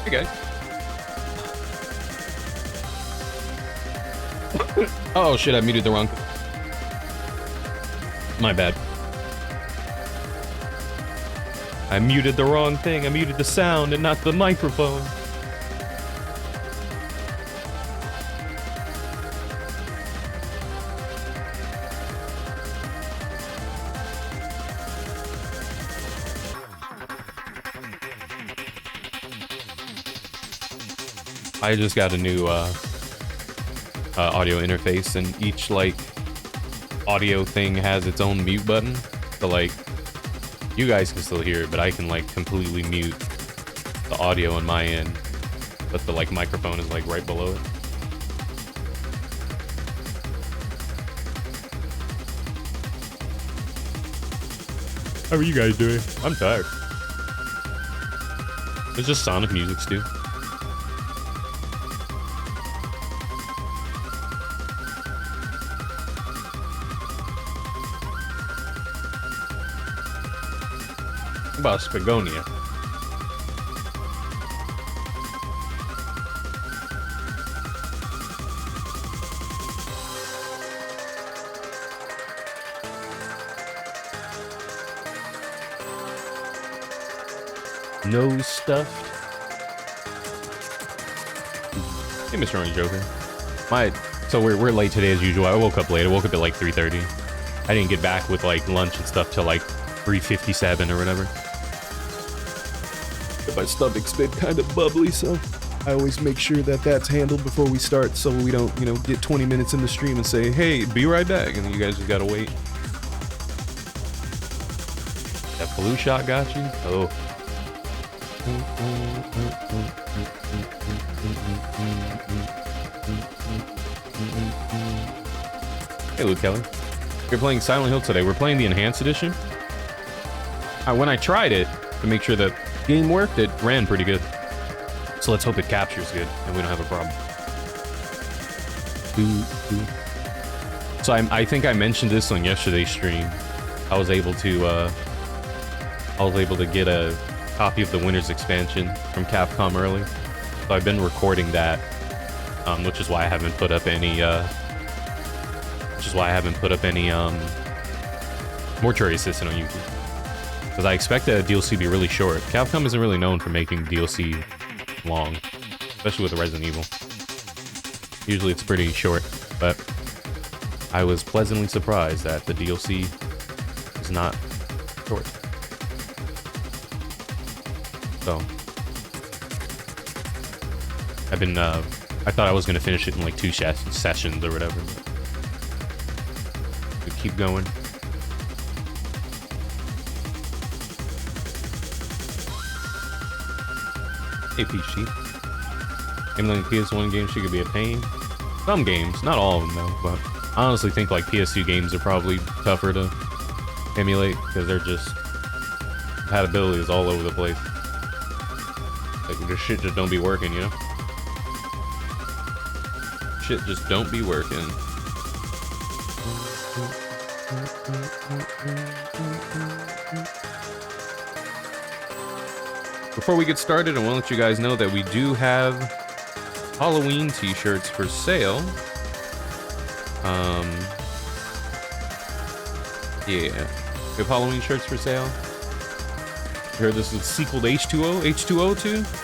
Hey guys. Oh shit, I muted the wrong. My bad. I muted the wrong thing. I muted the sound and not the microphone. I just got a new audio interface, and each like audio thing has its own mute button. So like, you guys can still hear it, but I can like completely mute the audio on my end, but the like microphone is like right below it. How are you guys doing? I'm tired. There's just Sonic music, too. About Spagonia. No stuffed. Hey, Mr. Orange Joker. So we're late today as usual. I woke up late. I woke up at like 3:30. I didn't get back with like lunch and stuff till like 3:57 or whatever. My stomach's been kind of bubbly, so I always make sure that that's handled before we start, so we don't, you know, get 20 minutes in the stream and say, hey, be right back, and then you guys just gotta wait. That flu shot got you? Oh. Hey, Luke Kelly. We're playing Silent Hill today. We're playing the Enhanced Edition. When I tried it to make sure that game worked, it ran pretty good. So let's hope it captures good and we don't have a problem. So I think I mentioned this on yesterday's stream. I was able to get a copy of the Winter's Expansion from Capcom early. So I've been recording that, which is why I haven't put up any Mortuary Assistant on YouTube. Because I expect that DLC to be really short. Capcom isn't really known for making DLC long, especially with Resident Evil. Usually it's pretty short, but I was pleasantly surprised that the DLC is not short. So, I thought I was going to finish it in like 2 sessions or whatever. But keep going. Hey, Peachy. Game like PS1 games should be a pain. Some games, not all of them though, but I honestly think like PS2 games are probably tougher to emulate because they're just compatibility is all over the place. Like this shit just don't be working, you know? Shit just don't be working. Before we get started, I want to let you guys know that we do have Halloween t-shirts for sale. Yeah, we have Halloween shirts for sale. You heard this is sequel to H2O, H2O2?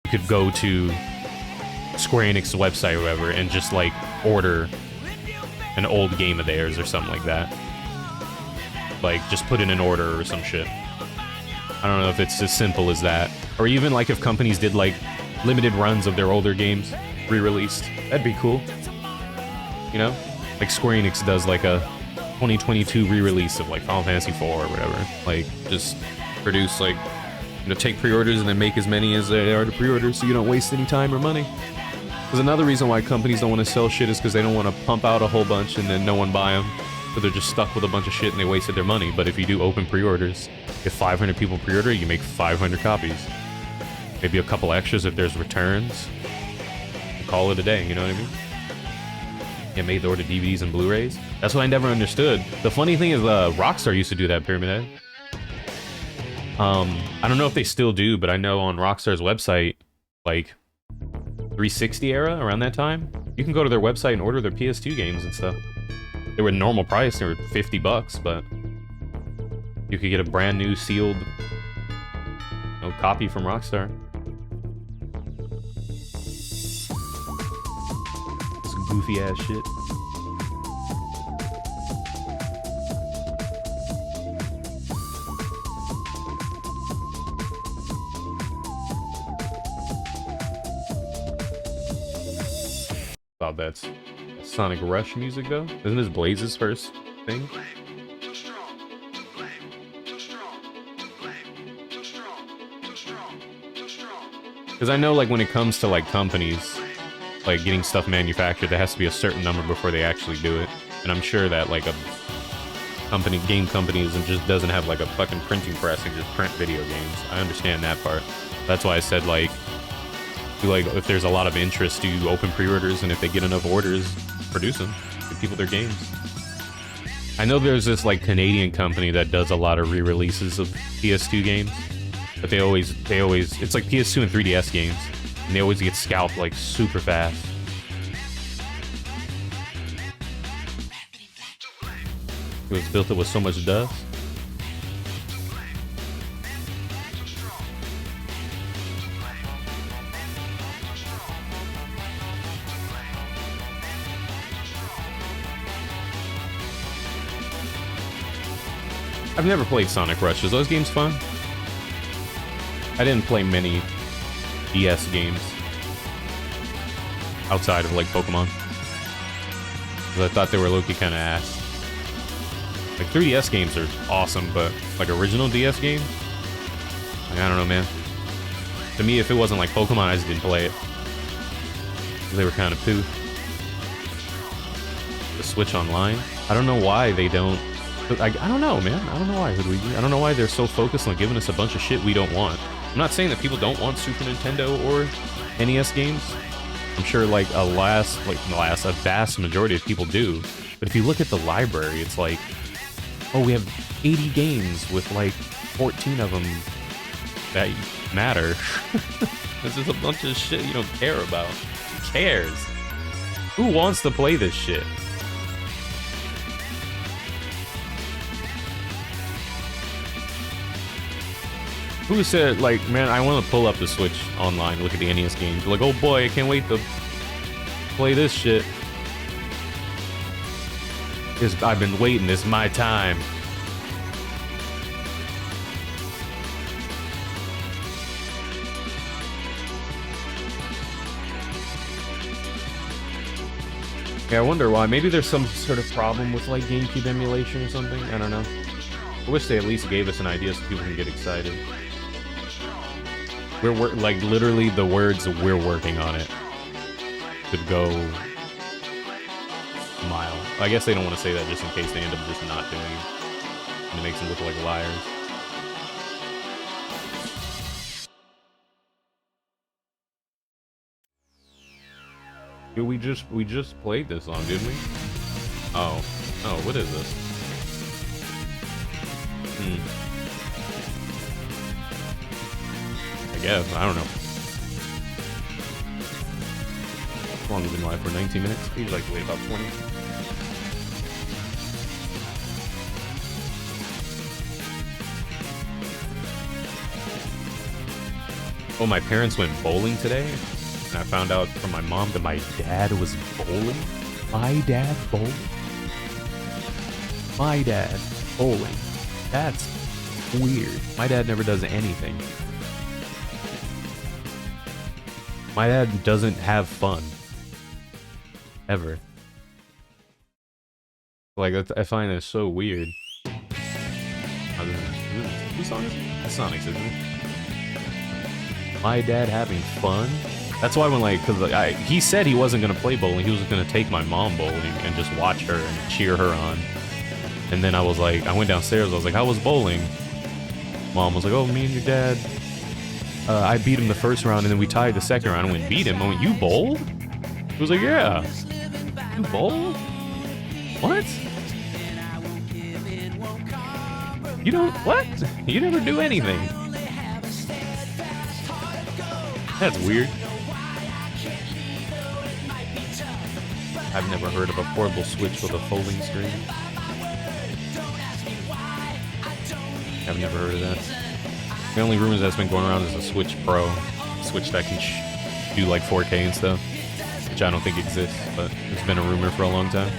you could go to Square Enix website or whatever and just like order an old game of theirs or something like that. Like just put in an order or some shit. I don't know if it's as simple as that. Or even like if companies did like limited runs of their older games re-released. That'd be cool. You know? Like Square Enix does like a 2022 re-release of like Final Fantasy IV or whatever. Like just produce like, you know, take pre-orders and then make as many as there are to pre-order so you don't waste any time or money. Because another reason why companies don't want to sell shit is because they don't want to pump out a whole bunch and then no one buy them. So they're just stuck with a bunch of shit and they wasted their money. But if you do open pre-orders, if 500 people pre-order, you make 500 copies. Maybe a couple extras if there's returns. Call it a day, you know what I mean? Yeah, made the order DVDs and Blu-rays. That's what I never understood. The funny thing is, Rockstar used to do that, Pyramid Head. I don't know if they still do, but I know on Rockstar's website, like 360 era, around that time, you can go to their website and order their PS2 games and stuff. They were normal price, they were $50, but you could get a brand new sealed, you know, copy from Rockstar. Some goofy ass shit. Thought that's Sonic Rush music though. Isn't this Blaze's first thing? Because I know like when it comes to like companies like getting stuff manufactured, there has to be a certain number before they actually do it. And I'm sure that like a company, game company doesn't have like a fucking printing press and just print video games. I understand that part. That's why I said like if there's a lot of interest, do open pre-orders, and if they get enough orders, produce them, give people their games. I know there's this like Canadian company that does a lot of re-releases of PS2 games, but they always it's like PS2 and 3DS games, and they always get scalped like super fast. It was built up with so much dust. I've never played Sonic Rush. Is those games fun? I didn't play many DS games outside of like Pokemon, because I thought they were low-key kind of ass. Like 3DS games are awesome, but like original DS games, like, I don't know, man. To me, if it wasn't like Pokemon, I just didn't play it. They were kind of poo. The Switch Online. I don't know why they don't. I don't know, man. I don't know why. I don't know why they're so focused on giving us a bunch of shit we don't want. I'm not saying that people don't want Super Nintendo or NES games. I'm sure like a vast majority of people do. But if you look at the library, it's like, oh, we have 80 games with like 14 of them that matter. This is a bunch of shit you don't care about. Who cares? Who wants to play this shit? Who said, like, man, I want to pull up the Switch Online, look at the NES games. Like, oh boy, I can't wait to play this shit. I've been waiting, it's my time. Yeah, I wonder why. Maybe there's some sort of problem with, like, GameCube emulation or something. I don't know. I wish they at least gave us an idea so people can get excited. We're like literally the words "we're working on it" could go a mile. I guess they don't want to say that just in case they end up just not doing it, and it makes them look like liars. Dude, we just played this song, didn't we? Oh, what is this? I guess, I don't know. How long have we been live for? 19 minutes? We usually like wait about 20. Oh, my parents went bowling today, and I found out from my mom that my dad was bowling. My dad bowling? My dad bowling. That's weird. My dad never does anything. My dad doesn't have fun. Ever. Like, I find that so weird. Whose song is it? That's Sonic's, isn't it? My dad having fun? That's why when, like, cause he said he wasn't gonna play bowling, he was gonna take my mom bowling and just watch her and cheer her on. And then I was like, I went downstairs, I was like, how was bowling? Mom was like, oh, me and your dad, I beat him the first round and then we tied the second round and went beat him. I went, you bowled? He was like, yeah. You bowled? What? You don't, what? You never do anything. That's weird. I've never heard of a portable Switch with a folding screen. I've never heard of that. The only rumors that's been going around is a Switch Pro. Switch that can do like 4K and stuff. Which I don't think exists, but it's been a rumor for a long time.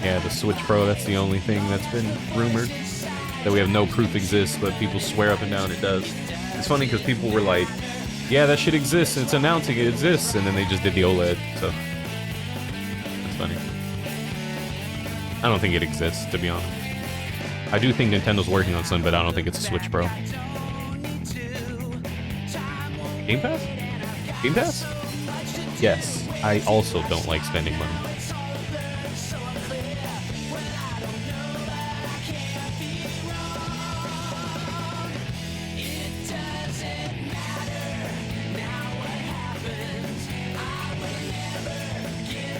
Yeah, the Switch Pro, that's the only thing that's been rumored. That we have no proof exists, but people swear up and down it does. It's funny because people were like, yeah, that shit exists, it's announcing it exists, and then they just did the OLED, so... That's funny. I don't think it exists, to be honest. I do think Nintendo's working on something, but I don't think it's a Switch Pro. Game Pass? Game Pass? Yes, I also don't like spending money.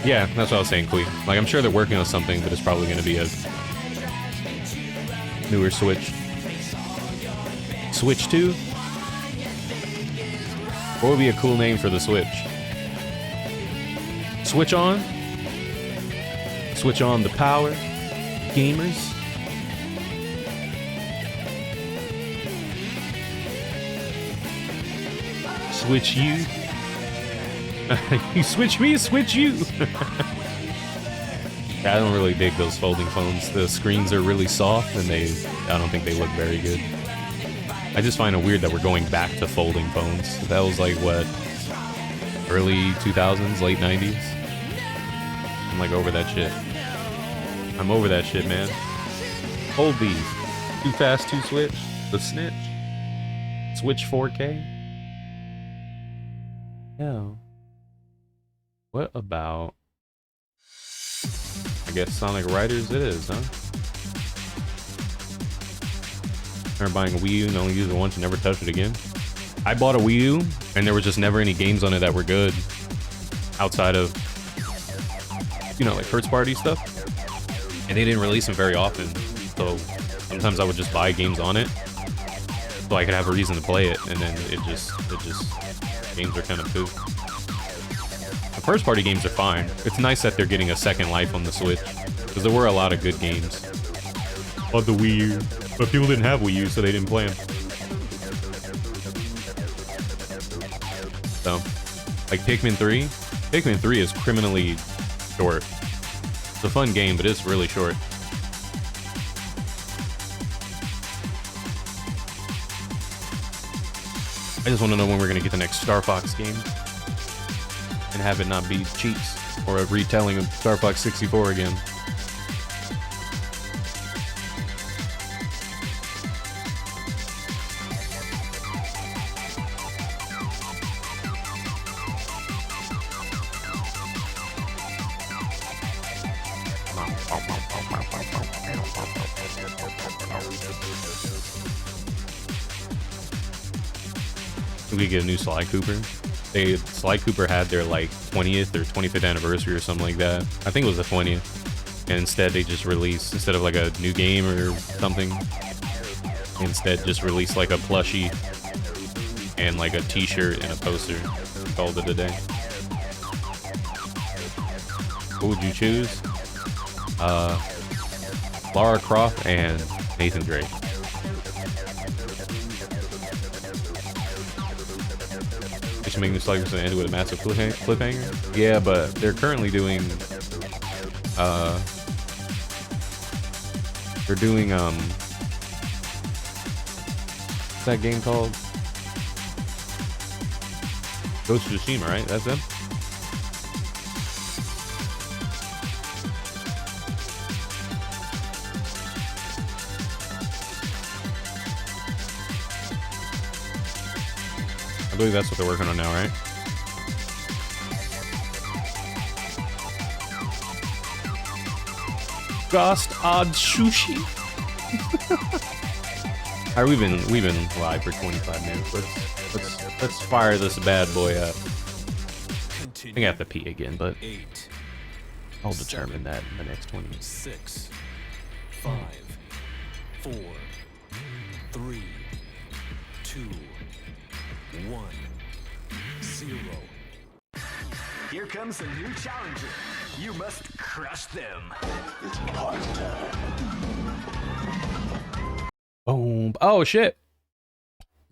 Yeah, that's what I was saying, Quee. Like, I'm sure they're working on something, but it's probably going to be a newer Switch. Switch 2? What would be a cool name for the Switch? Switch on? Switch on the power? Gamers? Switch you? You switch me, switch you. I don't really dig those folding phones. The screens are really soft and I don't think they look very good. I just find it weird that we're going back to folding phones. That was like, what, early 2000s, late 90s? I'm like over that shit. I'm over that shit, man. Hold these. Too fast, too switch. The snitch. Switch 4K. No. What about, I guess Sonic Riders it is, huh? Remember buying a Wii U and only used it once and never touched it again? I bought a Wii U and there was just never any games on it that were good outside of, you know, like first party stuff. And they didn't release them very often. So sometimes I would just buy games on it so I could have a reason to play it, and then it just games are kind of poop. The first party games are fine. It's nice that they're getting a second life on the Switch, because there were a lot of good games on the Wii U, but people didn't have Wii U, so they didn't play them. So, like Pikmin 3? Pikmin 3 is criminally short. It's a fun game, but it's really short. I just want to know when we're going to get the next Star Fox game. And have it not be cheats or a retelling of Star Fox 64 again. We could get a new Sly Cooper. Sly Cooper had their like 20th or 25th anniversary or something like that. I think it was the 20th. And instead they just released, instead of like a new game or something, instead just released like a plushie and like a t-shirt and a poster. Called it a day. What would you choose? Lara Croft and Nathan Drake. to make new Slugmas and end with a massive cliffhanger. Yeah, but they're currently doing what's that game called? Ghost of Tsushima, right? That's them. I believe that's what they're working on now, right? Ghost odd sushi. Alright, we've been live for 25 minutes. Let's fire this bad boy up. I think I have to pee again, but I'll determine that in the next 20 minutes. 6, 5, 4, 3, 2, 1, 0. Here comes a new challenger. You must crush them. Boom. Oh, shit.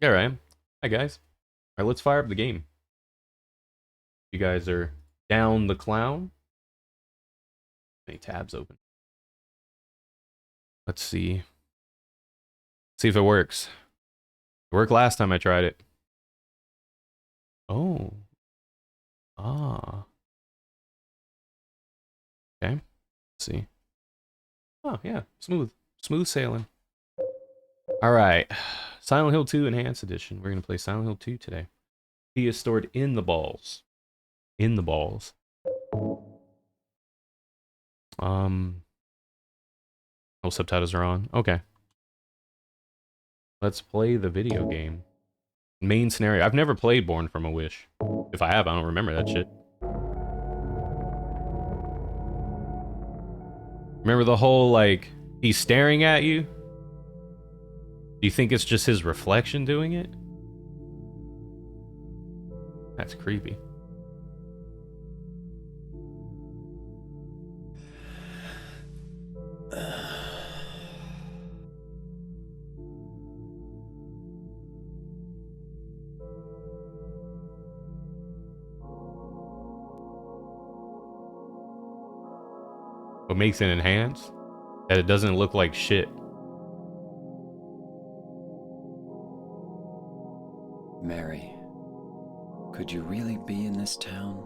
There I am. Hi, guys. All right, let's fire up the game. You guys are down the clown. Any tabs open? Let's see. See if it works. It worked last time I tried it. Oh. Ah. Okay. Let's see. Oh, yeah. Smooth. Smooth sailing. Alright. Silent Hill 2 Enhanced Edition. We're going to play Silent Hill 2 today. He is stored in the balls. In the balls. No subtitles are on. Okay. Let's play the video game. Main scenario. I've never played Born from a Wish. If I have, I don't remember that shit. Remember the whole, like, he's staring at you? Do you think it's just his reflection doing it? That's creepy. What makes it enhance? That it doesn't look like shit. Mary, could you really be in this town?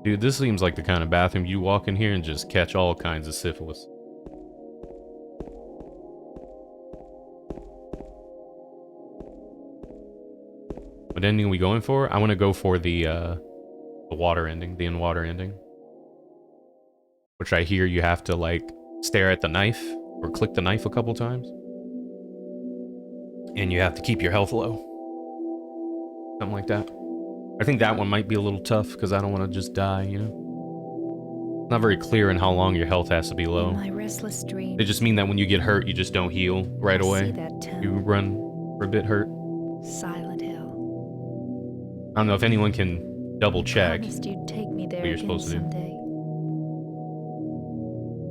Dude, this seems like the kind of bathroom you walk in here and just catch all kinds of syphilis. What ending are we going for? I want to go for the water ending, the in-water ending. Which I hear you have to, like, stare at the knife or click the knife a couple times. And you have to keep your health low. Something like that. I think that one might be a little tough because I don't want to just die, you know? Not very clear in how long your health has to be low. My restless dream. They just mean that when you get hurt, you just don't heal right away. That town. You run for a bit hurt. Silent Hill. I don't know if anyone can double check Promised you'd take me there what you're again supposed to do. someday.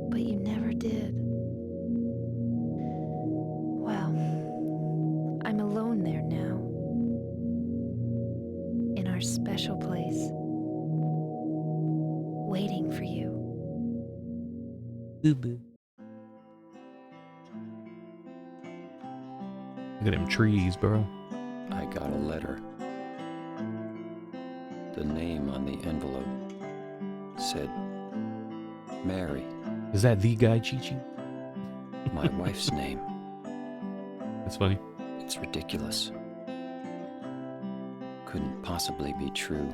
But you never did. Well, I'm alone there now. In our special place. Waiting for you. Boo-boo. Look at them trees, bro. I got a letter. The name on the envelope said, Mary. Is that the guy, Chi-Chi? My wife's name. That's funny. It's ridiculous. Couldn't possibly be true.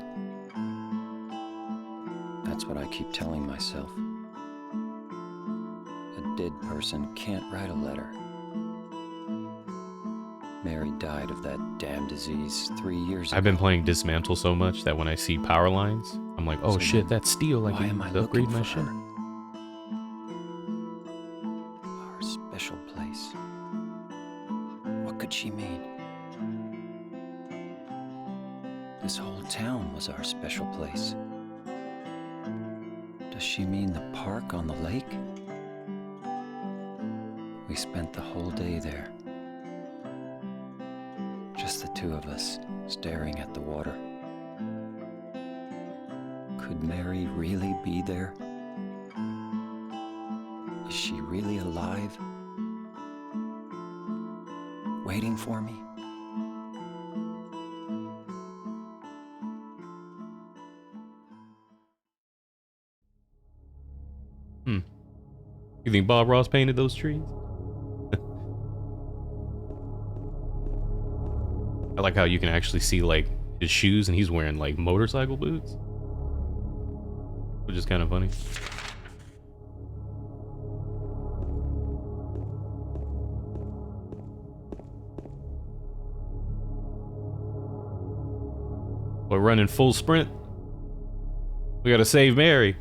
That's what I keep telling myself. A dead person can't write a letter. Mary died of that damn disease 3 years ago. I've been playing Dismantle so much that when I see power lines, I'm like, oh So shit, that's steel. I why can am I upgrade looking my for shit. her? Our special place. What could she mean? This whole town was our special place. Does she mean the park on the lake? We spent the whole day there. Just the two of us, staring at the water. Could Mary really be there? Is she really alive? Waiting for me? You think Bob Ross painted those trees? I like how you can actually see like his shoes and he's wearing like motorcycle boots, which is kind of funny. We're running full sprint. We gotta save Mary.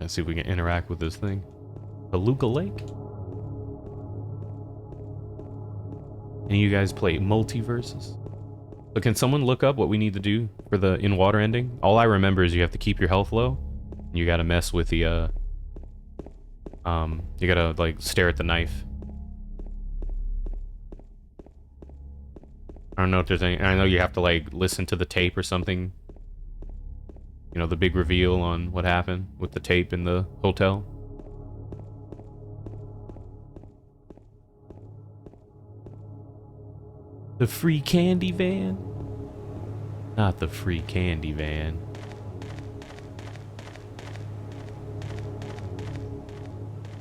Let's see if we can interact with this thing. Toluca Lake? And you guys play Multiverses? So can someone look up what we need to do for the in-water ending? All I remember is you have to keep your health low. You gotta mess with the, you gotta, like, stare at the knife. I don't know if there's any... I know you have to, like, listen to the tape or something. You know, the big reveal on what happened with the tape in the hotel. The free candy van? Not the free candy van.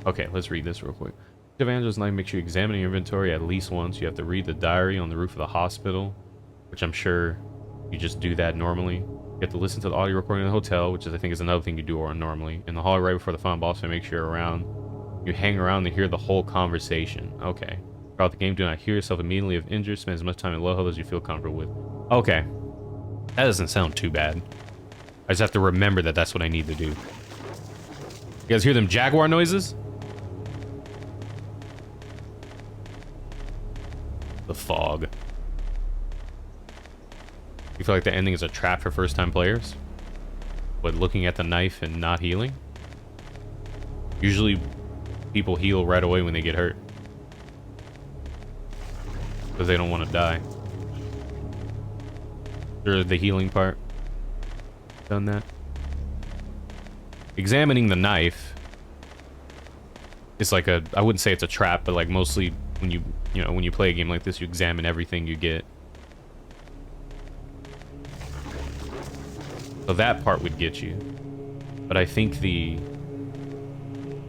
Okay, let's read this real quick. Evangelist Knight makes you examine your inventory at least once. You have to read the diary on the roof of the hospital, which I'm sure you just do that normally. You have to listen to the audio recording in the hotel, which is, I think, is another thing you do normally. In the hall right before the final boss fight, make sure you're around. You hang around to hear the whole conversation. Okay. Throughout the game, do not heal yourself immediately if injured. Spend as much time in low health as you feel comfortable with. Okay. That doesn't sound too bad. I just have to remember that that's what I need to do. You guys hear them jaguar noises? The fog. You feel like the ending is a trap for first-time players? But looking at the knife and not healing? Usually, people heal right away when they get hurt. Because they don't want to die. There's the healing part. Done that. Examining the knife is like a... I wouldn't say it's a trap, but like mostly when you know, when you play a game like this, you examine everything you get. So that part would get you. But I think the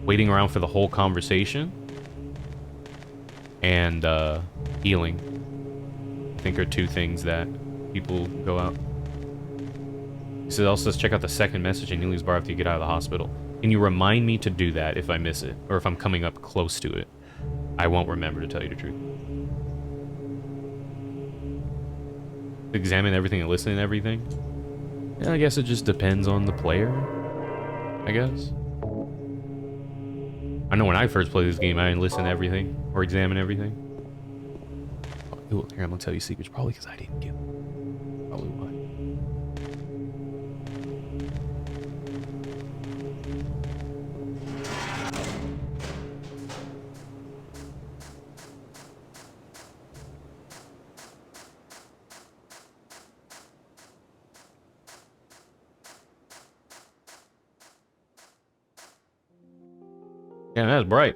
waiting around for the whole conversation and healing, I think, are two things that people go out. He says also, check out the second message in Neely's bar after you get out of the hospital. Can you remind me to do that if I miss it? Or if I'm coming up close to it? I won't remember, to tell you the truth. Examine everything and listen to everything? Yeah, I guess it just depends on the player, I guess. I know when I first played this game, I didn't listen to everything or examine everything. Ooh, here, I'm gonna tell you secrets, probably because I didn't get them. Probably why. Yeah, that's bright.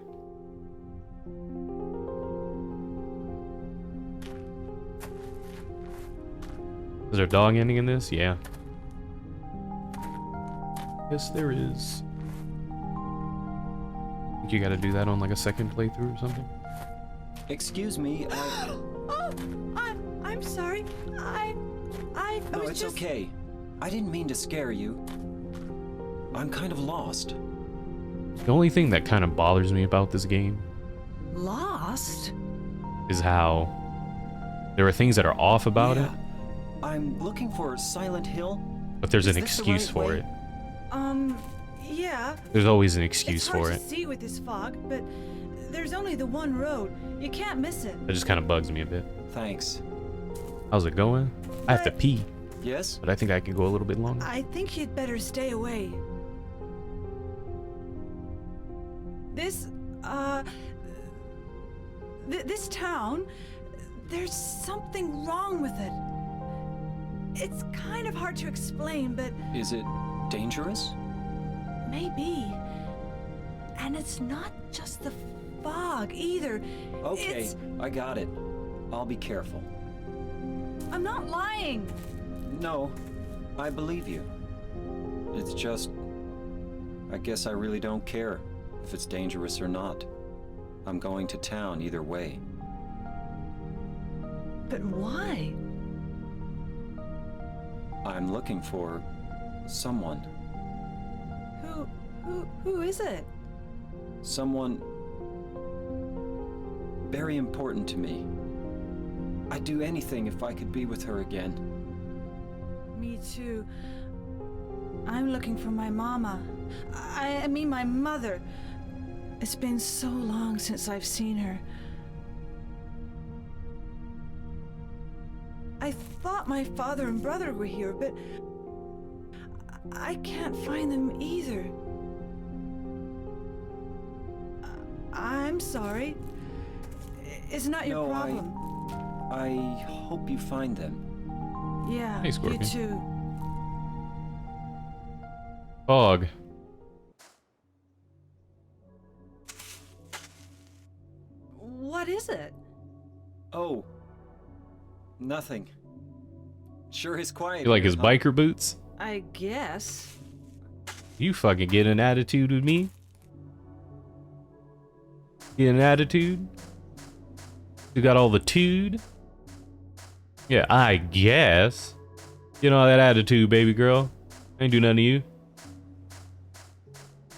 Is there a dog ending in this? Yeah. Yes, there is. Think you gotta do that on like a second playthrough or something? Excuse me, I'm sorry. I No, was it's just... okay. I didn't mean to scare you. I'm kind of lost. The only thing that kind of bothers me about this game Lost? is how there are things that are off about it, I'm looking for Silent Hill. but there's Is an this the excuse right for way? it. Yeah. There's always an excuse It's hard for to it. see with this fog, but there's only the one road. You can't miss it. That just kind of bugs me a bit. Thanks. How's it going? I have to pee. Yes? but I think I could go a little bit longer. I think you'd better stay away. This, this town, there's something wrong with it. It's kind of hard to explain, but Is it dangerous? maybe. And it's not just the fog either. Okay, It's... I got it. I'll be careful. I'm not lying. No, I believe you. It's just... I guess I really don't care if it's dangerous or not. I'm going to town either way. But why? I'm looking for... someone. Who is it? Someone... very important to me. I'd do anything if I could be with her again. Me too. I'm looking for my mama. I mean my mother. It's been so long since I've seen her. I thought my father and brother were here, but I can't find them either. I'm sorry. It's not your No, problem. I hope you find them. Yeah, Hey, you Scorpion. too. Fog. What is it? Oh. Nothing. Sure is quiet. You like here, his huh? biker boots? I guess. You fucking get an attitude with me? Get an attitude? You got all the tude? Yeah, I guess. Get all that attitude, baby girl. I ain't do nothing to you.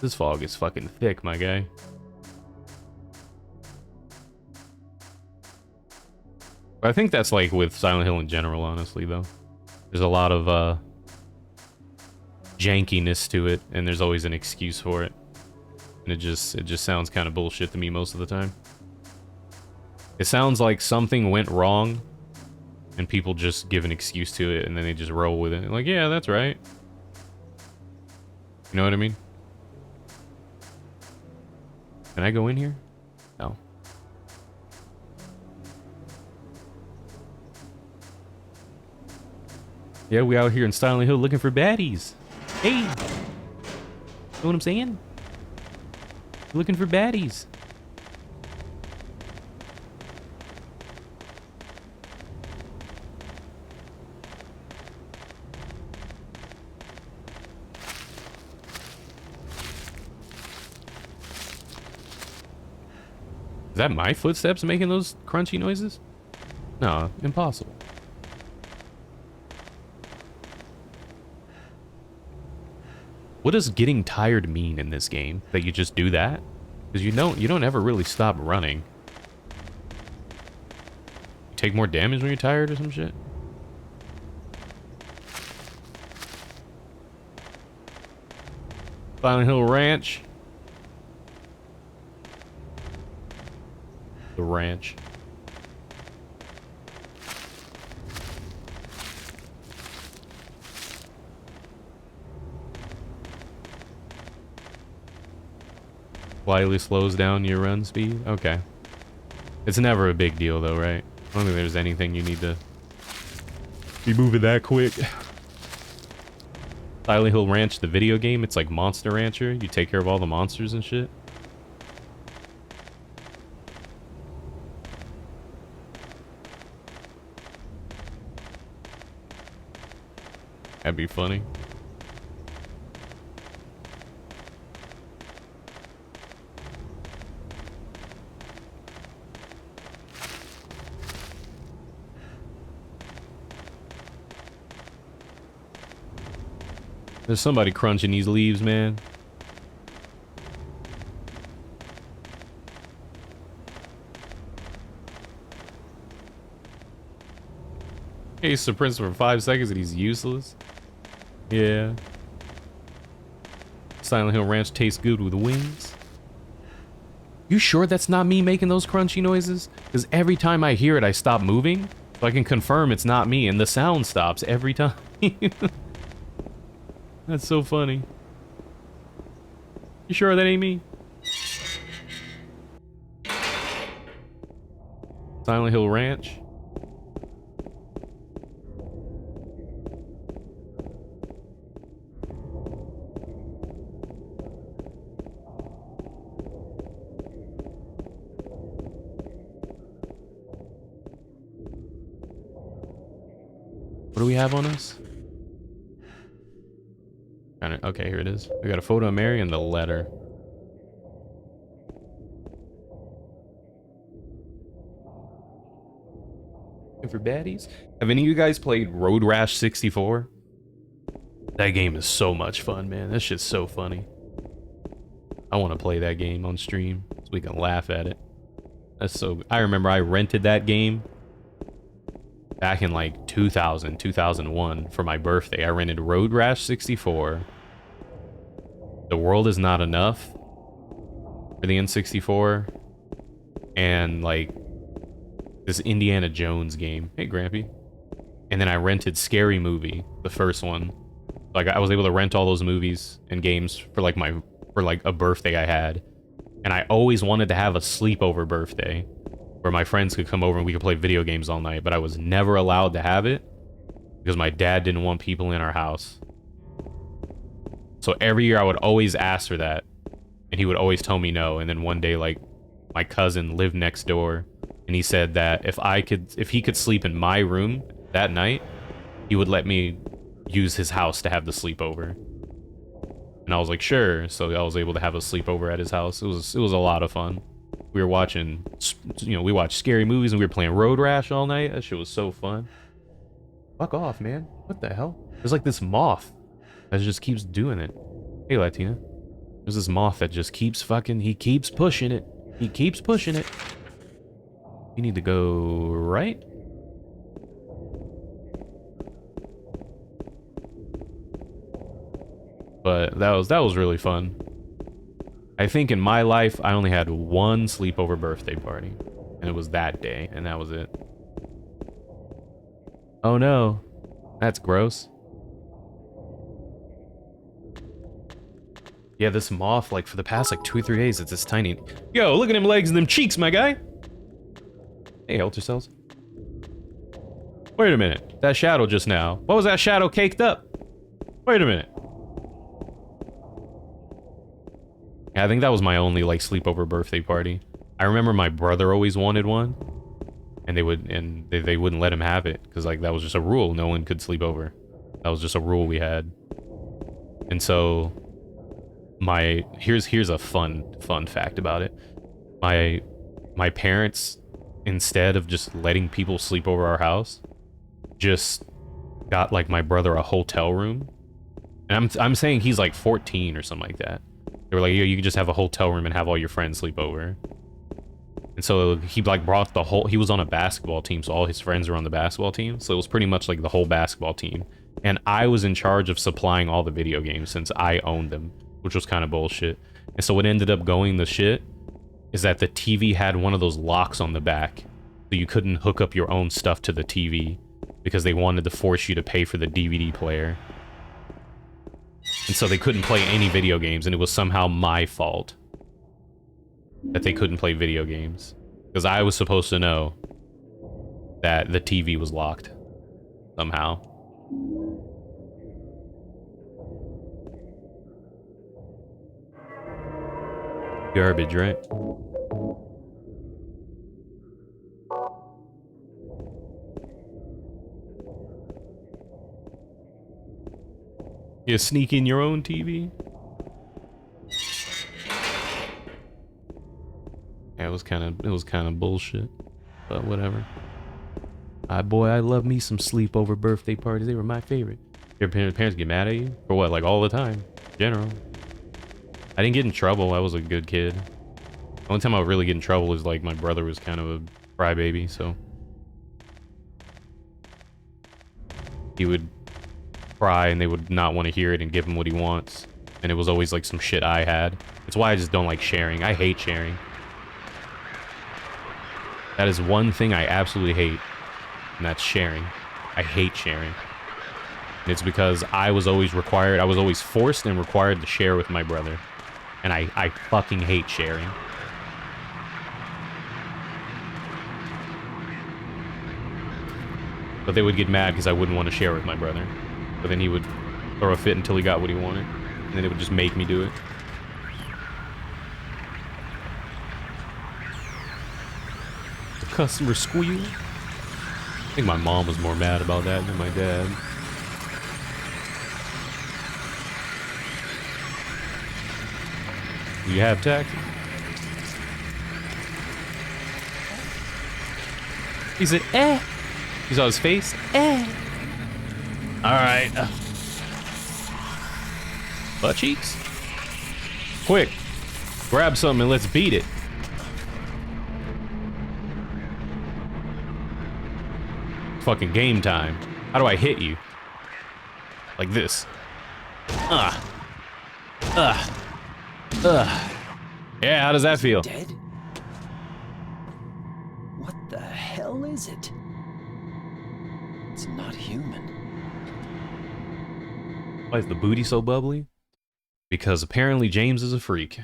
This fog is fucking thick, my guy. I think that's like with Silent Hill in general, honestly, though. There's a lot of jankiness to it, and there's always an excuse for it. And it just sounds kind of bullshit to me most of the time. It sounds like something went wrong, and people just give an excuse to it, and then they just roll with it. Like, yeah, that's right. You know what I mean? Can I go in here? No. Yeah, we out here in Silent Hill looking for baddies. Hey! Know what I'm saying? Looking for baddies. Is that my footsteps making those crunchy noises? No, impossible. What does getting tired mean in this game? That you just do that? Because you don't ever really stop running. You take more damage when you're tired or some shit? Silent Hill Ranch. The ranch. Slightly slows down your run speed? Okay. It's never a big deal though, right? I don't think there's anything you need to be moving that quick. Silent Hill Ranch, the video game, it's like Monster Rancher. You take care of all the monsters and shit. That'd be funny. There's somebody crunching these leaves, man. He's the prince for 5 seconds and he's useless. Yeah. Silent Hill Ranch tastes good with wings. You sure that's not me making those crunchy noises? Because every time I hear it, I stop moving. So I can confirm it's not me, and the sound stops every time. That's so funny. You sure that ain't me? Silent Hill Ranch. What do we have on us? Okay, here it is. We got a photo of Mary and the letter. And for baddies, have any of you guys played Road Rash 64? That game is so much fun, man. That shit's so funny. I want to play that game on stream so we can laugh at it. That's so... I remember I rented that game back in like 2000, 2001 for my birthday. I rented Road Rash 64. The World Is Not Enough for the N64. And like this Indiana Jones game. Hey, Grampy. And then I rented Scary Movie, the first one. Like I was able to rent all those movies and games for like a birthday I had. And I always wanted to have a sleepover birthday where my friends could come over and we could play video games all night, but I was never allowed to have it because my dad didn't want people in our house. So every year I would always ask for that, and he would always tell me no. And then one day, like, my cousin lived next door, and he said that if he could sleep in my room that night, he would let me use his house to have the sleepover. And I was like, sure. So I was able to have a sleepover at his house. It was a lot of fun. We were watching, we watched scary movies and we were playing Road Rash all night. That shit was so fun. Fuck off, man. What the hell? There's like this moth that just keeps doing it. Hey, Latina. There's this moth that just keeps he keeps pushing it. He keeps pushing it. You need to go right. But that was really fun. I think in my life, I only had one sleepover birthday party. And it was that day, and that was it. Oh no. That's gross. Yeah, this moth, like, for the past, like, 2 or 3 days, it's this tiny... Yo, look at them legs and them cheeks, my guy! Hey, Helter Cells. Wait a minute. That shadow just now. What was that shadow caked up? Wait a minute. Yeah, I think that was my only, like, sleepover birthday party. I remember my brother always wanted one, and they wouldn't let him have it, because, like, that was just a rule. No one could sleep over. That was just a rule we had. And so, here's a fun fact about it. My parents, instead of just letting people sleep over our house, just got, like, my brother a hotel room. And I'm saying he's, like, 14 or something like that. They were like, yo, you can just have a hotel room and have all your friends sleep over. And so he, like, brought he was on a basketball team, so all his friends were on the basketball team. So it was pretty much like the whole basketball team. And I was in charge of supplying all the video games since I owned them, which was kind of bullshit. And so what ended up going to shit is that the TV had one of those locks on the back. So you couldn't hook up your own stuff to the TV because they wanted to force you to pay for the DVD player. And so they couldn't play any video games, and it was somehow my fault that they couldn't play video games. Because I was supposed to know that the TV was locked. Somehow. Garbage, right? You sneak in your own TV? Yeah, it was kind of bullshit, but whatever. Boy, I love me some sleepover birthday parties. They were my favorite. Your parents get mad at you for what? Like all the time, in general. I didn't get in trouble. I was a good kid. The only time I would really get in trouble is like my brother was kind of a crybaby, so he would cry and they would not want to hear it and give him what he wants, and it was always like some shit I had. It's why I just don't like sharing. I hate sharing. That is one thing I absolutely hate, and that's sharing. I hate sharing. And it's because I was always forced and required to share with my brother. And I fucking hate sharing. But they would get mad because I wouldn't want to share with my brother. But then he would throw a fit until he got what he wanted. And then it would just make me do it. The customer squeal. I think my mom was more mad about that than my dad. You have taxes? He said, eh. You saw his face? Eh. Alright. Butt cheeks? Quick. Grab something and let's beat it. Fucking game time. How do I hit you? Like this. Yeah, how does that feel? Dead? What the hell is it? It's not human. Why is the booty so bubbly? Because apparently James is a freak.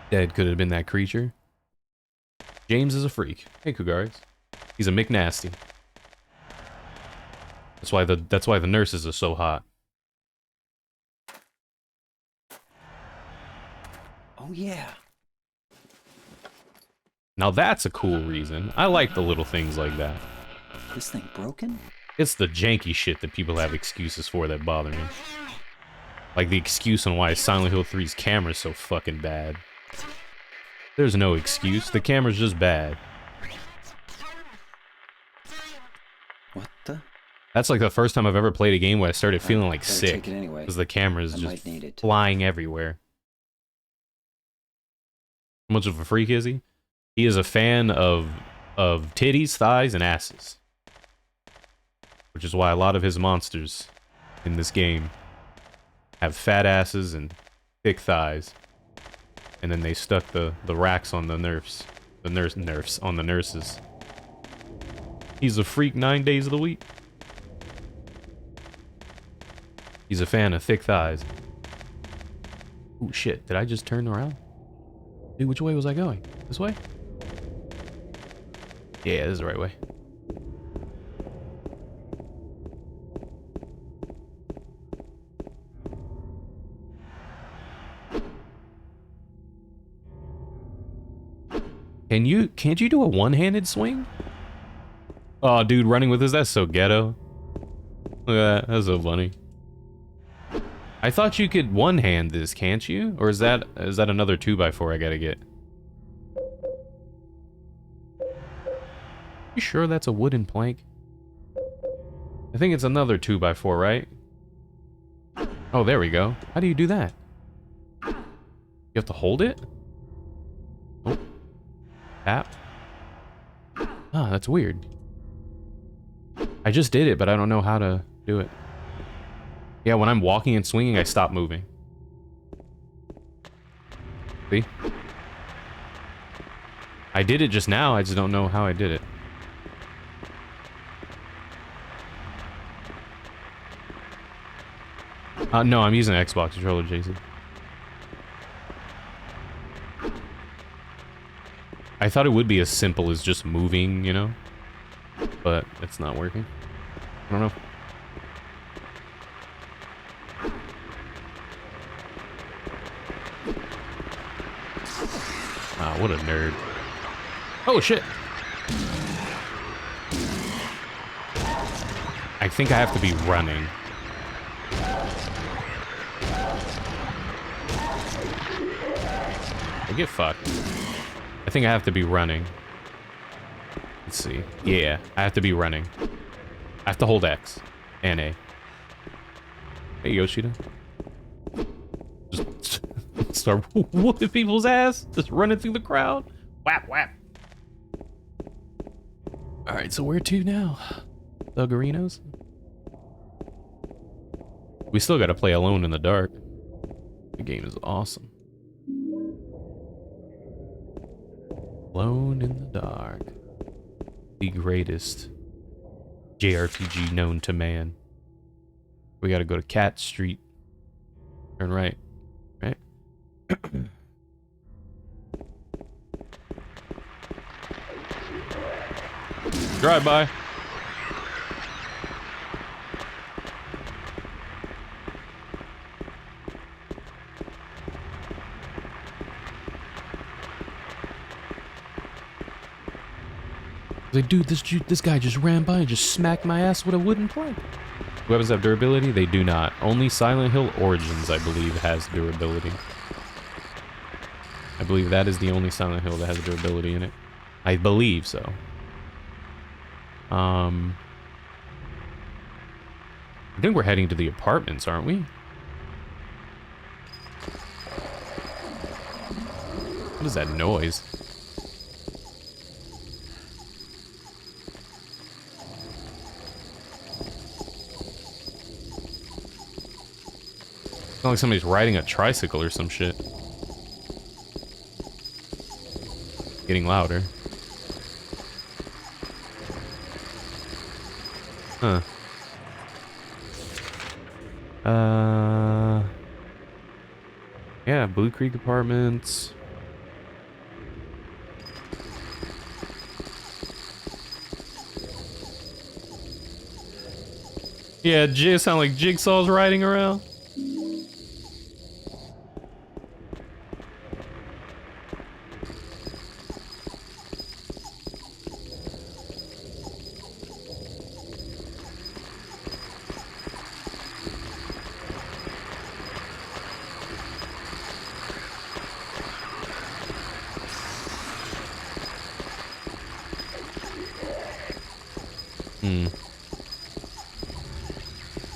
Dead could have been that creature. James is a freak. Hey, Cougaris. He's a McNasty. That's why the nurses are so hot. Oh yeah. Now that's a cool reason. I like the little things like that. This thing broken? It's the janky shit that people have excuses for that bother me. Like the excuse on why Silent Hill 3's camera's so fucking bad. There's no excuse. The camera's just bad. What the? That's like the first time I've ever played a game where I started feeling like Better sick. take it anyway. Because the camera's I just might need it. flying everywhere. How much of a freak is he? He is a fan of titties, thighs, and asses. Which is why a lot of his monsters in this game have fat asses and thick thighs. And then they stuck the racks on the nerfs. Nerfs on the nurses. He's a freak 9 days of the week. He's a fan of thick thighs. Ooh, shit. Did I just turn around? Dude, which way was I going? This way? Yeah, this is the right way. Can't you do a one-handed swing? Oh, dude, running with this, that's so ghetto. Look at that, that's so funny. I thought you could one-hand this, can't you? Or is that another 2x4 I gotta get? You sure that's a wooden plank? I think it's another 2x4, right? Oh, there we go. How do you do that? You have to hold it? Oh. Tap. Ah, that's weird. I just did it, but I don't know how to do it. Yeah, when I'm walking and swinging, I stop moving. See? I did it just now, I just don't know how I did it. No, I'm using an Xbox controller, Jason. I thought it would be as simple as just moving, you know? But it's not working. I don't know. Ah, what a nerd. Oh, shit! I think I have to be running. I get fucked. I think I have to be running. Let's see. Yeah, I have to be running. I have to hold X and A. Hey, Yoshida. Just start whooping people's ass. Just running through the crowd. Whap, whap. Alright, so where to now? Thuggerinos? We still gotta play Alone in the Dark. The game is awesome. Alone in the Dark. The greatest JRPG known to man. We gotta go to Cat Street. Turn right. Right? Drive by. Like, dude, this guy just ran by and just smacked my ass with a wooden plank. Weapons have durability? They do not. Only Silent Hill Origins, I believe, has durability. I believe that is the only Silent Hill that has durability in it. I believe so. I think we're heading to the apartments, aren't we? What is that noise? It's not like somebody's riding a tricycle or some shit. Getting louder. Huh. Yeah, Blue Creek Apartments. Yeah, it sound like Jigsaw's riding around.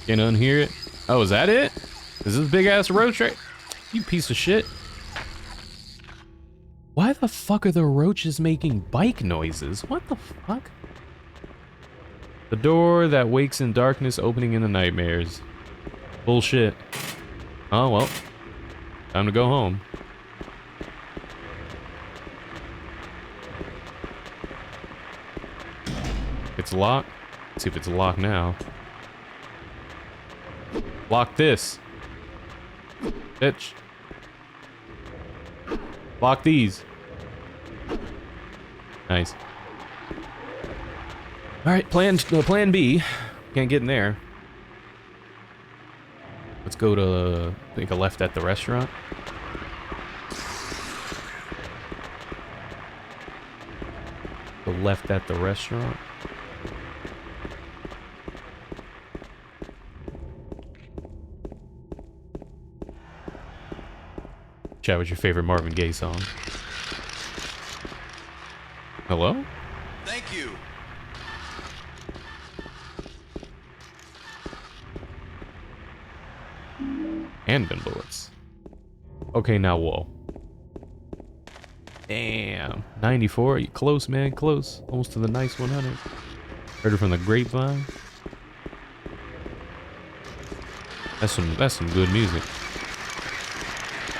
Can't unhear it. Oh, is that it? Is this big ass roach right? You piece of shit. Why the fuck are the roaches making bike noises? What the fuck? The door that wakes in darkness, opening into nightmares. Bullshit. Oh, well. Time to go home. It's locked. Let's see if it's locked now. Lock this. Bitch. Lock these. Nice. Alright, plan B. Can't get in there. Let's go to take a left at the restaurant. The left at the restaurant. Chat, what's your favorite Marvin Gaye song? Hello? Thank you. Handgun bullets. Okay, now whoa. Damn. 94. You close, man. Close. Almost to the nice 100. Heard it from the grapevine. That's some good music.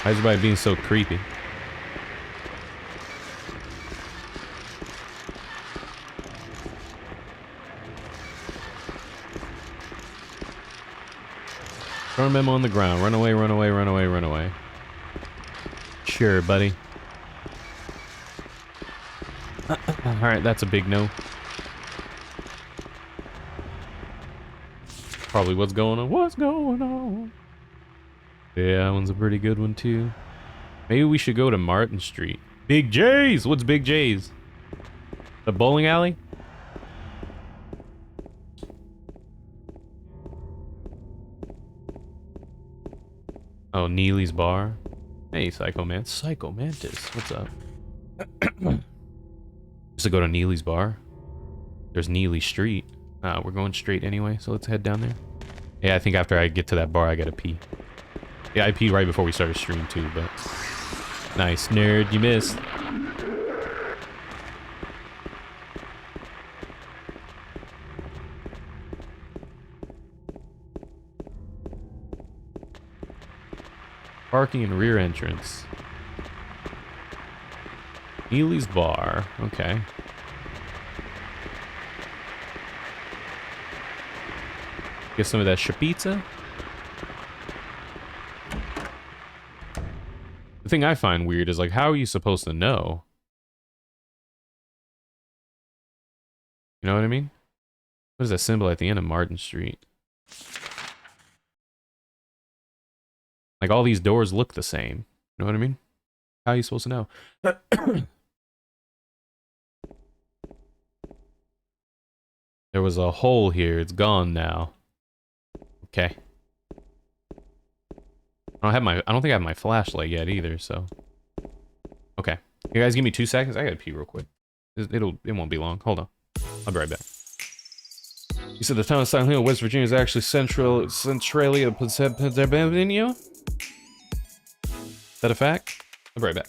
Why is everybody being so creepy? Throw a memo on the ground. Run away, run away, run away, run away. Sure, buddy. Alright, that's a big no. Probably what's going on. What's going on? Yeah, that one's a pretty good one too. Maybe we should go to Martin Street. Big J's! What's Big J's? The bowling alley? Oh, Neely's Bar. Hey, Psycho Mantis. What's up? Just to go to Neely's Bar. There's Neely Street. We're going straight anyway, so let's head down there. Yeah, I think after I get to that bar, I gotta pee. Yeah, I peed right before we started stream too, but... Nice, nerd, you missed. Parking and rear entrance. Neely's Bar, okay. Get some of that pizza. The thing I find weird is like, how are you supposed to know? You know what I mean? What is that symbol at the end of Martin Street? Like all these doors look the same. You know what I mean? How are you supposed to know? There was a hole here. It's gone now. Okay. I don't think I have my flashlight yet either, so. Okay. You guys give me 2 seconds. I gotta pee real quick. It won't be long. Hold on. I'll be right back. You said the town of Silent Hill, West Virginia is actually Centralia, Pennsylvania? Is that a fact? I'll be right back.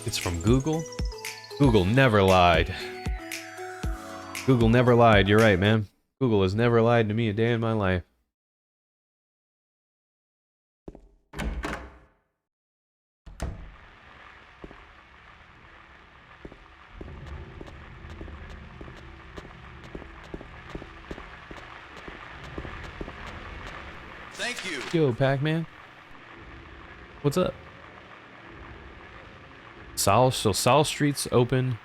It's from Google? Google never lied. Google never lied. You're right, man. Google has never lied to me a day in my life. Thank you. Yo, Pac-Man. What's up? South Street's open.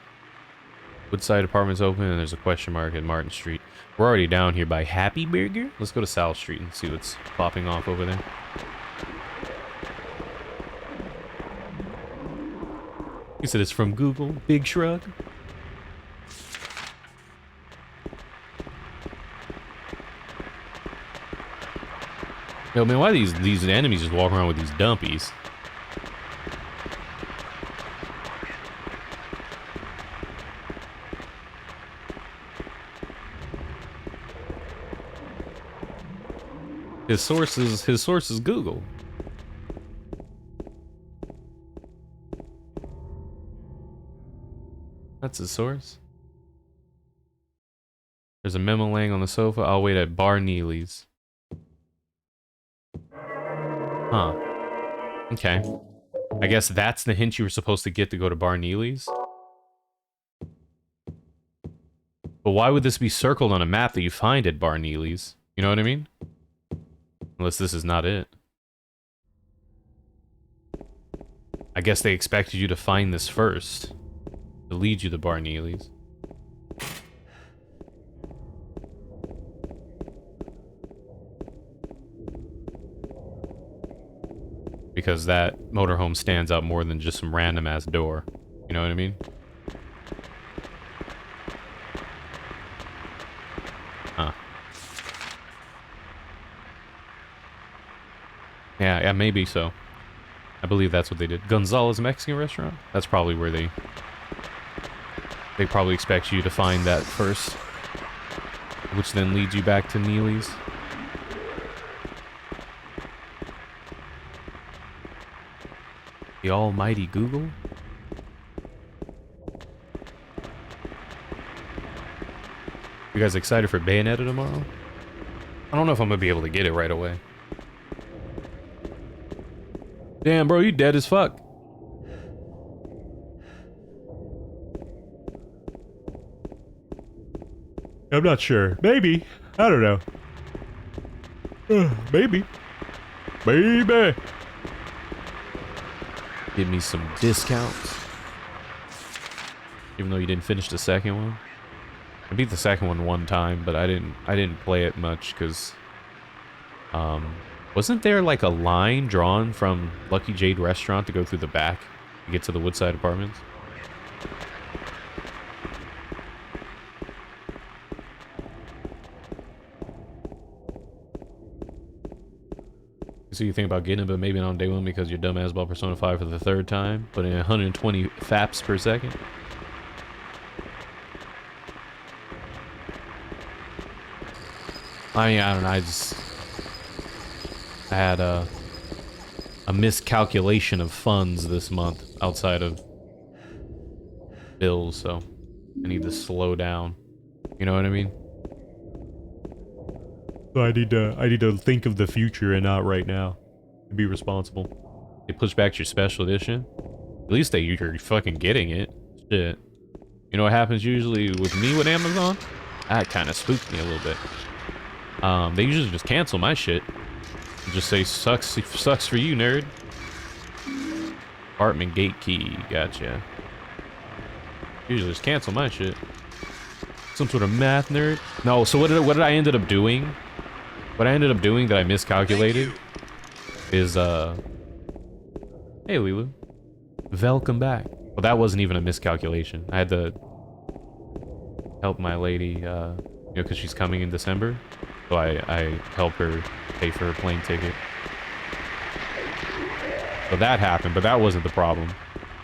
Woodside Apartments open, and there's a question mark at Martin Street. We're already down here by Happy Burger. Let's go to South Street and see what's popping off over there. He said it's from Google. Big shrug. Yo, man, why these enemies just walking around with these dumpies? His source is Google. That's his source. There's a memo laying on the sofa. I'll wait at Bar Neely's. Huh. Okay. I guess that's the hint you were supposed to get to go to Bar Neely's. But why would this be circled on a map that you find at Bar Neely's? You know what I mean? Unless this is not it. I guess they expected you to find this first. To lead you to Bar Neely's. Because that motorhome stands out more than just some random ass door. You know what I mean? Huh. Yeah, maybe so. I believe that's what they did. Gonzalez Mexican restaurant? That's probably where they probably expect you to find that first. Which then leads you back to Neely's. The almighty Google? You guys excited for Bayonetta tomorrow? I don't know if I'm gonna be able to get it right away. Damn, bro, you dead as fuck. I'm not sure. Maybe. I don't know. Maybe. baby. Give me some discounts. Even though you didn't finish the second one. I beat the second one time, but I didn't play it much because wasn't there like a line drawn from Lucky Jade Restaurant to go through the back to get to the Woodside Apartments? So you think about getting it, but maybe not on day one because your dumbass bought Persona 5 for the third time, put in 120 faps per second. I mean, I don't know, I had a miscalculation of funds this month outside of bills, so I need to slow down. You know what I mean? So I need to think of the future and not right now. And be responsible. They push back your special edition. At least you're fucking getting it. Shit. You know what happens usually with me with Amazon? That kind of spooked me a little bit. They usually just cancel my shit. And just say sucks for you, nerd. Apartment gate key, gotcha. Usually just cancel my shit. Some sort of math nerd. No, so what did I end up doing? What I ended up doing that I miscalculated is hey Lilu. Welcome back. Well, that wasn't even a miscalculation. I had to help my lady, you know, because she's coming in December. So I help her pay for her plane ticket. So that happened, but that wasn't the problem.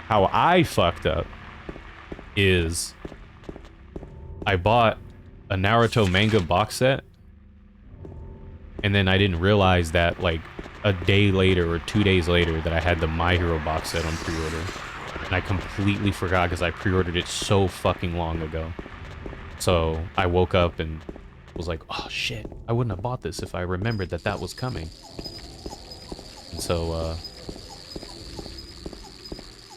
How I fucked up is I bought a Naruto manga box set, and then I didn't realize that like a day later or 2 days later that I had the My Hero box set on pre-order. And I completely forgot because I pre-ordered it so fucking long ago. So I woke up and was like, oh shit, I wouldn't have bought this if I remembered that that was coming. And so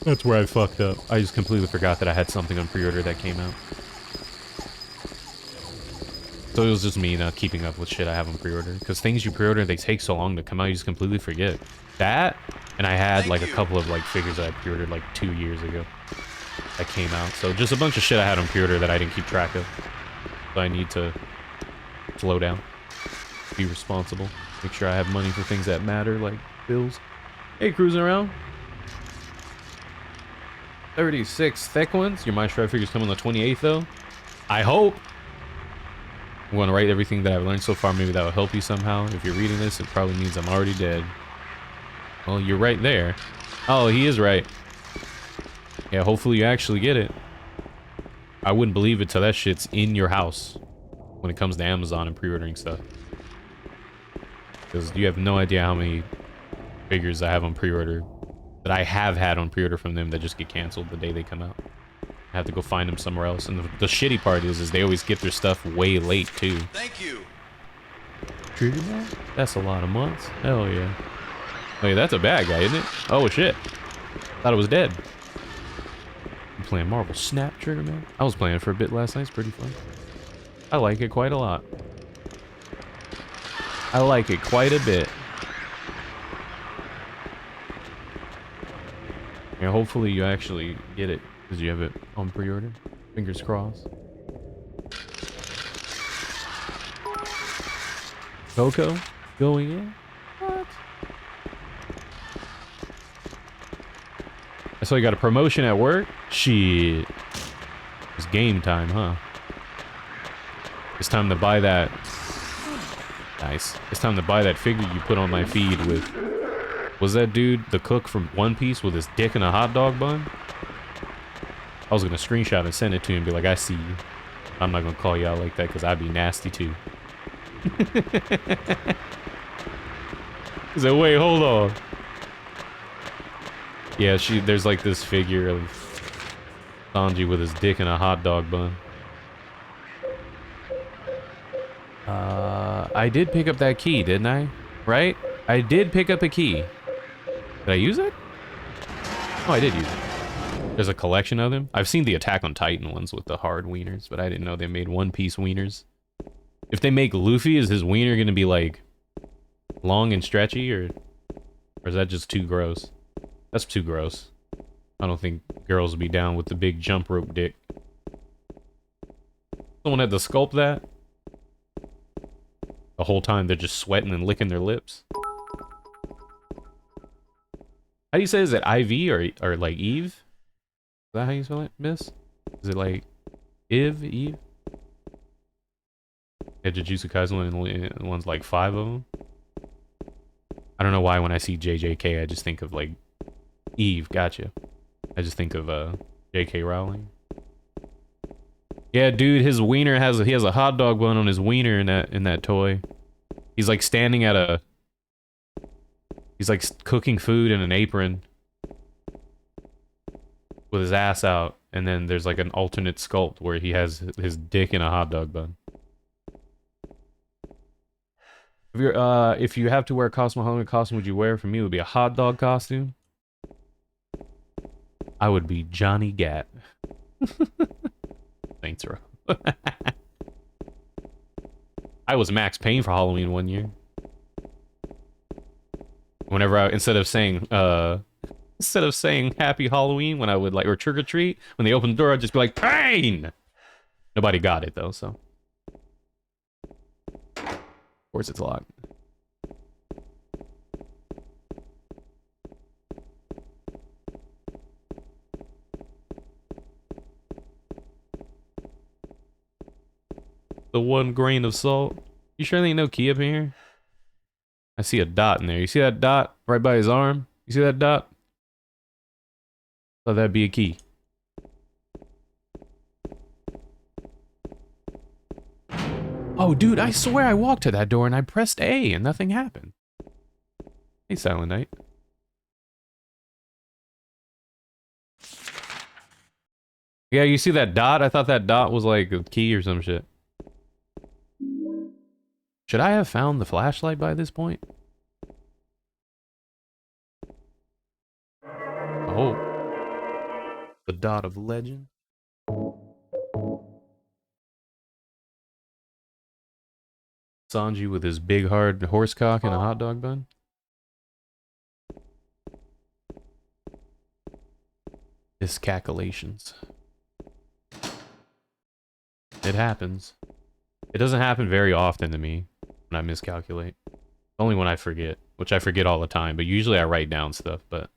that's where I fucked up. I just completely forgot that I had something on pre-order that came out. So it was just me not keeping up with shit I have on pre-order. Because things you pre-order, they take so long to come out, you just completely forget. That, and I had like a couple of like figures that I pre-ordered like 2 years ago that came out. So just a bunch of shit I had on pre-order that I didn't keep track of. So I need to slow down, be responsible, make sure I have money for things that matter, like bills. Hey, cruising around. 36 thick ones. Your My Stride figures come on the 28th though. I hope. I'm going to write everything that I've learned so far. Maybe that will help you somehow. If you're reading this, it probably means I'm already dead. Well, you're right there. Oh, he is right. Yeah, hopefully you actually get it. I wouldn't believe it till that shit's in your house when it comes to Amazon and pre-ordering stuff. Because you have no idea how many figures I have on pre-order that I have had on pre-order from them that just get canceled the day they come out. I have to go find them somewhere else. And the shitty part is they always get their stuff way late too. Thank you. Trigger Man? That's a lot of months. Hell yeah. Oh yeah, that's a bad guy, isn't it? Oh shit. Thought it was dead. I'm playing Marvel Snap, Trigger Man. I was playing it for a bit last night. It's pretty fun. I like it quite a lot. I like it quite a bit. Yeah, hopefully you actually get it because you have it on pre-order. Fingers crossed. Coco going in? What? I saw you got a promotion at work? Shit. It's game time, huh? It's time to buy that. Nice. It's time to buy that figure you put on my feed with. Was that dude the cook from One Piece with his dick in a hot dog bun? I was gonna screenshot and send it to him and be like, I see you. I'm not gonna call you out like that because I'd be nasty too. He's like, wait, hold on. Yeah, there's like this figure of Sanji with his dick in a hot dog bun. I did pick up that key, didn't I? Right? I did pick up a key. Did I use it? Oh, I did use it. There's a collection of them. I've seen the Attack on Titan ones with the hard wieners, but I didn't know they made One Piece wieners. If they make Luffy, is his wiener gonna be like long and stretchy, or Or is that just too gross? That's too gross. I don't think girls would be down with the big jump rope dick. Someone had to sculpt that. The whole time they're just sweating and licking their lips. How do you say, is it IV or like Eve? Is that how you spell it, miss? Is it like Eve? Yeah, Jujutsu Kaisen one's like 5 of them. I don't know why when I see JJK I just think of like Eve, gotcha. I just think of J.K. Rowling. Yeah, dude, his wiener has he has a hot dog bun on his wiener in that toy. He's like standing at a he's like cooking food in an apron with his ass out, and then there's like an alternate sculpt where he has his dick in a hot dog bun. If you have to wear a Halloween costume, would you wear? For me, it would be a hot dog costume. I would be Johnny Gat. Thanks, bro. I was Max Payne for Halloween one year. Whenever instead of saying Happy Halloween when I would like, or trick or treat, when they opened the door, I'd just be like, Pain! Nobody got it though, so. Of course it's locked. The 1 grain of salt. You sure there ain't no key up in here? I see a dot in there. You see that dot right by his arm? You see that dot? Thought that'd be a key. Oh, dude, I swear I walked to that door and I pressed A and nothing happened. Hey, Silent Night. Yeah, you see that dot? I thought that dot was like a key or some shit. Should I have found the flashlight by this point? Oh. The dot of legend. Sanji with his big hard horse cock and a hot dog bun. Miscalculations. It happens. It doesn't happen very often to me when I miscalculate. Only when I forget, which I forget all the time, but usually I write down stuff, but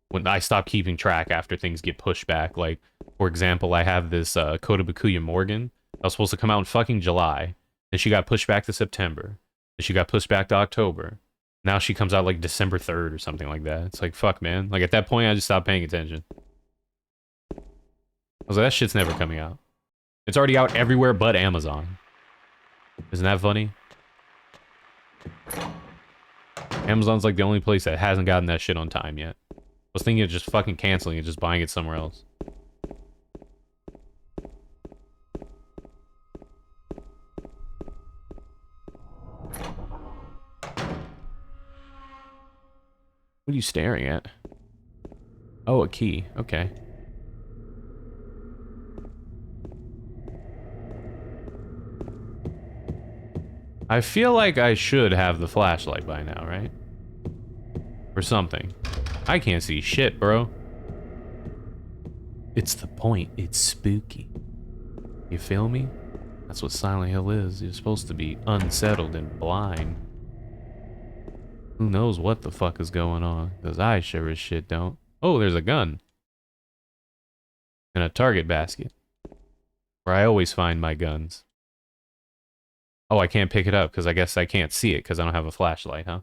when I stop keeping track after things get pushed back, like, for example, I have this Kotobukiya Morgan that was supposed to come out in fucking July, and she got pushed back to September, and she got pushed back to October. Now she comes out like December 3rd or something like that. It's like, fuck, man. Like, at that point, I just stopped paying attention. I was like, that shit's never coming out. It's already out everywhere but Amazon. Isn't that funny? Amazon's like the only place that hasn't gotten that shit on time yet. I was thinking of just fucking canceling it, just buying it somewhere else. What are you staring at? Oh, a key. Okay. I feel like I should have the flashlight by now, right? Or something. I can't see shit, bro. It's the point. It's spooky. You feel me? That's what Silent Hill is. You're supposed to be unsettled and blind. Who knows what the fuck is going on? Because I sure as shit don't. Oh, there's a gun. And a target basket. Where I always find my guns. Oh, I can't pick it up because I guess I can't see it because I don't have a flashlight, huh?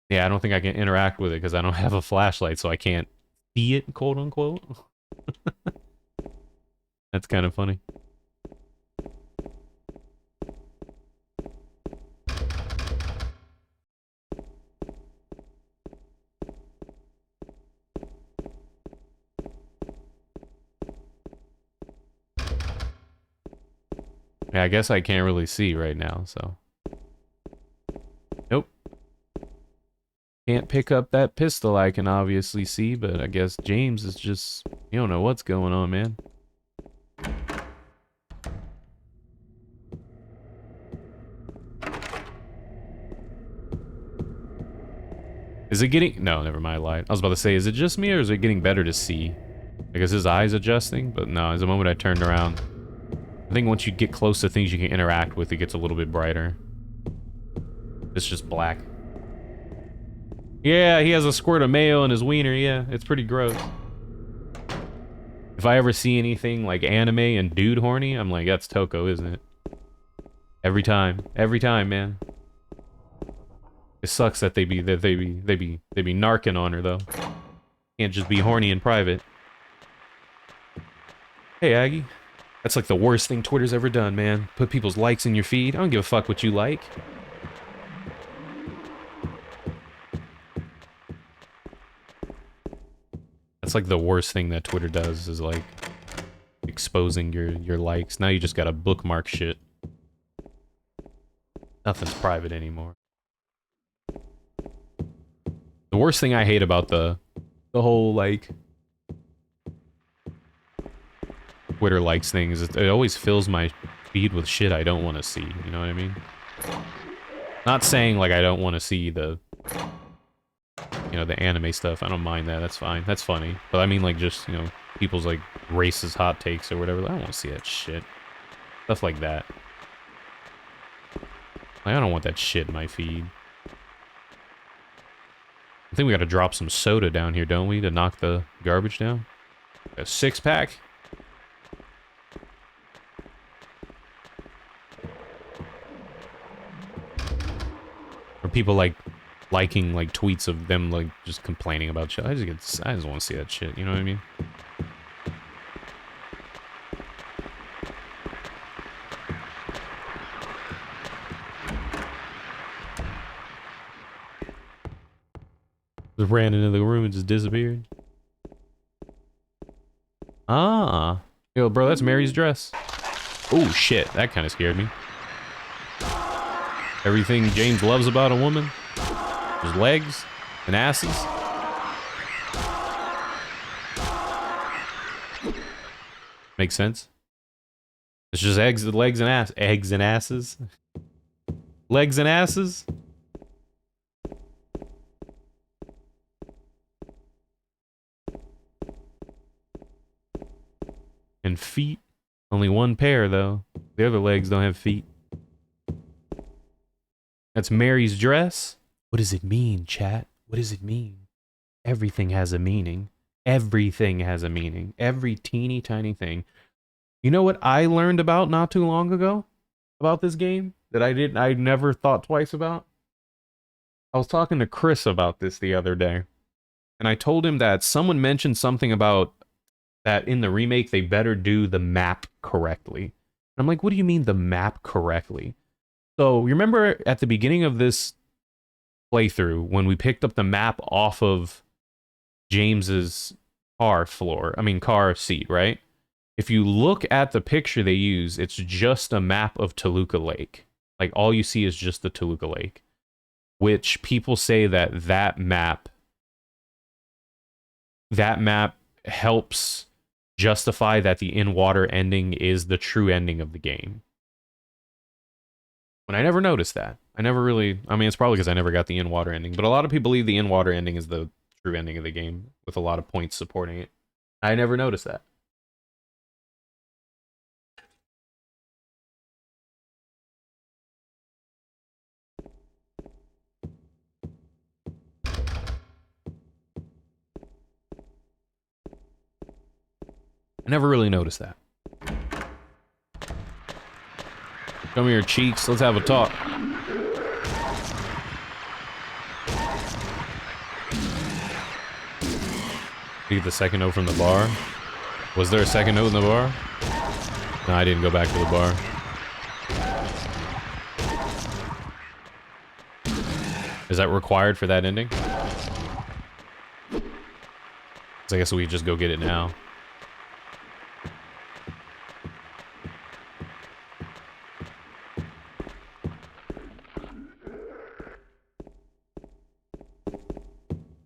Yeah, I don't think I can interact with it because I don't have a flashlight, so I can't see it, quote unquote. That's kind of funny. Yeah, I guess I can't really see right now, so. Nope. Can't pick up that pistol I can obviously see, but I guess James is just... You don't know what's going on, man. Is it getting... No, never mind, I lied. I was about to say, is it just me or is it getting better to see? I guess his eyes adjusting, but no, as the moment I turned around. I think once you get close to things you can interact with, it gets a little bit brighter. It's just black. Yeah, he has a squirt of mayo in his wiener, yeah. It's pretty gross. If I ever see anything like anime and dude horny, I'm like, that's Toko, isn't it? Every time, man. It sucks that they be narking on her though. Can't just be horny in private. Hey Aggie, that's like the worst thing Twitter's ever done, man. Put people's likes in your feed. I don't give a fuck what you like. That's like the worst thing that Twitter does is like exposing your likes. Now you just gotta bookmark shit. Nothing's private anymore. The worst thing I hate about the whole like Twitter likes thing is it always fills my feed with shit I don't want to see. You know what I mean? Not saying like I don't want to see the the anime stuff. I don't mind that. That's fine. That's funny. But I mean like just, people's like racist hot takes or whatever. I don't want to see that shit. Stuff like that. Like, I don't want that shit in my feed. I think we gotta drop some soda down here, don't we, to knock the garbage down? A 6-pack? Or people like liking like tweets of them like just complaining about shit. I just want to see that shit, you know what I mean? Just ran into the room and just disappeared. Ah. Yo, bro, that's Mary's dress. Oh, shit. That kind of scared me. Everything James loves about a woman. His legs and asses. Makes sense. It's just legs and ass. Eggs and asses. Legs and asses. And feet. Only one pair, though. The other legs don't have feet. That's Mary's dress? What does it mean, chat? What does it mean? Everything has a meaning. Everything has a meaning. Every teeny tiny thing. You know what I learned about not too long ago? About this game? That I never thought twice about? I was talking to Chris about this the other day. And I told him that someone mentioned something about that in the remake they better do the map correctly. And I'm like, what do you mean the map correctly? So, you remember at the beginning of this playthrough when we picked up the map off of James's car seat, right? If you look at the picture they use, it's just a map of Toluca Lake. Like, all you see is just the Toluca Lake. Which people say that map helps justify that the in-water ending is the true ending of the game. When I never noticed that. I never really... I mean, it's probably because I never got the in-water ending, but a lot of people believe the in-water ending is the true ending of the game, with a lot of points supporting it. I never noticed that. I never really noticed that. Show me your cheeks. Let's have a talk. Did you get the second note from the bar? Was there a second note in the bar? No, I didn't go back to the bar. Is that required for that ending? So I guess we just go get it now.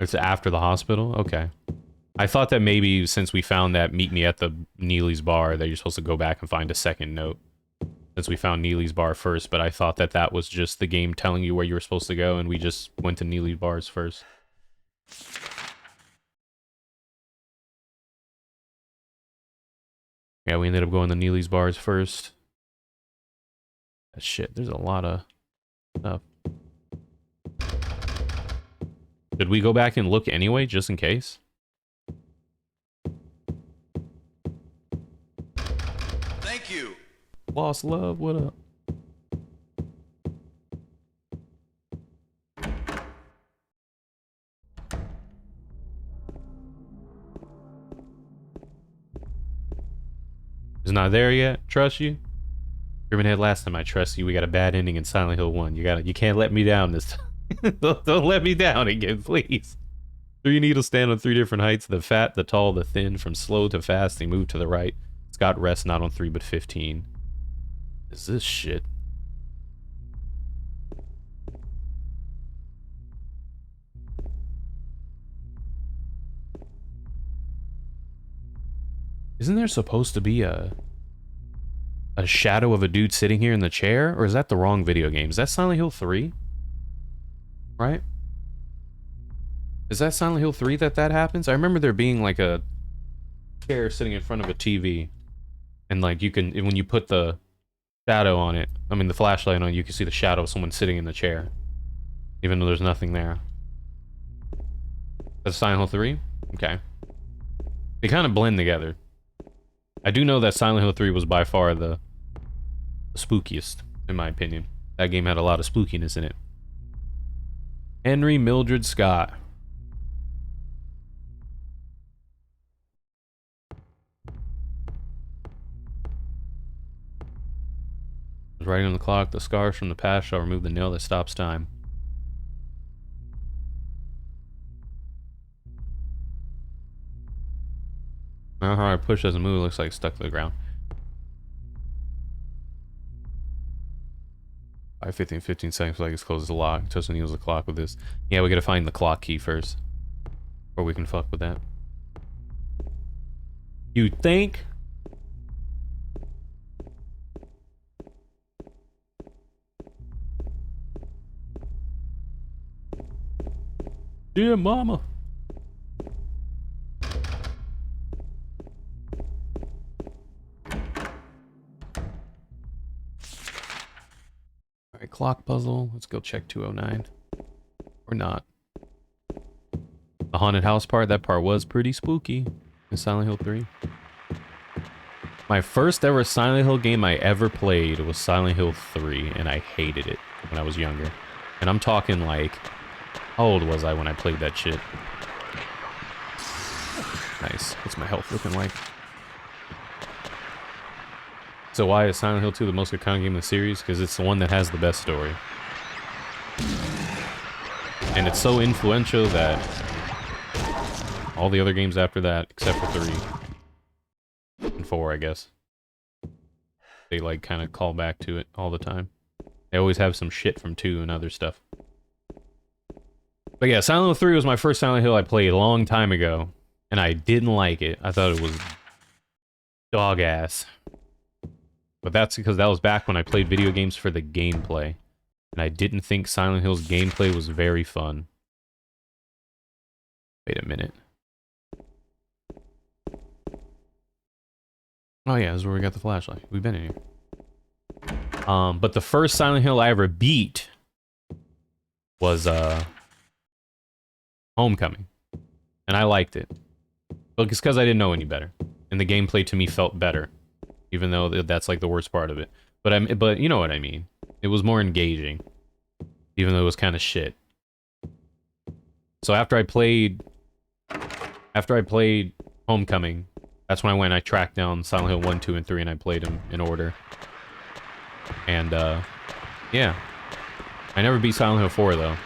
It's after the hospital? Okay. I thought that maybe since we found that meet me at the Neely's bar that you're supposed to go back and find a second note. Since we found Neely's bar first, but I thought that was just the game telling you where you were supposed to go and we just went to Neely's bars first. Yeah, we ended up going to Neely's bars first. Shit, there's a lot of stuff. Did we go back and look anyway, just in case? Thank you. Lost love, what up? It's not there yet. Trust you. German Head, last time I trust you. We got a bad ending in Silent Hill 1. You can't let me down this time. don't let me down again, please. 3 needles stand on 3 different heights. The fat, the tall, the thin. From slow to fast, they move to the right. Scott rests not on 3 but 15. Is this shit? Isn't there supposed to be a shadow of a dude sitting here in the chair? Or is that the wrong video game? Is that Silent Hill 3? Right? Is that Silent Hill 3 that happens? I remember there being like a chair sitting in front of a TV. And like you can, when you put the shadow on it, I mean the flashlight on, you can see the shadow of someone sitting in the chair. Even though there's nothing there. That's Silent Hill 3? Okay. They kind of blend together. I do know that Silent Hill 3 was by far the spookiest, in my opinion. That game had a lot of spookiness in it. Henry Mildred Scott. Writing on the clock, the scars from the past shall remove the nail that stops time. How hard I push doesn't move, it looks like stuck to the ground. 15 seconds, like it's closed the lock. Tosin heals the clock with this. Yeah, we gotta find the clock key first. Or we can fuck with that. You think? Dear mama. Alright, clock puzzle. Let's go check 209. Or not. The haunted house part, that part was pretty spooky in Silent Hill 3. My first ever Silent Hill game I ever played was Silent Hill 3, and I hated it when I was younger. And I'm talking like, how old was I when I played that shit? Nice. What's my health looking like? So why is Silent Hill 2 the most iconic game in the series? Because it's the one that has the best story. And it's so influential that all the other games after that, except for 3 and 4, I guess, they like kind of call back to it all the time. They always have some shit from 2 and other stuff. But yeah, Silent Hill 3 was my first Silent Hill I played a long time ago, and I didn't like it. I thought it was dog ass. But that's because that was back when I played video games for the gameplay. And I didn't think Silent Hill's gameplay was very fun. Wait a minute. Oh yeah, this is where we got the flashlight. We've been in here. But the first Silent Hill I ever beat was Homecoming. And I liked it. But it's because I didn't know any better. And the gameplay to me felt better. Even though that's like the worst part of it. But you know what I mean. It was more engaging. Even though it was kind of shit. So after I played Homecoming, that's when I went and I tracked down Silent Hill 1, 2, and 3, and I played them in order. And yeah. I never beat Silent Hill 4 though.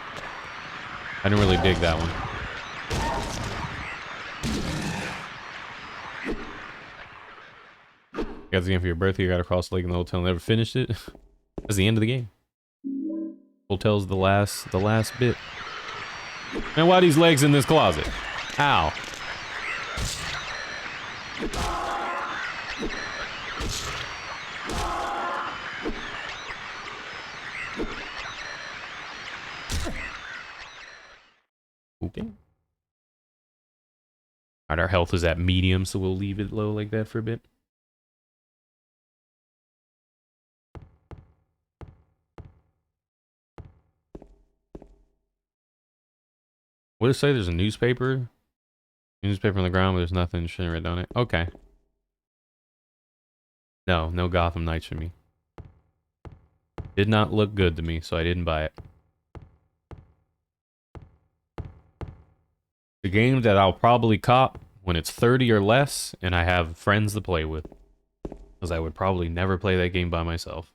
I didn't really dig that one. You got the game for your birthday, you gotta cross the lake in the hotel, never finished it. That's the end of the game. Hotel's the last bit. Man, why are these legs in this closet? Ow. Okay. Alright, our health is at medium, so we'll leave it low like that for a bit. What does it say? There's a newspaper? Newspaper on the ground, but there's nothing. Shouldn't write on it. Okay. No, no Gotham Knights for me. Did not look good to me, so I didn't buy it. The game that I'll probably cop when it's 30 or less, and I have friends to play with. Because I would probably never play that game by myself.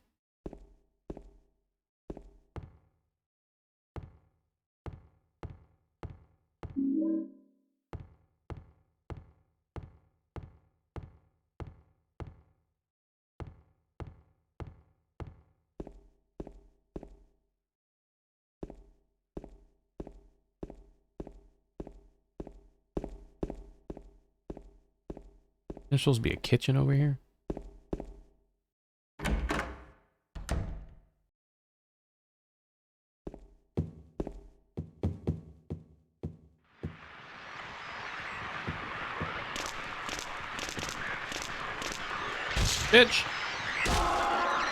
There's supposed to be a kitchen over here? Bitch!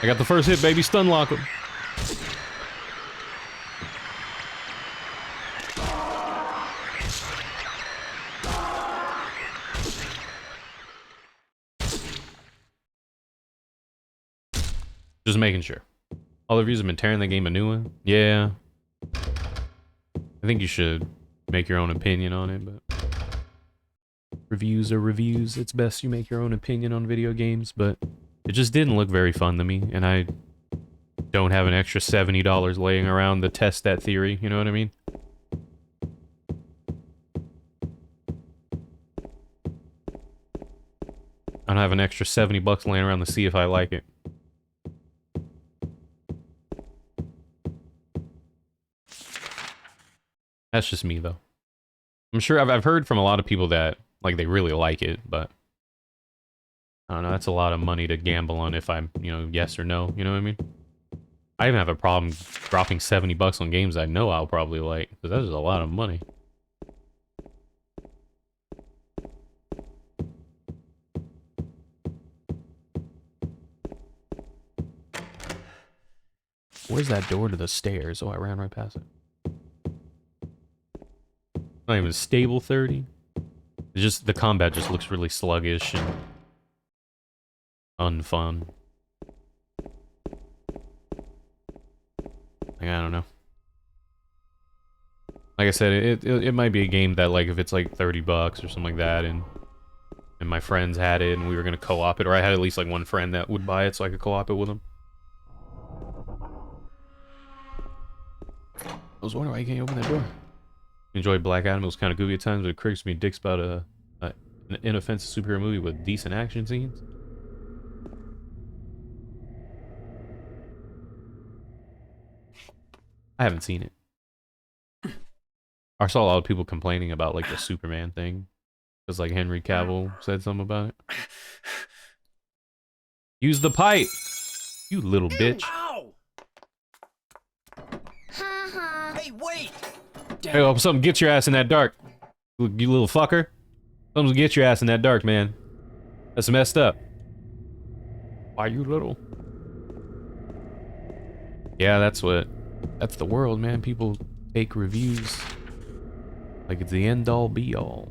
I got the first hit, baby. Stun lock him. Just making sure. All the reviews have been tearing the game a new one. Yeah. I think you should make your own opinion on it, but... Reviews are reviews. It's best you make your own opinion on video games, but... It just didn't look very fun to me, and I don't have an extra $70 laying around to test that theory, you know what I mean? I don't have an extra 70 bucks laying around to see if I like it. That's just me, though. I'm sure I've heard from a lot of people that, like, they really like it, but... I don't know, that's a lot of money to gamble on if I'm, you know, yes or no, you know what I mean? I even have a problem dropping 70 bucks on games I know I'll probably like, because that is a lot of money. Where's that door to the stairs? Oh, I ran right past it. Not even stable 30. It's just, the combat just looks really sluggish and unfun. Like, I don't know. Like I said, it might be a game that, like, if it's like 30 bucks or something like that, and my friends had it and we were gonna co-op it, or I had at least like one friend that would buy it so I could co-op it with them. I was wondering why you can't open that door. Enjoyed Black Adam. It was kind of goofy at times, but it critics me dicks about an inoffensive superhero movie with decent action scenes. I haven't seen it. I saw a lot of people complaining about like the Superman thing, because like Henry Cavill said something about it. Use the pipe, you little bitch. Ow! Hey, wait! Hey, oh, something get your ass in that dark, you little fucker. Something get your ass in that dark, man. That's messed up. Why you little? Yeah, that's the world, man. People take reviews like it's the end all be all.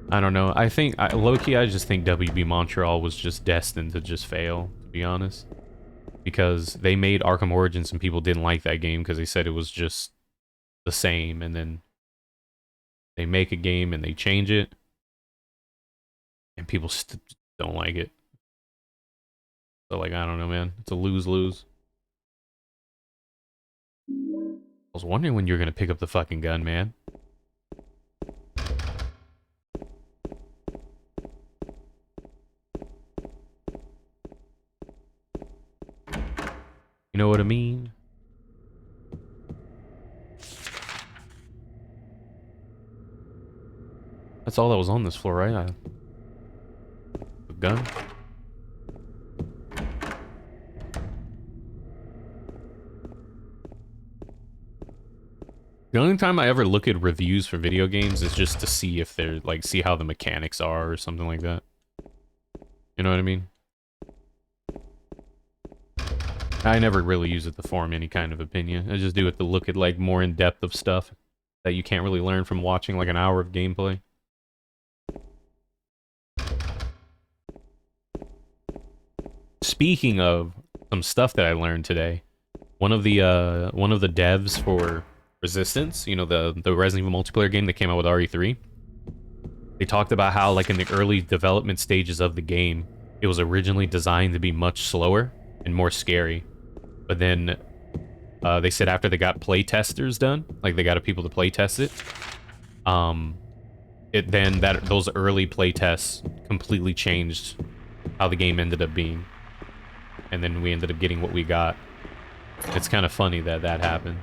I don't know. I think, low-key, I just think WB Montreal was just destined to just fail, to be honest. Because they made Arkham Origins and people didn't like that game because they said it was just the same, and then they make a game and they change it, and people don't like it. So, like, I don't know, man. It's a lose-lose. I was wondering when you were gonna pick up the fucking gun, man. You know what I mean? That's all that was on this floor, right? A gun? The only time I ever look at reviews for video games is just to see if they're like, see how the mechanics are or something like that. You know what I mean? I never really use it to form any kind of opinion. I just do it to look at like more in depth of stuff that you can't really learn from watching like an hour of gameplay. Speaking of some stuff that I learned today, one of the devs for Resistance, you know, the Resident Evil multiplayer game that came out with RE3, they talked about how like in the early development stages of the game, it was originally designed to be much slower and more scary. But then they said after they got play testers done, like they got people to play test it, those early play tests completely changed how the game ended up being. And then we ended up getting what we got. It's kind of funny that that happened.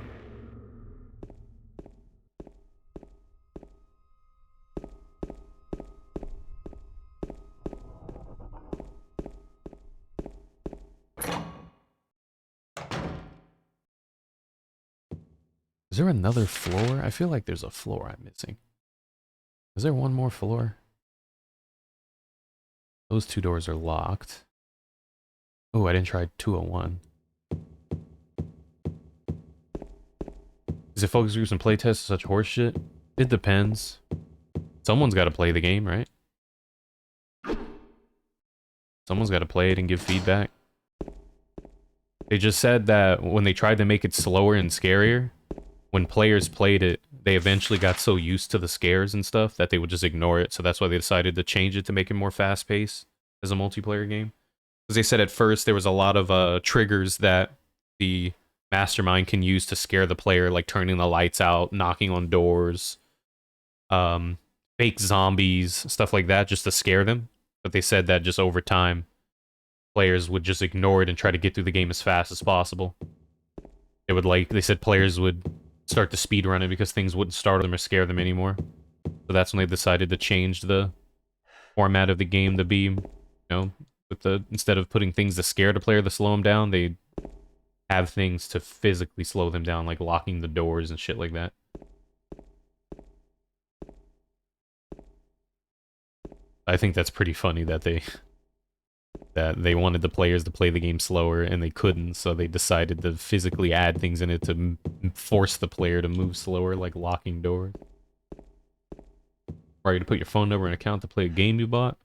Is there another floor? I feel like there's a floor I'm missing. Is there one more floor? Those two doors are locked. Oh, I didn't try 201. Is it focus groups and playtests such horseshit? It depends. Someone's got to play the game, right? Someone's got to play it and give feedback. They just said that when they tried to make it slower and scarier, when players played it, they eventually got so used to the scares and stuff that they would just ignore it. So that's why they decided to change it to make it more fast-paced as a multiplayer game. Because they said at first there was a lot of triggers that the mastermind can use to scare the player, like turning the lights out, knocking on doors, fake zombies, stuff like that, just to scare them. But they said that just over time, players would just ignore it and try to get through the game as fast as possible. They said players would start to speedrun it because things wouldn't startle them or scare them anymore. So that's when they decided to change the format of the game to be, you know, instead of putting things to scare the player to slow them down, they have things to physically slow them down, like locking the doors and shit like that. I think that's pretty funny that they wanted the players to play the game slower and they couldn't, so they decided to physically add things in it to force the player to move slower, like locking doors. Are you to put your phone number and account to play a game you bought?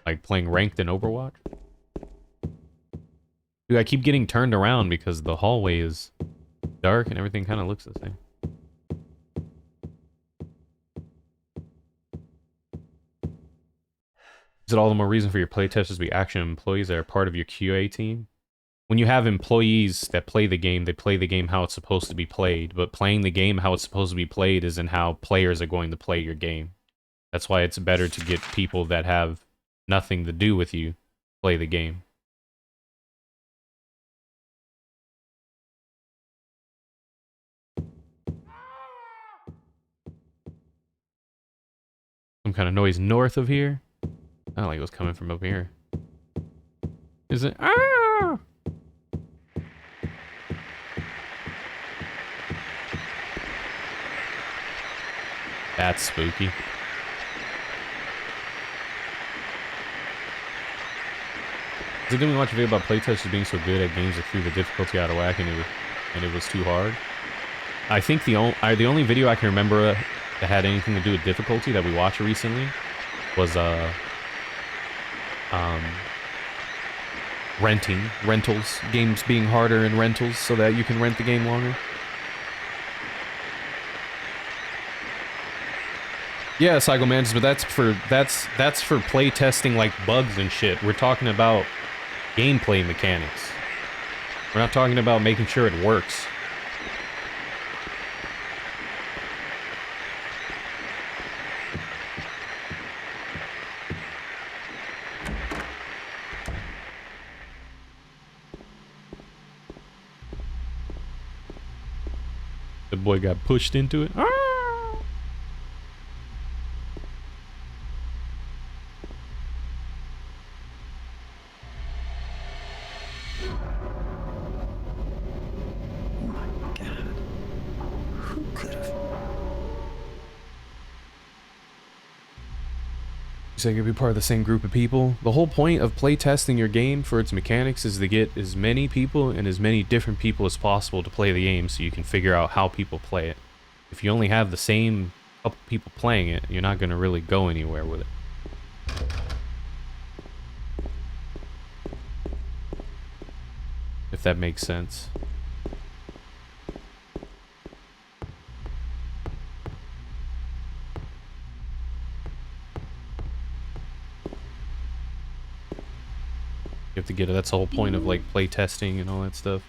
Like playing ranked in Overwatch? Dude, I keep getting turned around because the hallway is dark and everything kind of looks the same. Is it all the more reason for your playtesters to be action employees that are part of your QA team? When you have employees that play the game, they play the game how it's supposed to be played, but playing the game how it's supposed to be played isn't how players are going to play your game. That's why it's better to get people that have nothing to do with you play the game. Some kind of noise north of here? I don't like it was coming from up here. Is it? Ah! That's spooky. Did we watch a video about playtesters being so good at games that threw the difficulty out of whack and it was too hard? I think the only video I can remember that had anything to do with difficulty that we watched recently was rentals, games being harder in rentals so that you can rent the game longer. Yeah, Psycho Mantis, but that's for play testing like bugs and shit. We're talking about gameplay mechanics. We're not talking about making sure it works. The boy got pushed into it. Ah! Oh my God. Who So you can be part of the same group of people. The whole point of playtesting your game for its mechanics is to get as many people and as many different people as possible to play the game so you can figure out how people play it. If you only have the same couple people playing it, you're not going to really go anywhere with it. If that makes sense. You have to get it. That's the whole point of like play testing and all that stuff.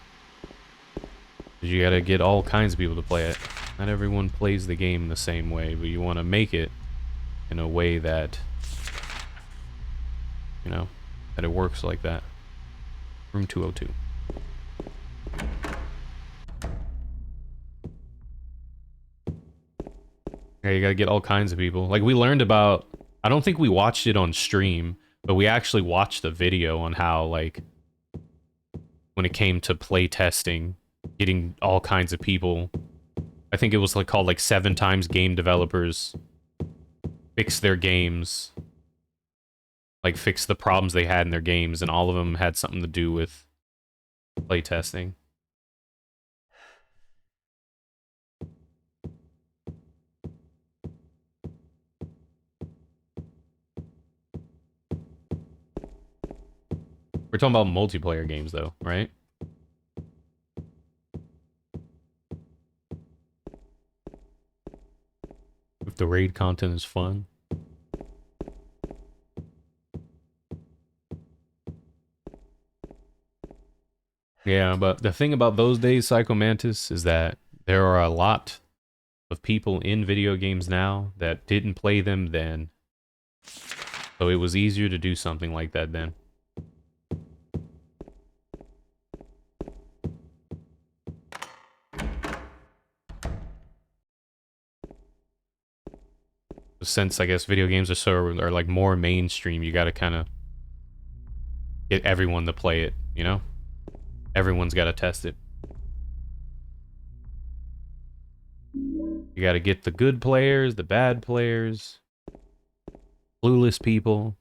You gotta get all kinds of people to play it. Not everyone plays the game the same way, but you want to make it in a way that, you know, that it works like that. Room 202. Yeah, you gotta get all kinds of people. Like we learned about, I don't think we watched it on stream, but we actually watched a video on how, like, when it came to play testing, getting all kinds of people. I think it was like called like 7 times game developers fix their games, like fix the problems they had in their games, and all of them had something to do with play testing. We're talking about multiplayer games though, right? If the raid content is fun. Yeah, but the thing about those days, Psycho Mantis, is that there are a lot of people in video games now that didn't play them then. So it was easier to do something like that then. Since I guess video games are like more mainstream, you got to kind of get everyone to play it, you know? Everyone's got to test it. You got to get the good players, the bad players, clueless people,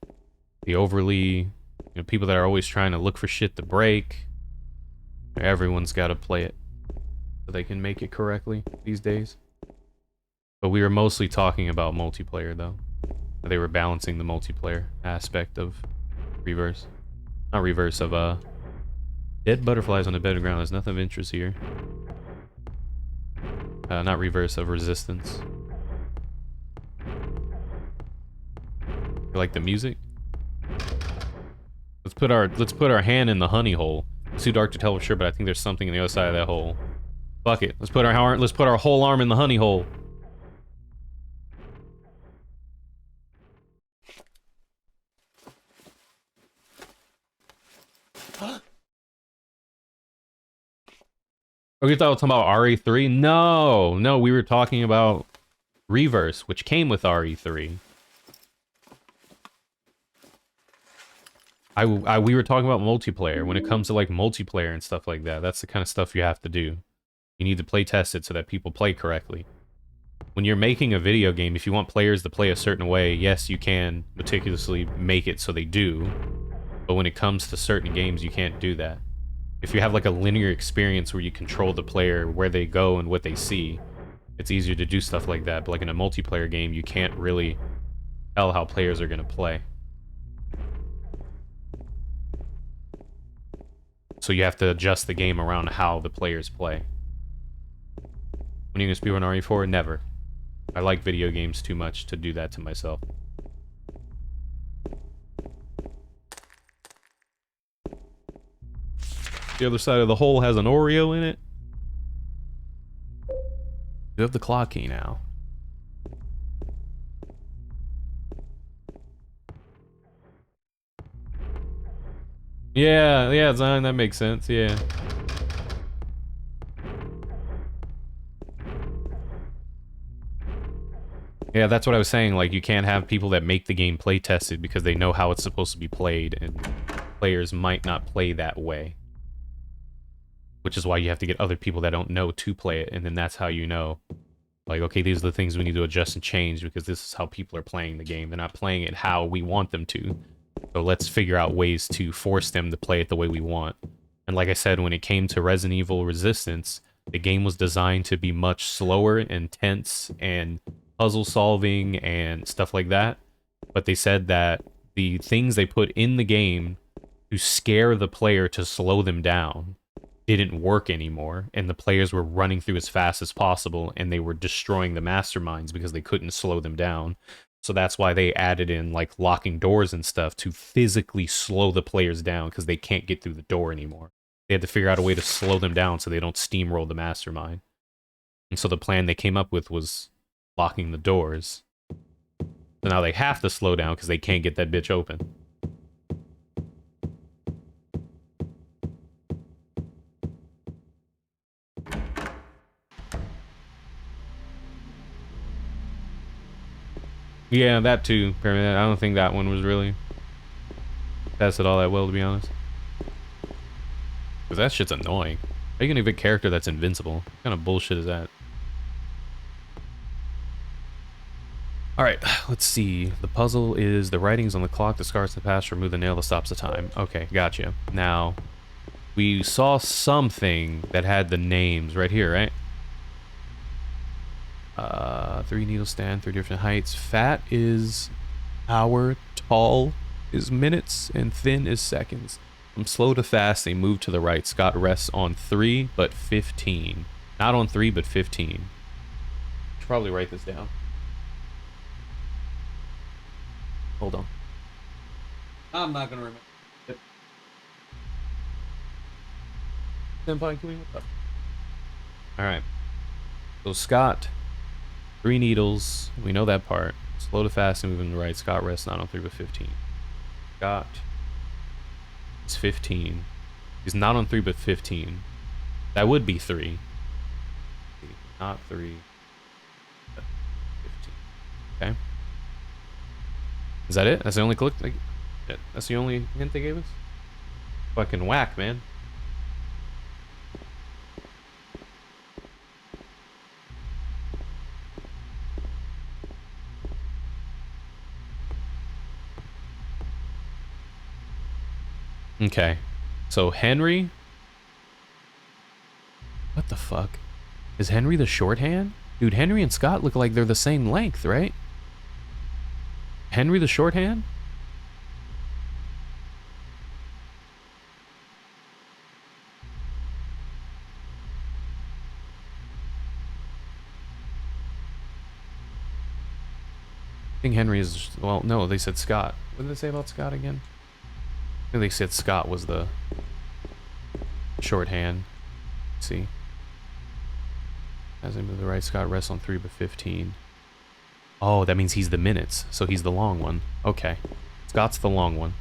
the overly, you know, people that are always trying to look for shit to break. Everyone's got to play it so they can make it correctly these days. But we were mostly talking about multiplayer, though. They were balancing the multiplayer aspect of Reverse. Not Reverse, of, Dead butterflies on the bed of ground. There's nothing of interest here. Not Reverse, of Resistance. You like the music? Let's put our hand in the honey hole. It's too dark to tell for sure, but I think there's something in the other side of that hole. Fuck it. Let's put our whole arm in the honey hole. Oh, you thought I was talking about RE3? No, we were talking about Reverse, which came with RE3. We were talking about multiplayer. When it comes to like multiplayer and stuff like that, that's the kind of stuff you have to do. You need to play test it so that people play correctly. When you're making a video game, if you want players to play a certain way, yes, you can meticulously make it so they do. But when it comes to certain games, you can't do that. If you have like a linear experience where you control the player, where they go and what they see, it's easier to do stuff like that. But like in a multiplayer game, you can't really tell how players are going to play. So you have to adjust the game around how the players play. When are you going to speedrun RE4? Never. I like video games too much to do that to myself. The other side of the hole has an Oreo in it. You have the claw key now. Yeah, Zion, that makes sense, yeah. Yeah, that's what I was saying, like, you can't have people that make the game play tested because they know how it's supposed to be played, and players might not play that way. Which is why you have to get other people that don't know to play it, and then that's how you know Like, okay, these are the things we need to adjust and change because this is how people are playing the game. They're not playing it how we want them to. So let's figure out ways to force them to play it the way we want. And like I said, when it came to Resident Evil Resistance, the game was designed to be much slower and tense and puzzle solving and stuff like that. But they said that the things they put in the game to scare the player to slow them down didn't work anymore, and the players were running through as fast as possible, and they were destroying the masterminds because they couldn't slow them down. So that's why they added in like locking doors and stuff to physically slow the players down because they can't get through the door anymore. They had to figure out a way to slow them down so they don't steamroll the mastermind. And so the plan they came up with was locking the doors. So now they have to slow down because they can't get that bitch open. Yeah, that too. I don't think that one was really tested all that well, to be honest. Because that shit's annoying. How you gonna have a character that's invincible? What kind of bullshit is that? Alright, let's see. The puzzle is the writings on the clock, the scars to the past, remove the nail that stops the time. Okay, gotcha. Now, we saw something that had the names right here, right? 3 needles stand, 3 different heights. Fat is hour, tall is minutes, and thin is seconds. From slow to fast, they move to the right. Scott rests on 3, but 15. Not on 3, but 15. Should probably write this down. Hold on. I'm not gonna remember. Senpai, can we look up? Alright. So Scott, 3 needles. We know that part. Slow to fast and moving to the right. Scott rests not on 3, but 15. Scott is 15. He's not on 3, but 15. That would be 3. Not 3. But 15. Okay. Is that it? That's the only click? That's the only hint they gave us? Fucking whack, man. Okay. So Henry? What the fuck? Is Henry the shorthand? Dude, Henry and Scott look like they're the same length, right? Henry the shorthand? I think Henry is... Well, no, they said Scott. What did they say about Scott again? I think they said Scott was the shorthand. Let's see. As I move the right, Scott rests on 3 but 15. Oh, that means he's the minutes. So he's the long one. Okay. Scott's the long one.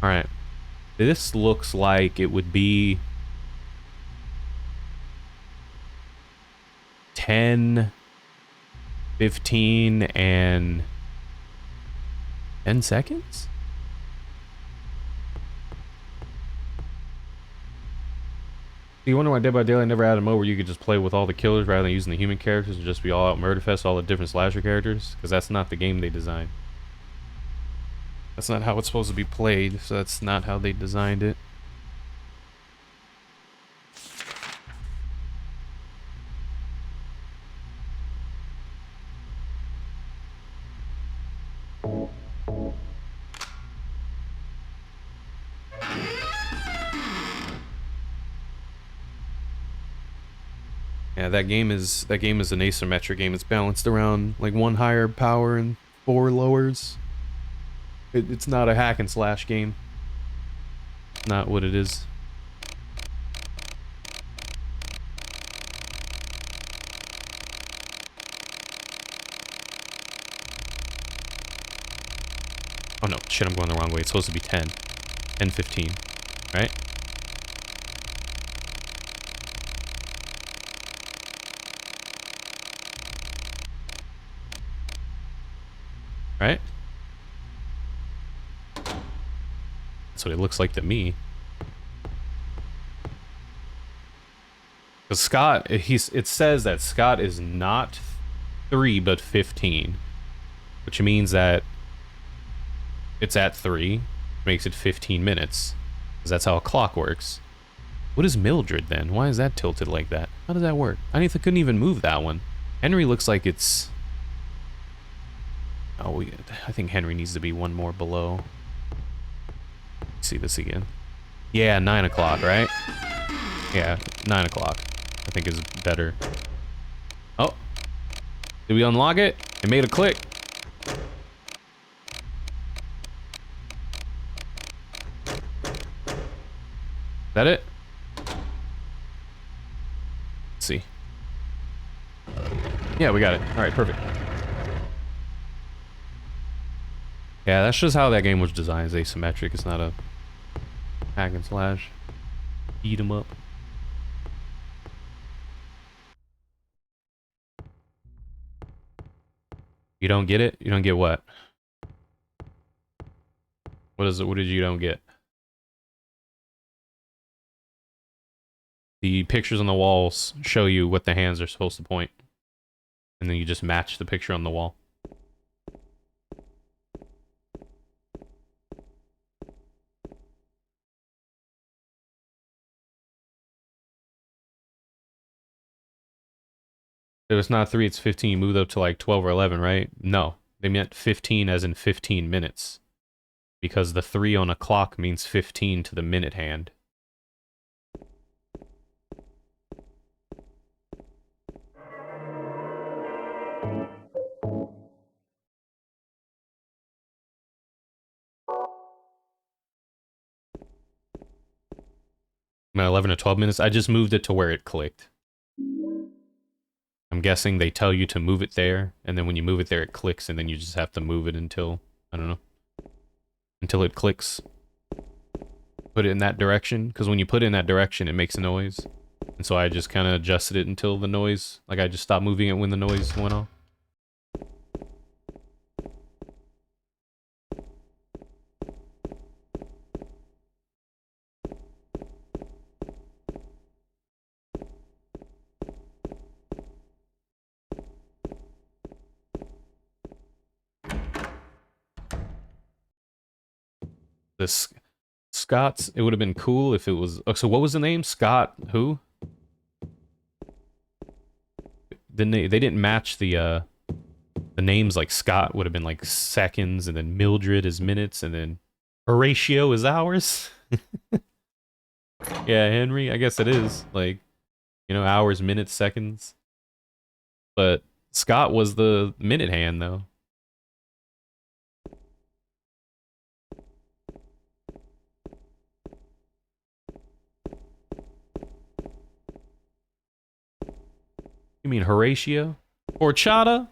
Alright. This looks like it would be 10, 15, and 10 seconds? You wonder why Dead by Daylight never added a mode where you could just play with all the killers rather than using the human characters and just be all out murder fest, all the different slasher characters? Because that's not the game they designed. That's not how it's supposed to be played, so that's not how they designed it. Yeah, that game is an asymmetric game. It's balanced around like 1 higher power and 4 lowers. It's not a hack and slash game. Not what it is. Oh no, shit, I'm going the wrong way. It's supposed to be 10. 10, 15, right? Right? That's what it looks like to me. Because Because Scott, it says that Scott is not 3 but 15, which means that it's at 3, makes it 15 minutes, because that's how a clock works. What is Mildred then? Why is that tilted like that? How does that work? I couldn't even move that one. Henry looks like it's... Oh, I think Henry needs to be one more below. Let's see this again. Yeah, 9 o'clock, right? Yeah, 9 o'clock. I think is better. Oh. Did we unlock it? It made a click. Is that it? Let's see. Yeah, we got it. Alright, perfect. Yeah, that's just how that game was designed. It's asymmetric. It's not a hack and slash. Eat 'em up. You don't get it? You don't get what? What is it? What did you don't get? The pictures on the walls show you what the hands are supposed to point. And then you just match the picture on the wall. If it's not 3, it's 15. You moved up to like 12 or 11, right? No, they meant 15 as in 15 minutes. Because the 3 on a clock means 15 to the minute hand. I'm at 11 to 12 minutes. I just moved it to where it clicked. I'm guessing they tell you to move it there, and then when you move it there, it clicks, and then you just have to move it until, I don't know, until it clicks. Put it in that direction, because when you put it in that direction, it makes a noise. And so I just kind of adjusted it until the noise, like I just stopped moving it when the noise went off. This Scott's, it would have been cool if it was, oh, so what was the name? Scott who? They didn't match the names. Like Scott would have been like seconds, and then Mildred is minutes, and then Horatio is hours. Yeah, Henry, I guess it is, like, you know, hours, minutes, seconds. But Scott was the minute hand though. You mean Horatio? Horchata?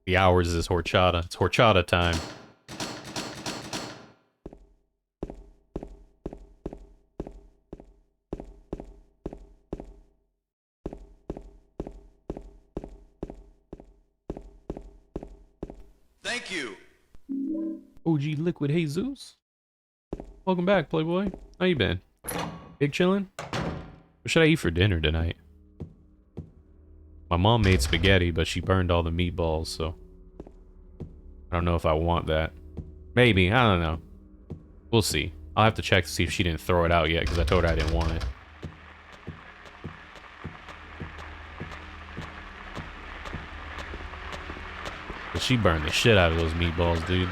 The hours is horchata. It's horchata time. Thank you. OG Liquid Jesus. Welcome back, Playboy. How you been? Big chillin'? What should I eat for dinner tonight? My mom made spaghetti, but she burned all the meatballs, so I don't know if I want that. Maybe, I don't know. We'll see. I'll have to check to see if she didn't throw it out yet, because I told her I didn't want it. But she burned the shit out of those meatballs, dude.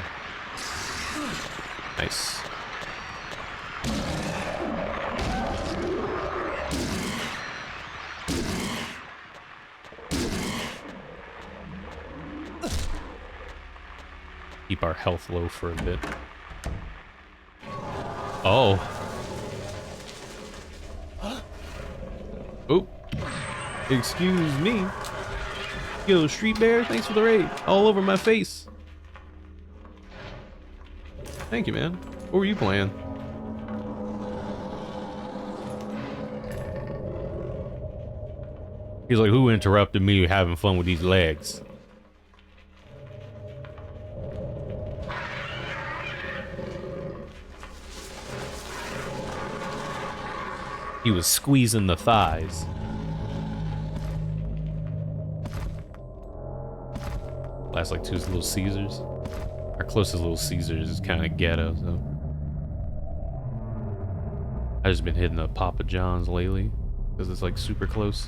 Nice. Keep our health low for a bit. Oh. Oh. Excuse me. Yo, Street Bear, thanks for the raid. All over my face. Thank you, man. What were you playing? He's like, who interrupted me having fun with these legs? He was squeezing the thighs. Last like 2 is Little Caesars. Our closest Little Caesars is kind of ghetto, so. I've just been hitting the Papa John's lately because it's like super close.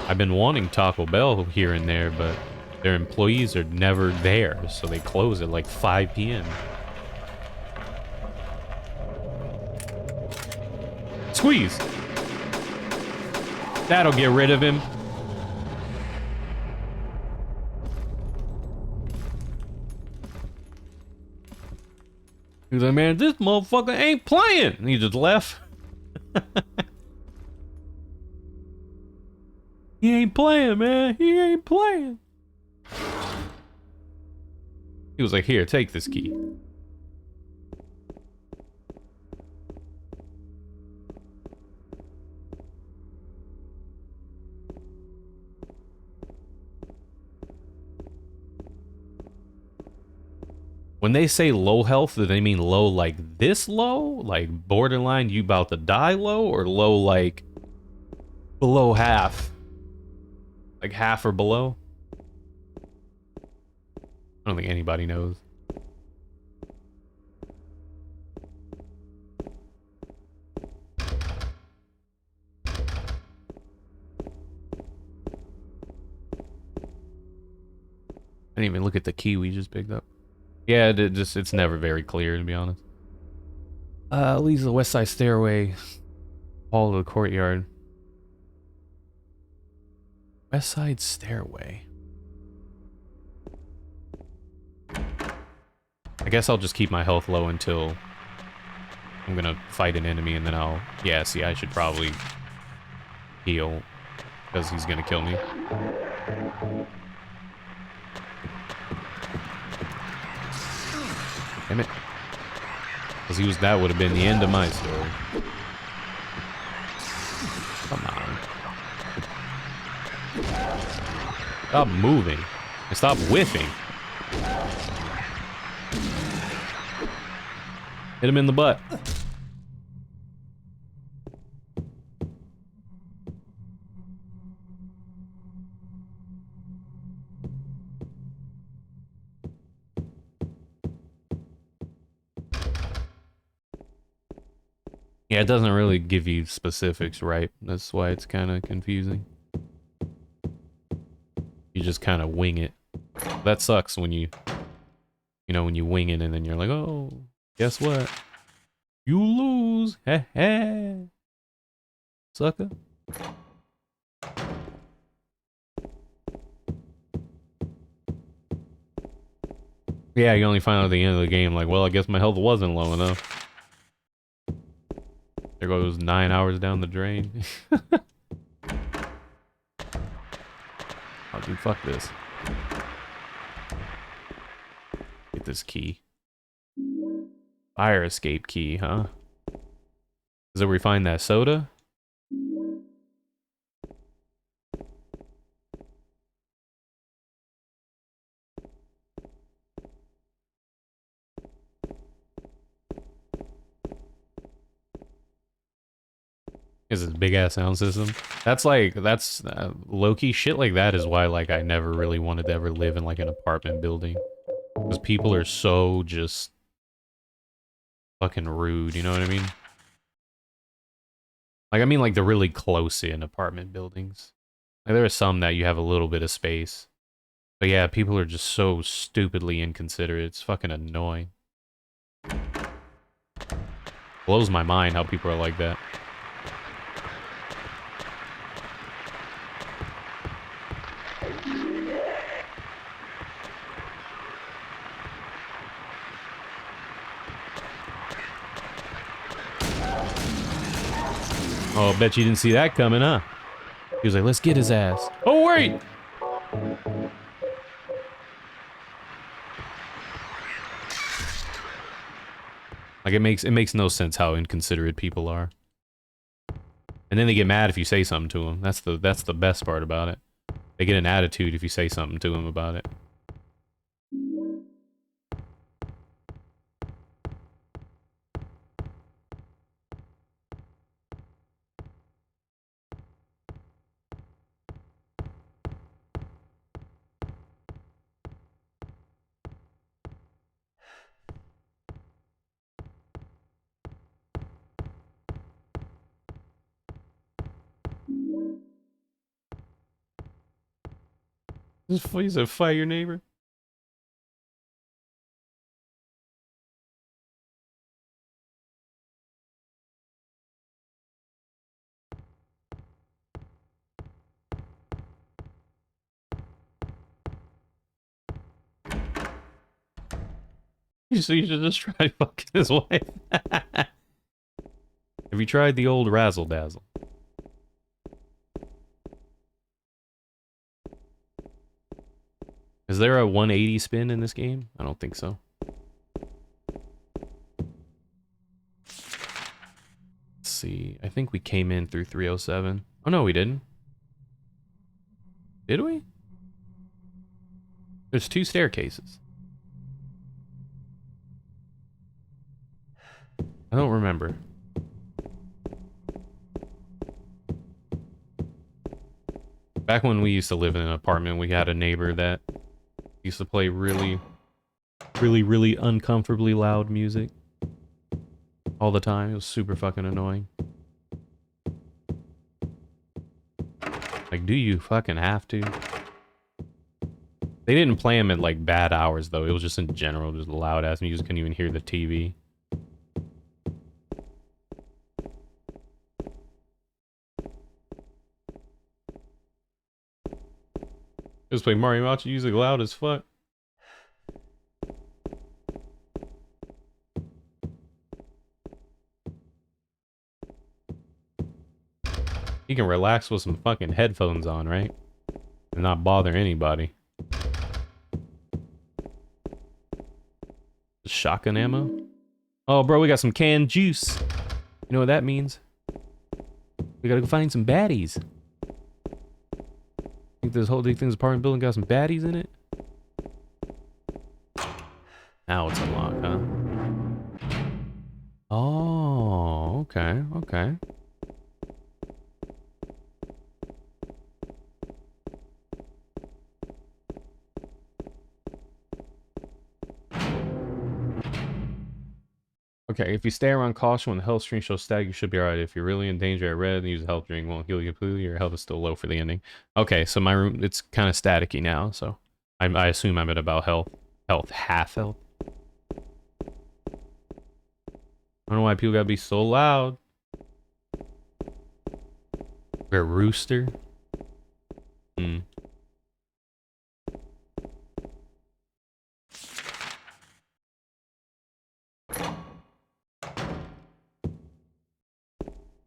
I've been wanting Taco Bell here and there, but their employees are never there, so they close at like 5 p.m. Squeeze! That'll get rid of him. He's like, man, this motherfucker ain't playing. And he just left. He ain't playing, man. He ain't playing. He was like, here, take this key. When they say low health, do they mean low like this low? Like borderline you about to die low? Or low like below half? Like half or below? I don't think anybody knows. I didn't even look at the key we just picked up. Yeah, it's never very clear, to be honest. Leads the west side stairway. Hall to the courtyard. West side stairway. I guess I'll just keep my health low until I'm gonna fight an enemy, and then I'll... Yeah, see, I should probably heal, because he's gonna kill me. Damn it. Because that would have been the end of my story. Come on. Stop moving. And stop whiffing. Hit him in the butt. Yeah, it doesn't really give you specifics, right? That's why it's kind of confusing. You just kind of wing it. That sucks when you know, when you wing it and then you're like, oh, guess what? You lose. Heh heh. Sucker. Yeah, you only find out at the end of the game, like, well, I guess my health wasn't low enough. There goes 9 hours down the drain. Oh, dude, fuck this. Get this key. Fire escape key, huh? Is that where we find that soda? Is this big ass sound system? That's like, that's low-key shit like that is why, like, I never really wanted to ever live in like an apartment building. Because people are so just fucking rude, you know what I mean? Like, I mean like the really close-in apartment buildings. Like, there are some that you have a little bit of space. But yeah, people are just so stupidly inconsiderate. It's fucking annoying. Blows my mind how people are like that. Oh, I bet you didn't see that coming, huh? He was like, let's get his ass. Oh, wait! Like, it makes no sense how inconsiderate people are. And then they get mad if you say something to them. That's the best part about it. They get an attitude if you say something to them about it. He said, fight your neighbor. You should just try fucking his wife. Have you tried the old razzle dazzle? Is there a 180 spin in this game? I don't think so. Let's see. I think we came in through 307. Oh no, we didn't. Did we? There's 2 staircases. I don't remember. Back when we used to live in an apartment, we had a neighbor that used to play really uncomfortably loud music all the time. It was super fucking annoying. Like, do you fucking have to? They didn't play them at like bad hours though. It was just in general, just loud ass music. Couldn't even hear the TV. Just play Mario Machi music loud as fuck. You can relax with some fucking headphones on, right? And not bother anybody. Shotgun ammo? Oh, bro, we got some canned juice. You know what that means? We gotta go find some baddies. Think this apartment building got some baddies in it? Now it's unlocked, huh? Oh, okay, okay. Okay, if you stay around caution when the health screen shows static, you should be alright. If you're really in danger at red, use a health drink. Won't heal you completely. Your health is still low for the ending. Okay, so my room, it's kind of staticky now, so I assume I'm at about half health. I don't know why people gotta be so loud. We're a rooster.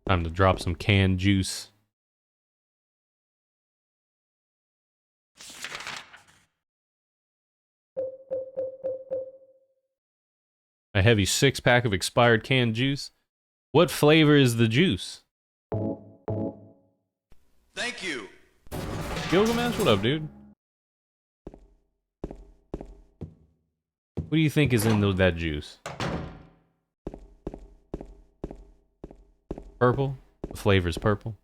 Time to drop some canned juice. A heavy 6-pack of expired canned juice. What flavor is the juice? Thank you. Gilgamesh, what up, dude? What do you think is in that juice? Purple? The flavor's purple.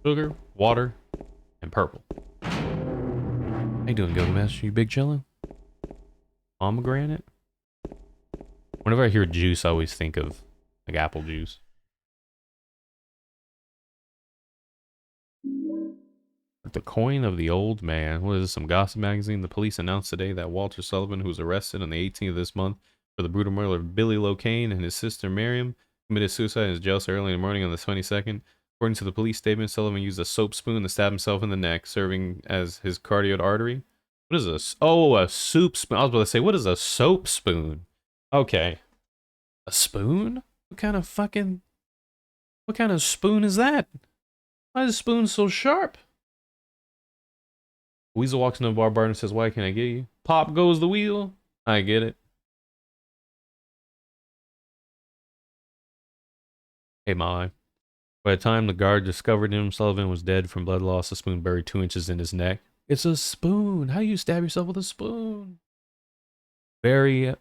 Sugar, water, and purple. How you doing, Gilgamesh? You big chillin'? Pomegranate? Whenever I hear juice, I always think of like apple juice. The coin of the old man. What is this, some gossip magazine? The police announced today that Walter Sullivan, who was arrested on the 18th of this month for the brutal murder of Billy Locane and his sister Miriam, committed suicide in his jail cell early in the morning on the 22nd. According to the police statement, Sullivan used a soap spoon to stab himself in the neck, serving as his carotid artery. What is this? Oh, a soup spoon. I was about to say, what is a soap spoon? Okay. A spoon? What kind of spoon is that? Why is the spoon so sharp? Weasel walks into the bar. Barton says, why can't I get you? Pop goes the wheel. I get it. Hey, Molly. By the time the guard discovered him, Sullivan was dead from blood loss, a spoon buried 2 inches in his neck. It's a spoon. How do you stab yourself with a spoon? Very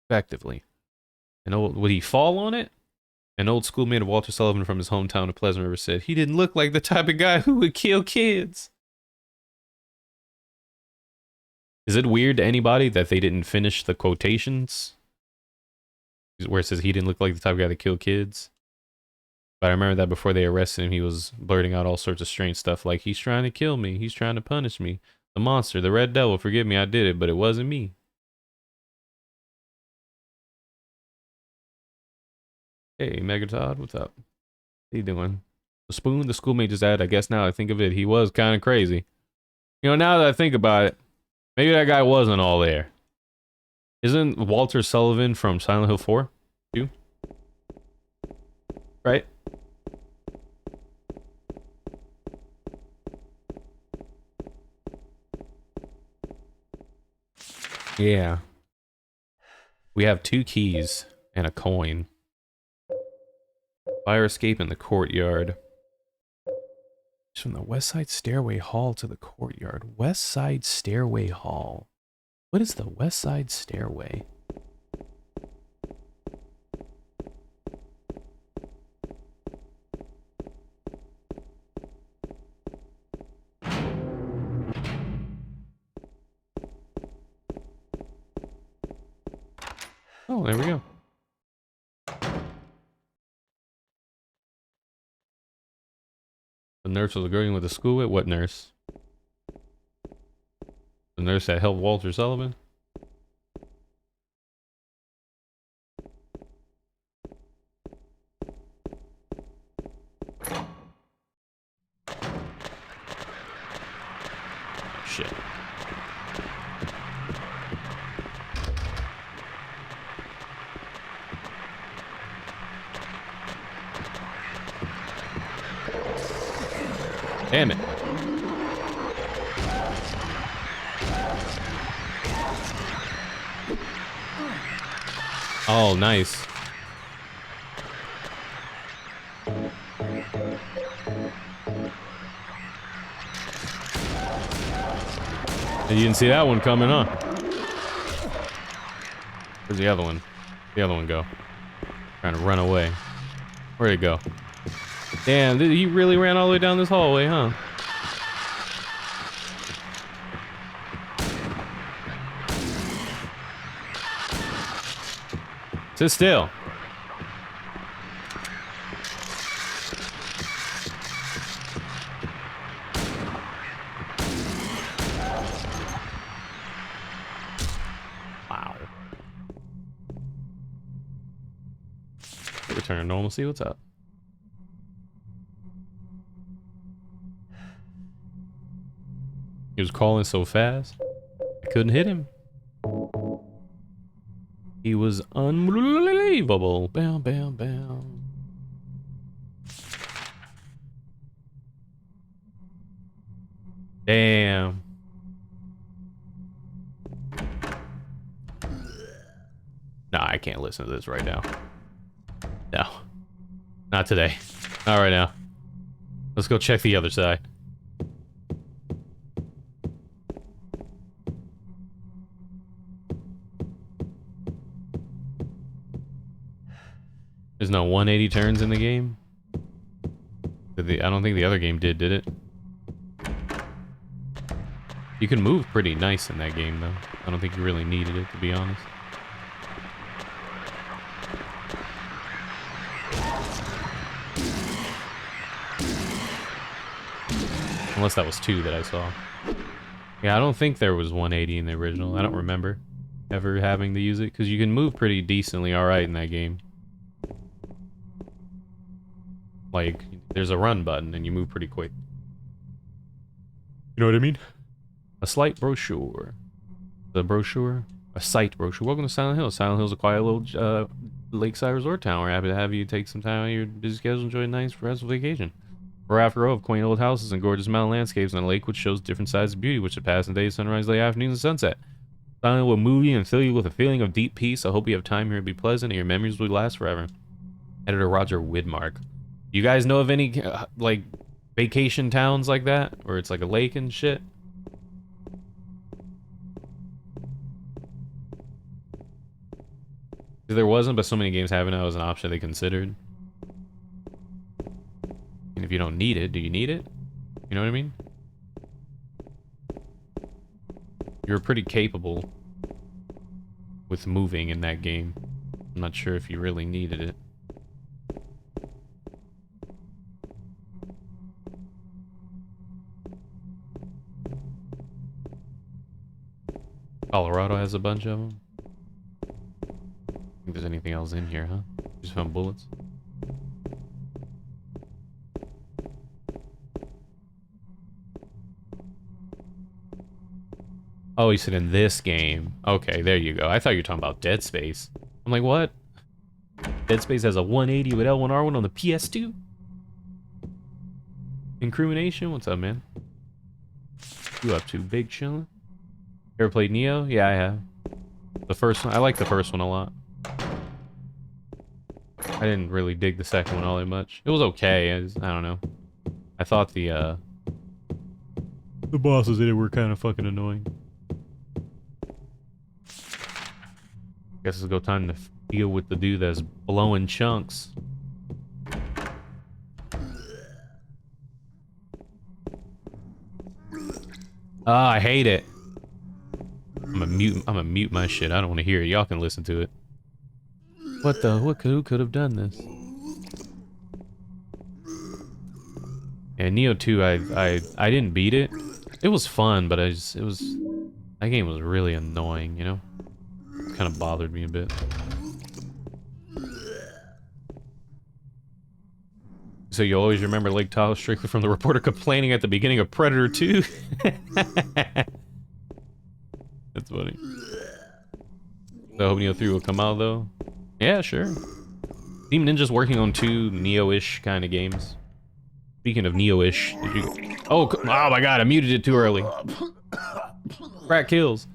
effectively. Would he fall on it? An old schoolmate of Walter Sullivan from his hometown of Pleasant River said, he didn't look like the type of guy who would kill kids. Is it weird to anybody that they didn't finish the quotations? Where it says he didn't look like the type of guy that killed kids? But I remember that before they arrested him, he was blurting out all sorts of strange stuff like, he's trying to kill me. He's trying to punish me. The monster, the red devil, forgive me, I did it, but it wasn't me. Hey, Megatod, what's up? How you doing? The spoon the schoolmate just had, I guess now I think of it, he was kind of crazy. You know, now that I think about it, maybe that guy wasn't all there. Isn't Walter Sullivan from Silent Hill 4? Too? Right? Yeah. We have 2 keys and a coin. Fire escape in the courtyard. It's from the West Side Stairway Hall to the courtyard. West Side Stairway Hall. What is the West Side Stairway? Oh, there we go. The nurse was agreeing with the school with what nurse? The nurse that helped Walter Sullivan? Oh, shit. Damn it. Oh, nice. You didn't see that one coming, huh? Where's the other one? Where'd the other one go? Trying to run away. Where'd it go? Damn, he really ran all the way down this hallway, huh? Sit still. Wow. Return to normalcy, what's up? He was calling so fast, I couldn't hit him. He was unbelievable. Bam, bam, bam. Damn. Nah, I can't listen to this right now. No. Not today. Not right now. Let's go check the other side. There's no 180 turns in the game? I don't think the other game did it? You can move pretty nice in that game, though. I don't think you really needed it, to be honest. Unless that was 2 that I saw. Yeah, I don't think there was 180 in the original. I don't remember ever having to use it, because you can move pretty decently alright in that game. Like, there's a run button and you move pretty quick. You know what I mean? A slight brochure. The brochure? A site brochure. Welcome to Silent Hill. Silent Hill's a quiet little lakeside resort town. We're happy to have you take some time out of your busy schedule and enjoy a nice restful vacation. We're after a row of quaint old houses and gorgeous mountain landscapes on a lake which shows different sides of beauty which should pass in day, sunrise, late afternoon, and sunset. Silent Hill will move you and fill you with a feeling of deep peace. I hope you have time here to be pleasant and your memories will last forever. Editor Roger Widmark. You guys know of any, like, vacation towns like that? Where it's like a lake and shit? There wasn't, but so many games have it now as an option they considered. And if you don't need it, do you need it? You know what I mean? You're pretty capable with moving in that game. I'm not sure if you really needed it. Colorado has a bunch of them. Think there's anything else in here, huh? Just found bullets. Oh, he said in this game. Okay, there you go. I thought you were talking about Dead Space. I'm like, what? Dead Space has a 180 with L1R1 on the PS2? Incrimination? What's up, man? You up to? Big chillin'? Ever played Neo? Yeah, I have. The first one, I like the first one a lot. I didn't really dig the second one all that much. It was okay. I don't know. I thought the bosses in it were kind of fucking annoying. Guess it's go time to deal with the dude that's blowing chunks. Ah, I hate it. I'm gonna mute my shit. I don't want to hear it. Y'all can listen to it. What the? Who could have done this? Yeah, Neo 2. I didn't beat it. It was fun, but that game was really annoying. You know, kind of bothered me a bit. So you always remember Lake Tahoe strictly from the reporter complaining at the beginning of Predator 2? That's funny. So I hope Neo 3 will come out though. Yeah, sure. Team Ninja's working on 2 Neo-ish kind of games. Speaking of Neo-ish, did you... Oh my god, I muted it too early. Crack kills.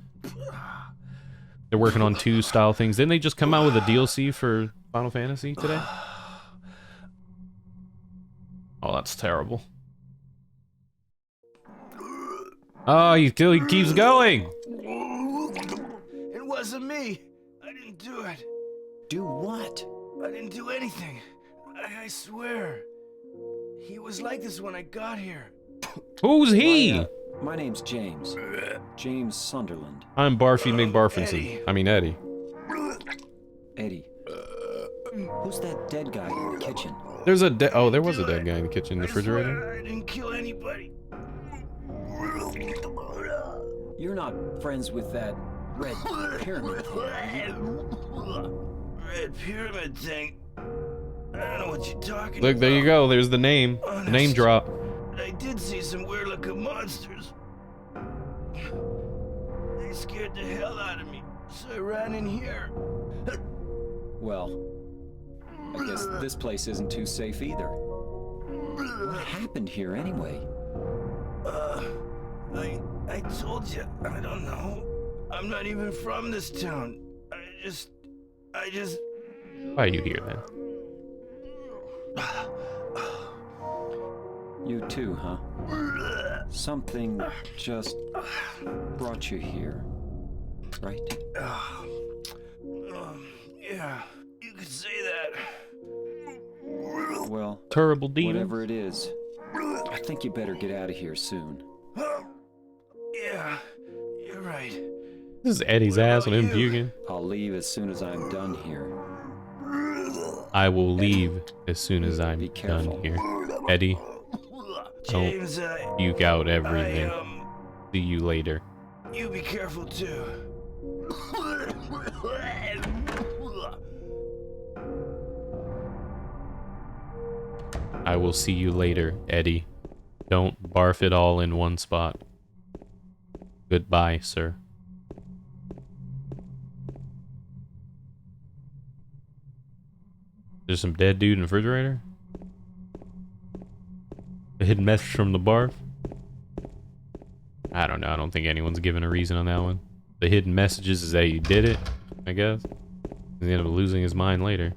They're working on 2 style things. Didn't they just come out with a DLC for Final Fantasy today? Oh, that's terrible. Oh, he keeps going! It wasn't me. I didn't do it. Do what? I didn't do anything. I swear. He was like this when I got here. Who's he? My name's James. James Sunderland. I'm Barfy McBarfinson. I mean Eddie. Eddie. Who's that dead guy in the kitchen? There's a there was a dead guy in the kitchen refrigerator. I didn't kill anybody. You're not friends with that red pyramid thing, are you? Red pyramid thing. I don't know what you're talking Look, there you go. There's the name. The name drop. But I did see some weird-looking monsters. They scared the hell out of me, so I ran in here. Well, I guess this place isn't too safe either. What happened here anyway? I told you, I don't know. I'm not even from this town. I just... Why are you here then? You too, huh? Something just brought you here, right? Yeah, you could say that. Well, Terrible demon. whatever it is, I think you better get out of here soon. Yeah, you're right. This is Eddie's ass with him puking. I'll leave as soon as I'm done here. I will leave as soon as I'm Be careful. done here. Eddie, don't James, puke out everything. See you later. you be careful too. I will see you later, Eddie. Don't barf it all in one spot. Goodbye, sir. There's some dead dude in the refrigerator? A hidden message from the barf? I don't know. I don't think anyone's given a reason on that one. The hidden messages is that you did it, I guess. He ended up losing his mind later.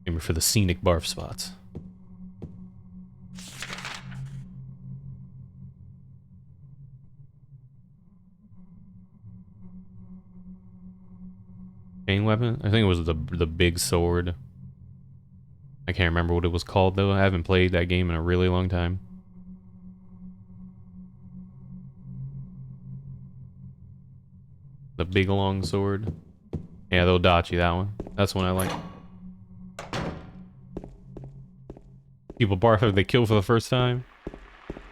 Aiming for the scenic barf spots. Chain weapon? I think it was the big sword. I can't remember what it was called though. I haven't played that game in a really long time. The big long sword. Yeah, they'll dot you that one. That's one I like. People barf if they kill for the first time.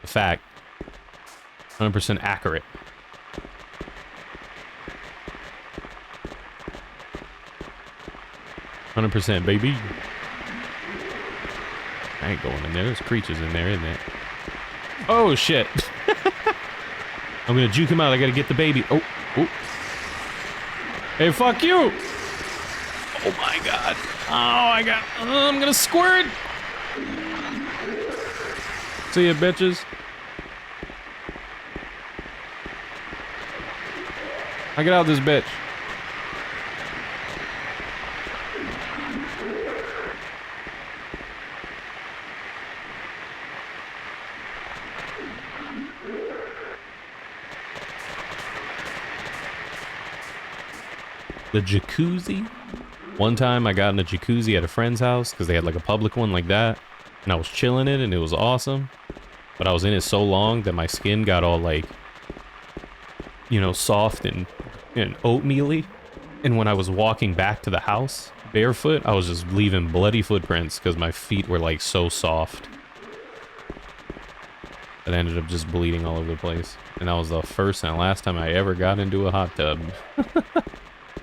A fact. 100% accurate. %, baby. I ain't going in there. There's creatures in there, isn't it? Oh, shit. I'm gonna juke him out. I gotta get the baby. Oh, oh. Hey, fuck you. Oh, my God. I'm gonna squirt. See ya, bitches. I get out of this bitch. The jacuzzi. One time I got in a jacuzzi at a friend's house because they had like a public one like that, and I was chilling in it and it was awesome. But I was in it so long that my skin got all like, you know, soft and oatmeal-y. And when I was walking back to the house barefoot, I was just leaving bloody footprints because my feet were like so soft. That I ended up just bleeding all over the place. And that was the first and last time I ever got into a hot tub.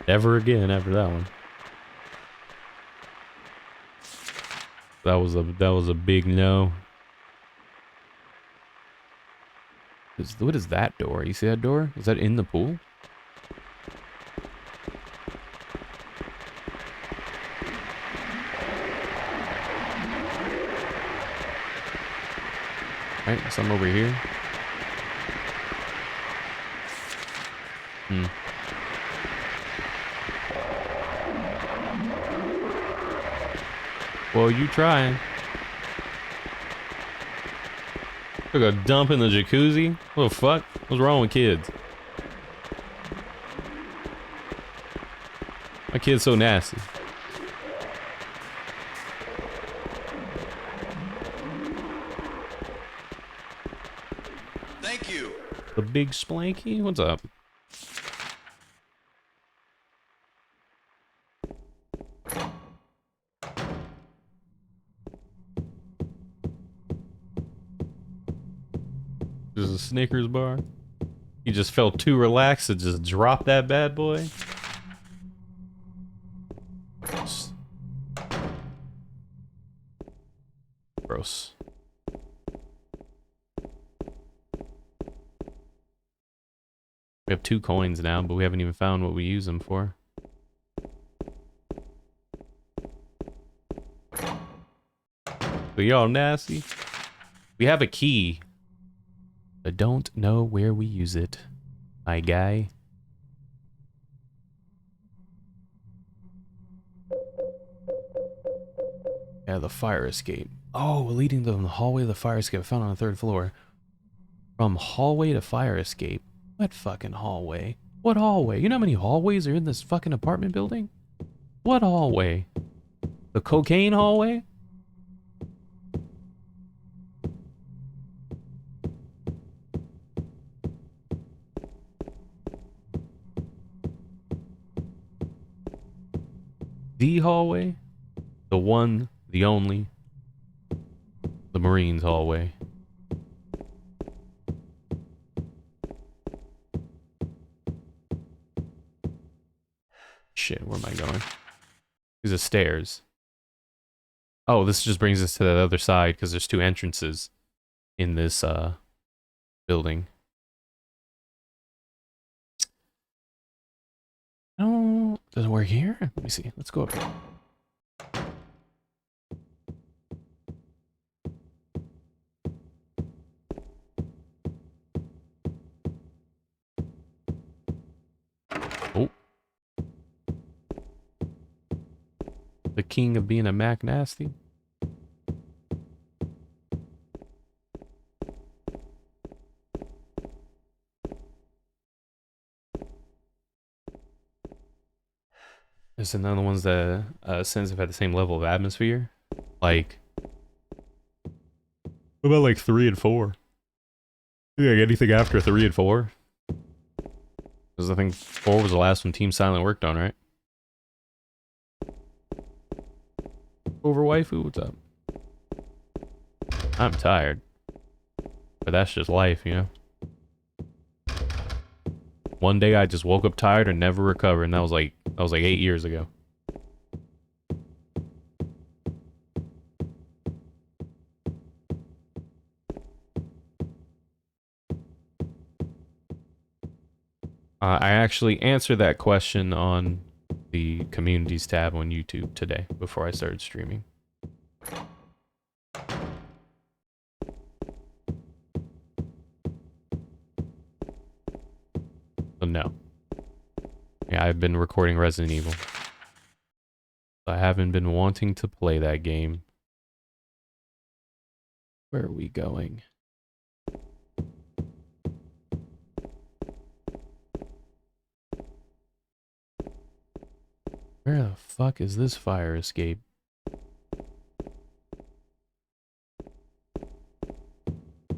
Never again after that one. That was a big no. What is that door? You see that door? Is that in the pool? Right, some over here. Hmm. Well, you trying. Took a dump in the jacuzzi? What the fuck? What's wrong with kids? My kid's so nasty. Thank you. The big Splanky? What's up? There's a Snickers bar. You just felt too relaxed to just drop that bad boy. Gross. Gross. We have 2 coins now, but we haven't even found what we use them for. So y'all nasty. We have a key. I don't know where we use it, my guy. Yeah, the fire escape. Oh, leading them the hallway of the fire escape found on the 3rd floor. From hallway to fire escape. What fucking hallway? What hallway? You know how many hallways are in this fucking apartment building? What hallway? The cocaine hallway? The hallway? The one, the only. The Marines hallway. Shit, where am I going? These are stairs. Oh, this just brings us to that other side because there's 2 entrances in this building. Oh, does it work here? Let me see. Let's go up here. Oh. The king of being a Mac Nasty. There's another ones that since have had the same level of atmosphere. Like, what about like 3 and 4? Yeah, anything after 3 and 4? Because I think 4 was the last one Team Silent worked on, right? Over waifu, what's up? I'm tired. But that's just life, you know? One day I just woke up tired and never recovered, and that was like 8 years ago. I actually answered that question on the communities tab on YouTube today before I started streaming. So no. Yeah, I've been recording Resident Evil. I haven't been wanting to play that game. Where are we going? Where the fuck is this fire escape?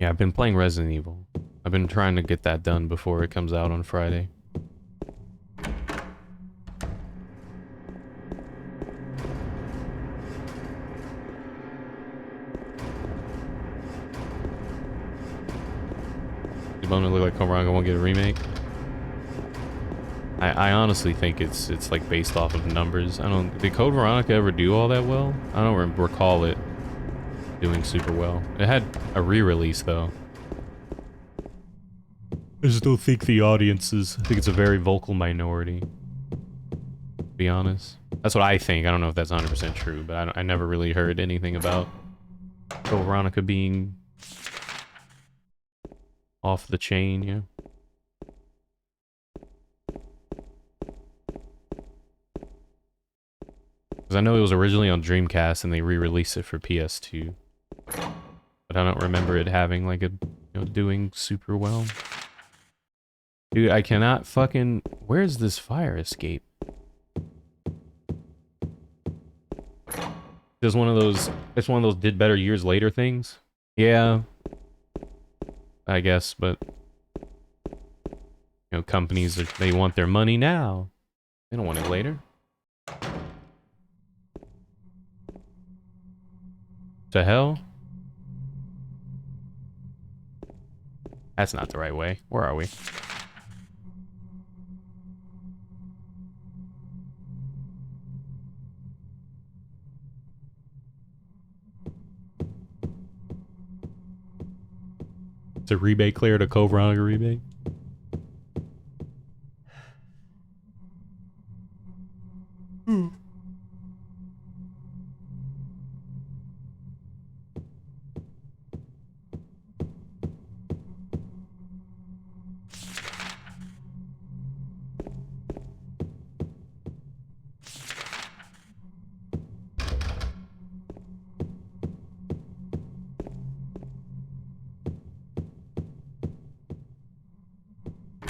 Yeah, I've been playing Resident Evil. I've been trying to get that done before it comes out on Friday. Does Bono look like Code Veronica won't get a remake? I honestly think it's like based off of numbers. Did Code Veronica ever do all that well? I don't recall it doing super well. It had a re-release though. I just don't think the audiences. I think it's a very vocal minority. To be honest, that's what I think. I don't know if that's 100% true, but I never really heard anything about Code Veronica being off the chain. Yeah. Because I know it was originally on Dreamcast and they re-released it for PS2. But I don't remember it having like a, doing super well. Dude, I cannot fucking... Where's this fire escape? It's one of those did better years later things. Yeah. I guess, but... companies, they want their money now. They don't want it later. The hell? That's not the right way. Where are we? It's a rebate clear to Code Veronica rebate.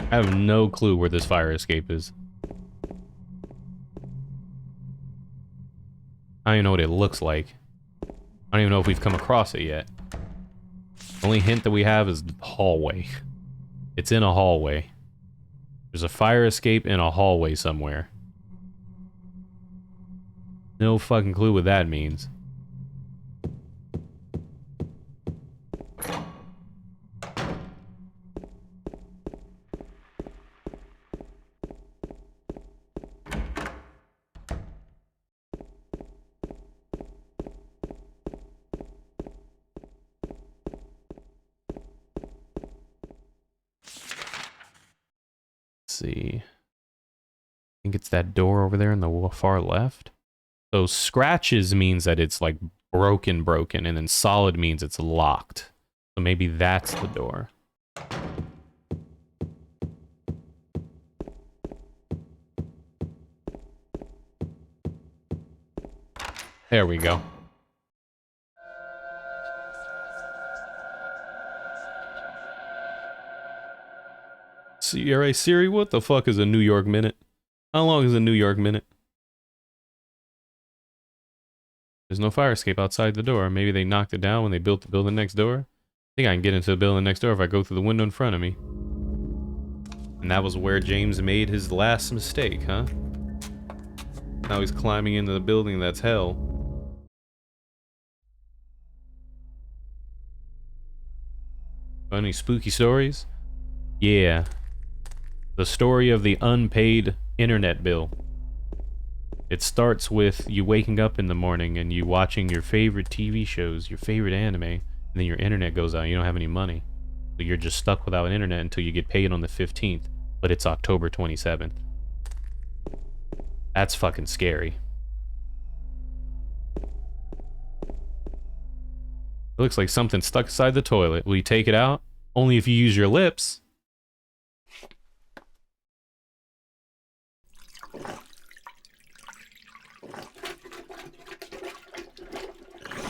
I have no clue where this fire escape is. I don't even know what it looks like. I don't even know if we've come across it yet. The only hint that we have is hallway. It's in a hallway. There's a fire escape in a hallway somewhere. No fucking clue what that means. See. I think it's that door over there in the far left. So scratches means that it's like broken, and then solid means it's locked. So maybe that's the door. There we go. Alright, Siri, what the fuck is a New York minute? How long is a New York minute? There's no fire escape outside the door. Maybe they knocked it down when they built the building next door. I think I can get into the building next door if I go through the window in front of me. And that was where James made his last mistake, huh? Now he's climbing into the building that's hell. Any spooky stories? Yeah. The story of the unpaid internet bill. It starts with you waking up in the morning and you watching your favorite TV shows, your favorite anime, and then your internet goes out and you don't have any money. So you're just stuck without internet until you get paid on the 15th, but it's October 27th. That's fucking scary. It looks like something stuck inside the toilet. Will you take it out? Only if you use your lips.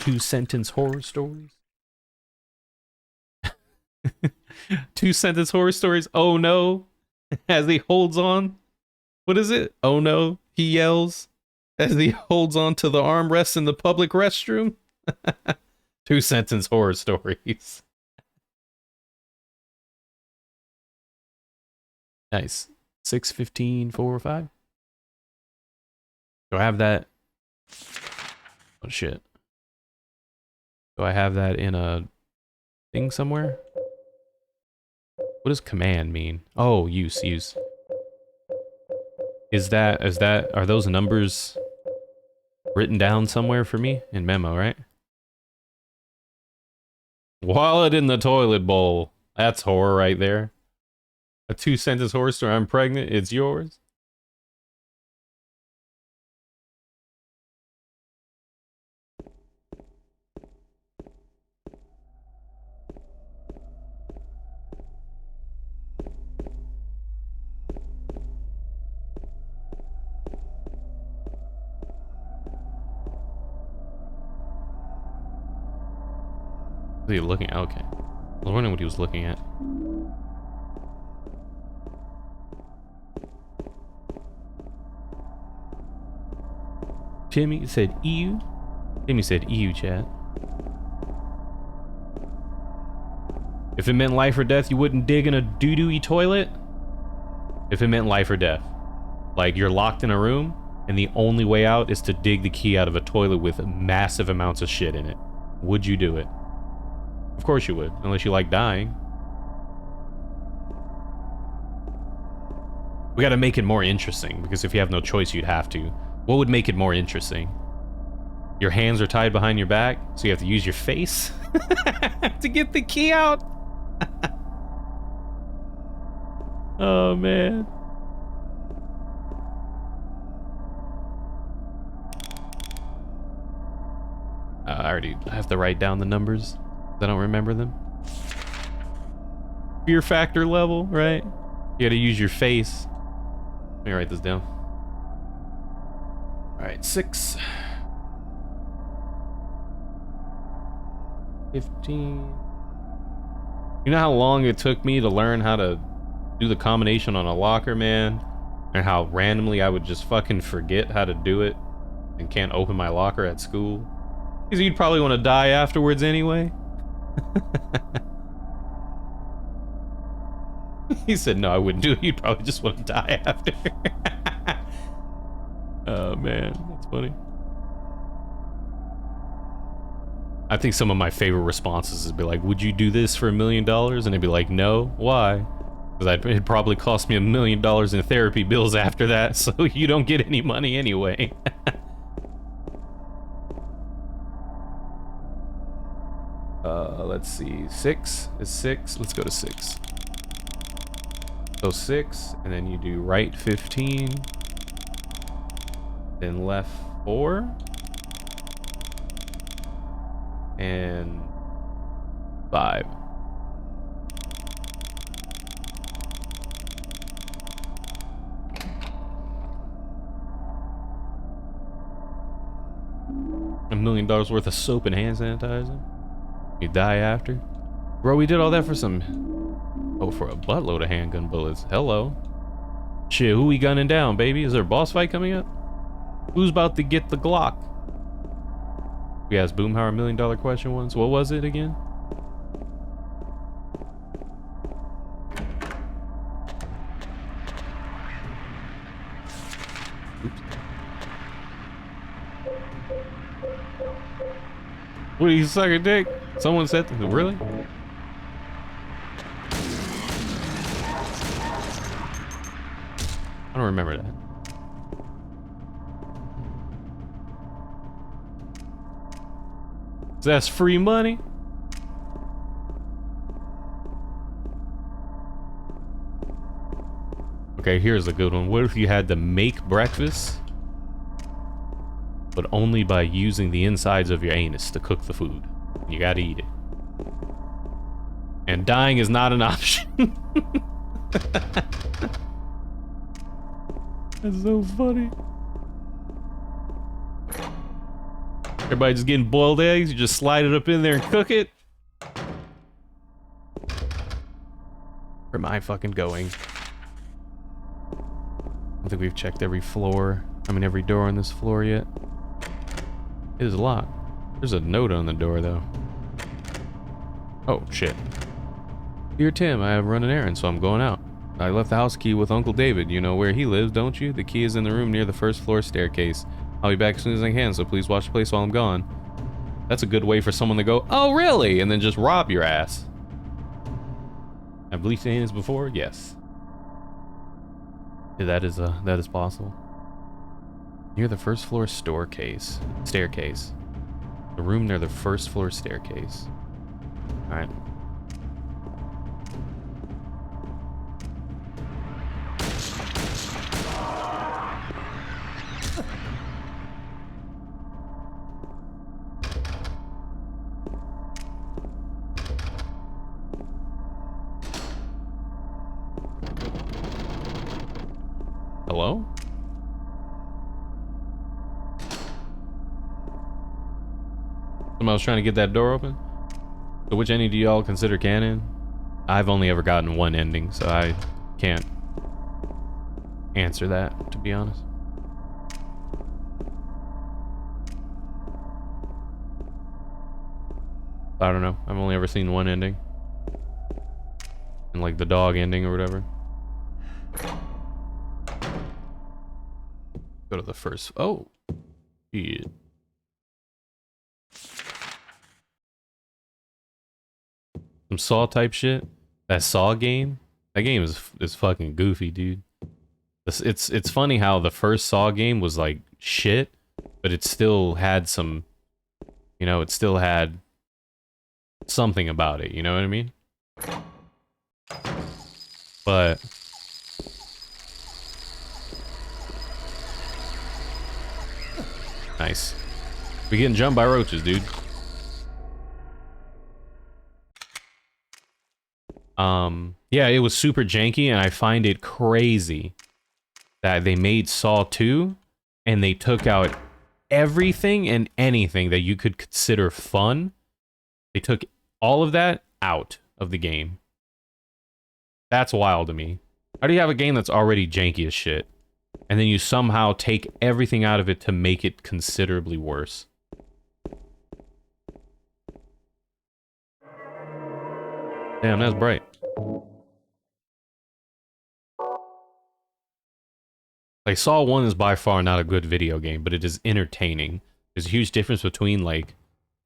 Two-sentence horror stories. Two-sentence horror stories. Oh no. As he holds on. What is it? Oh no. He yells as he holds on to the armrest in the public restroom. Two-sentence horror stories. Nice. 6:15, 4 or 5. Do I have that? Oh shit. Do I have that in a thing somewhere? What does command mean? Oh, use. Are those numbers written down somewhere for me? In memo, right? Wallet in the toilet bowl. That's horror right there. A two-sentence horror story. I'm pregnant. It's yours. What are you looking at? Okay. I was wondering what he was looking at. Timmy said ew. Timmy said ew, chat. If it meant life or death, you wouldn't dig in a doo-doo-y toilet? If it meant life or death. Like you're locked in a room and the only way out is to dig the key out of a toilet with massive amounts of shit in it. Would you do it? Of course you would, unless you like dying. We gotta make it more interesting, because if you have no choice, you'd have to. What would make it more interesting? Your hands are tied behind your back, so you have to use your face to get the key out. Oh, man. I have to write down the numbers. I don't remember them. Fear factor level, right? You gotta use your face. Let me write this down. Alright, 6. 15. You know how long it took me to learn how to do the combination on a locker, man? And how randomly I would just fucking forget how to do it and can't open my locker at school? Because you'd probably want to die afterwards anyway. He said, no, I wouldn't do it. You'd probably just want to die after. Oh, man. That's funny. I think some of my favorite responses would be like, would you do this for $1 million? And they'd be like, no. Why? Because it'd probably cost me $1 million in therapy bills after that, so you don't get any money anyway. Let's see. 6 is 6. Let's go to 6. So 6, and then you do right 15, then left 4, and 5. $1 million worth of soap and hand sanitizer. You die after. Bro, we did all that for some... Oh, for a buttload of handgun bullets. Hello. Shit, who we gunning down, baby? Is there a boss fight coming up? Who's about to get the Glock? We asked Boomhauer $1 million question once. What was it again? Oops. What are you sucking dick? Someone said that. Really? 'Cause I don't remember that. That's free money. Okay, here's a good one. What if you had to make breakfast, but only by using the insides of your anus to cook the food? You gotta eat it. And dying is not an option. That's so funny. Everybody just getting boiled eggs, you just slide it up in there and cook it. Where am I fucking going? I don't think we've checked every floor. I mean, every door on this floor yet. It is locked. There's a note on the door, though. Oh, shit. Dear Tim, I have run an errand, so I'm going out. I left the house key with Uncle David. You know where he lives, don't you? The key is in the room near the first floor staircase. I'll be back as soon as I can, so please watch the place while I'm gone. That's a good way for someone to go, oh, really? And then just rob your ass. I've bleached the hands before? Yes. Yeah, that is possible. Near the first floor staircase. The room near the first floor staircase. Alright. Hello? Somebody was trying to get that door open? So which ending do y'all consider canon? I've only ever gotten one ending, so I can't answer that, to be honest. I don't know. I've only ever seen one ending. And like the dog ending or whatever. Go to the first. Oh. Shit. Some Saw type shit. That Saw game. That game is fucking goofy, dude. It's funny how the first Saw game was like shit, but it still had some, you know, it still had something about it, you know what I mean? But nice. We getting jumped by roaches, dude. Yeah, it was super janky, and I find it crazy that they made Saw 2 and they took out everything and anything that you could consider fun. They took all of that out of the game. That's wild to me. How do you have a game that's already janky as shit, and then you somehow take everything out of it to make it considerably worse? Damn, that's bright. Like, Saw 1 is by far not a good video game, but it is entertaining. There's a huge difference between, like,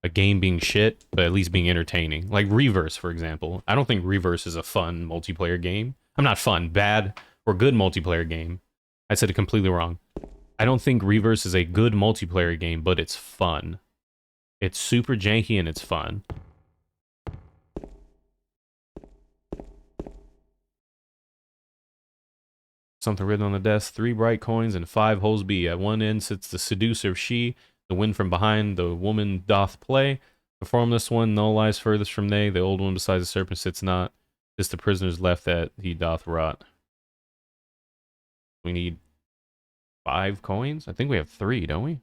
a game being shit, but at least being entertaining. Like Reverse, for example. I don't think Reverse is a fun multiplayer game. I'm not fun, bad, or good multiplayer game. I said it completely wrong. I don't think Reverse is a good multiplayer game, but it's fun. It's super janky and it's fun. Something written on the desk. 3 bright coins and 5 holes be. At one end sits the seducer she. The wind from behind the woman doth play. Perform this one, no lies furthest from they. The old one beside the serpent sits not. Just the prisoners left that he doth rot. We need 5 coins? I think we have 3, don't we?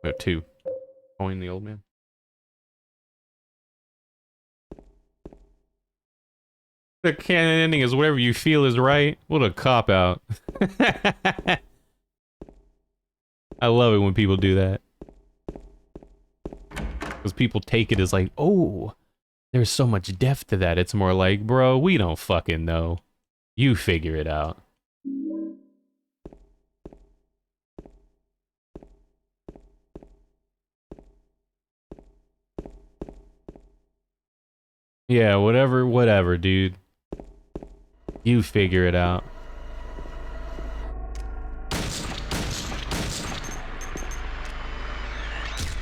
We have 2. Coin the old man. The canon ending is whatever you feel is right. What a cop-out. I love it when people do that. Because people take it as like, oh, there's so much depth to that. It's more like, bro, we don't fucking know. You figure it out. Yeah, whatever, dude. You figure it out.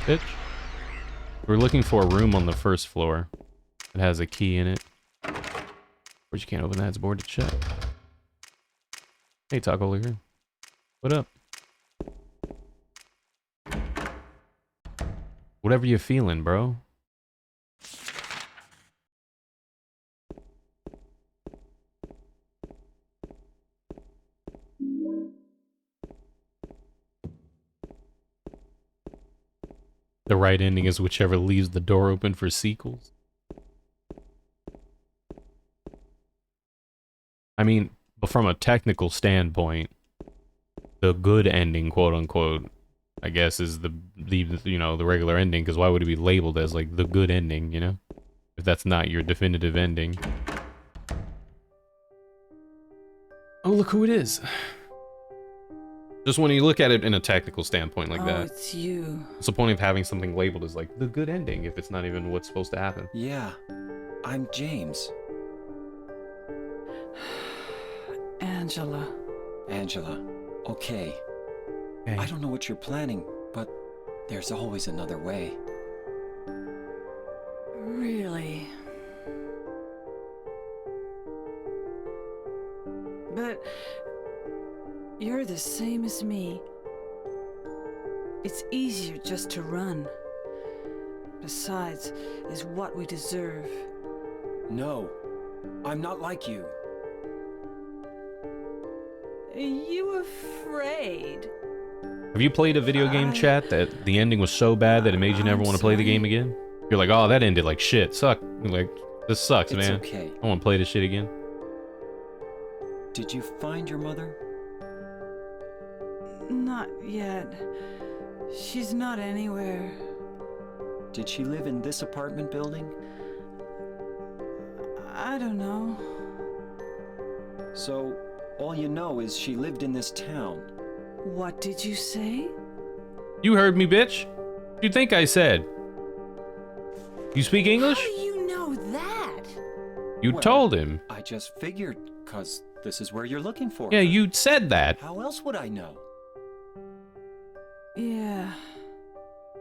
Bitch. We're looking for a room on the first floor. It has a key in it. But you can't open that, it's boarded shut. Hey, Taco Liquor. What up? Whatever you're feeling, bro. The right ending is whichever leaves the door open for sequels. I mean, but from a technical standpoint, the good ending, quote unquote, I guess is the you know, the regular ending, because why would it be labeled as like the good ending, you know? If that's not your definitive ending. Oh, look who it is. Just when you look at it in a technical standpoint like that. It's you. What's the point of having something labeled as like the good ending if it's not even what's supposed to happen? Yeah, I'm James. Angela. Angela. Okay. Okay. I don't know what you're planning, but there's always another way. Really? But you're the same as me. It's easier just to run. Besides, is what we deserve. No, I'm not like you. Are you afraid? Have you played a video game, chat, that the ending was so bad that it made you never want to play the game again? You're like, oh, that ended like shit. You're like, this sucks, It's man. okay. I want to play this shit again. Did you find your mother? Not yet. She's not anywhere. Did she live in this apartment building? I don't know. So, all you know is she lived in this town. What did you say? You heard me, bitch. What do you think I said? You speak English? How do you know that? You Well, told him. I just figured, 'cause this is where you're looking for Yeah, her. you said that. How else would I know? Yeah.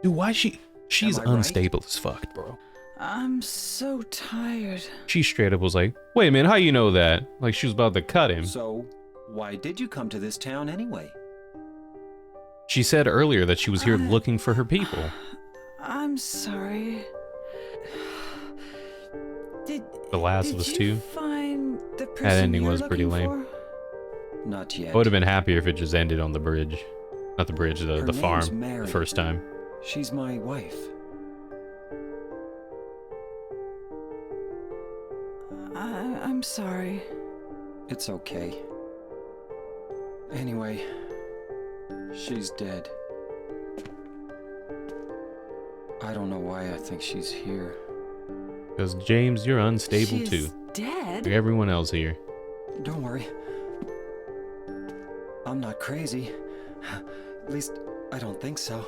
Dude, why she's Am I right? unstable as fuck, bro. I'm so tired. She straight up was like, wait a minute, how you know that? Like she was about to cut him. So, why did you come to this town anyway? She said earlier that she was here looking for her people. I'm sorry. Did The Last of Us you 2. find the person ending you're was pretty looking lame. for? Not yet. I would have been happier if it just ended on the bridge. Not the bridge, Her the name's farm. Mary. The first time. She's my wife. I'm sorry. It's okay. Anyway, she's dead. I don't know why I think she's here. Because James, you're unstable She's too. dead? Like everyone else here. Don't worry. I'm not crazy. At least, I don't think so.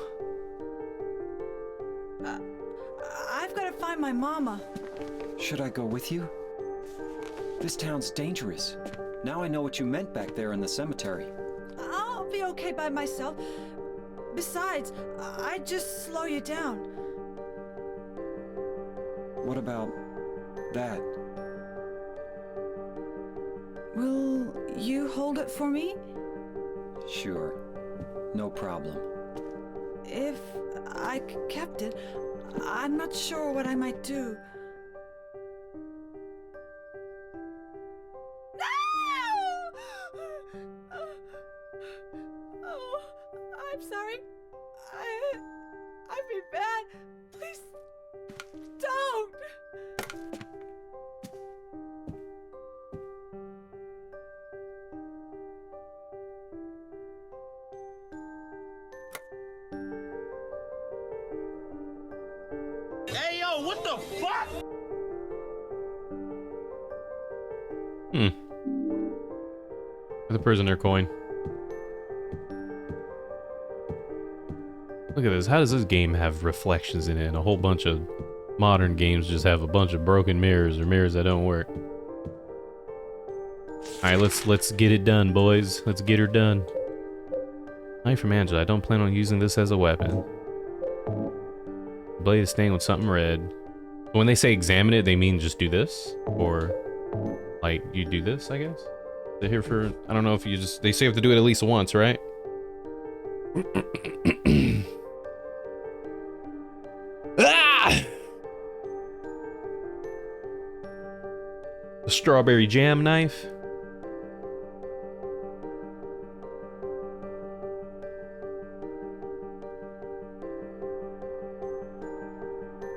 I've got to find my mama. Should I go with you? This town's dangerous. Now I know what you meant back there in the cemetery. I'll be okay by myself. Besides, I'd just slow you down. What about that? Will you hold it for me? Sure. No problem. If I kept it, I'm not sure what I might do. No! Oh, I'm sorry. I've been bad. Please don't. Hey, yo, what the fuck? The prisoner coin. Look at this. How does this game have reflections in it and a whole bunch of Modern games just have a bunch of broken mirrors or mirrors that don't work. Alright, let's get it done, boys. Let's get her done. Knife from Angela. I don't plan on using this as a weapon. Blade is stained with something red. When they say examine it, they mean just do this? Or, like, you do this, I guess? They're here for... I don't know if you just... They say you have to do it at least once, right? Ah! The strawberry jam knife.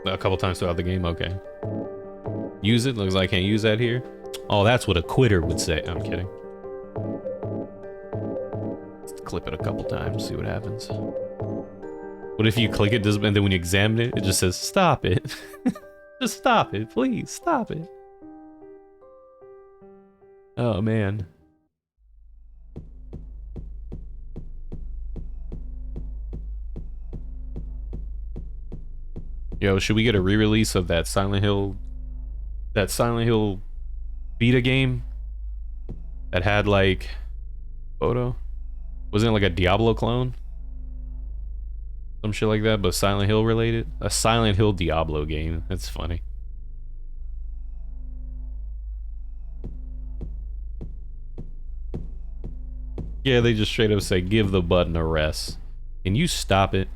A couple times throughout the game, okay. Use it, looks like I can't use that here. Oh, that's what a quitter would say. I'm kidding. Let's clip it a couple times, see what happens. What if you click it, and then when you examine it, it just says, stop it. Just stop it, please, stop it. Oh, man. Yo, should we get a re-release of that Silent Hill beta game that had like photo? Wasn't it like a Diablo clone? Some shit like that, but Silent Hill related? A Silent Hill Diablo game. That's funny. Yeah, they just straight up say, give the button a rest. Can you stop it?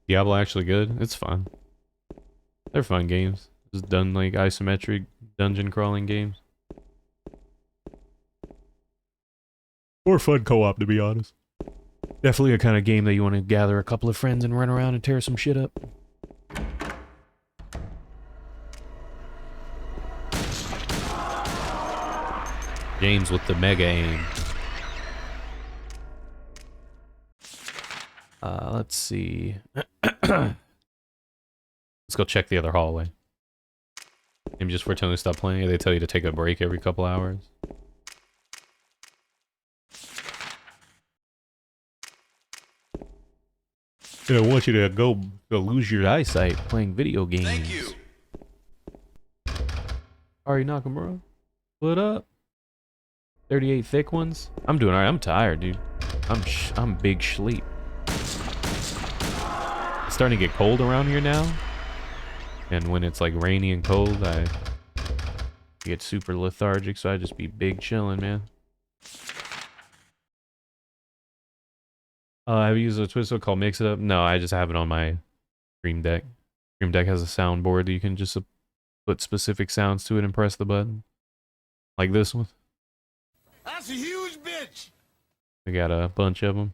Diablo actually good? It's fun. They're fun games. Just done like isometric dungeon crawling games. Or fun co-op, to be honest. Definitely a kind of game that you want to gather a couple of friends and run around and tear some shit up. James with the mega aim. Let's see. Let's go check the other hallway. Maybe just for telling you to stop playing. They tell you to take a break every couple hours. They don't want you to go lose your eyesight playing video games. Thank you. Ari Nakamura, what up? 38 thick ones. I'm doing alright. I'm tired, dude. I'm big sleep. It's starting to get cold around here now, and when it's like rainy and cold, I get super lethargic. So I just be big chilling, man. Have you used a Twizzle called Mix It Up? No, I just have it on my Stream Deck. Stream Deck has a soundboard that you can just put specific sounds to it and press the button. Like this one. That's a huge bitch! We got a bunch of them.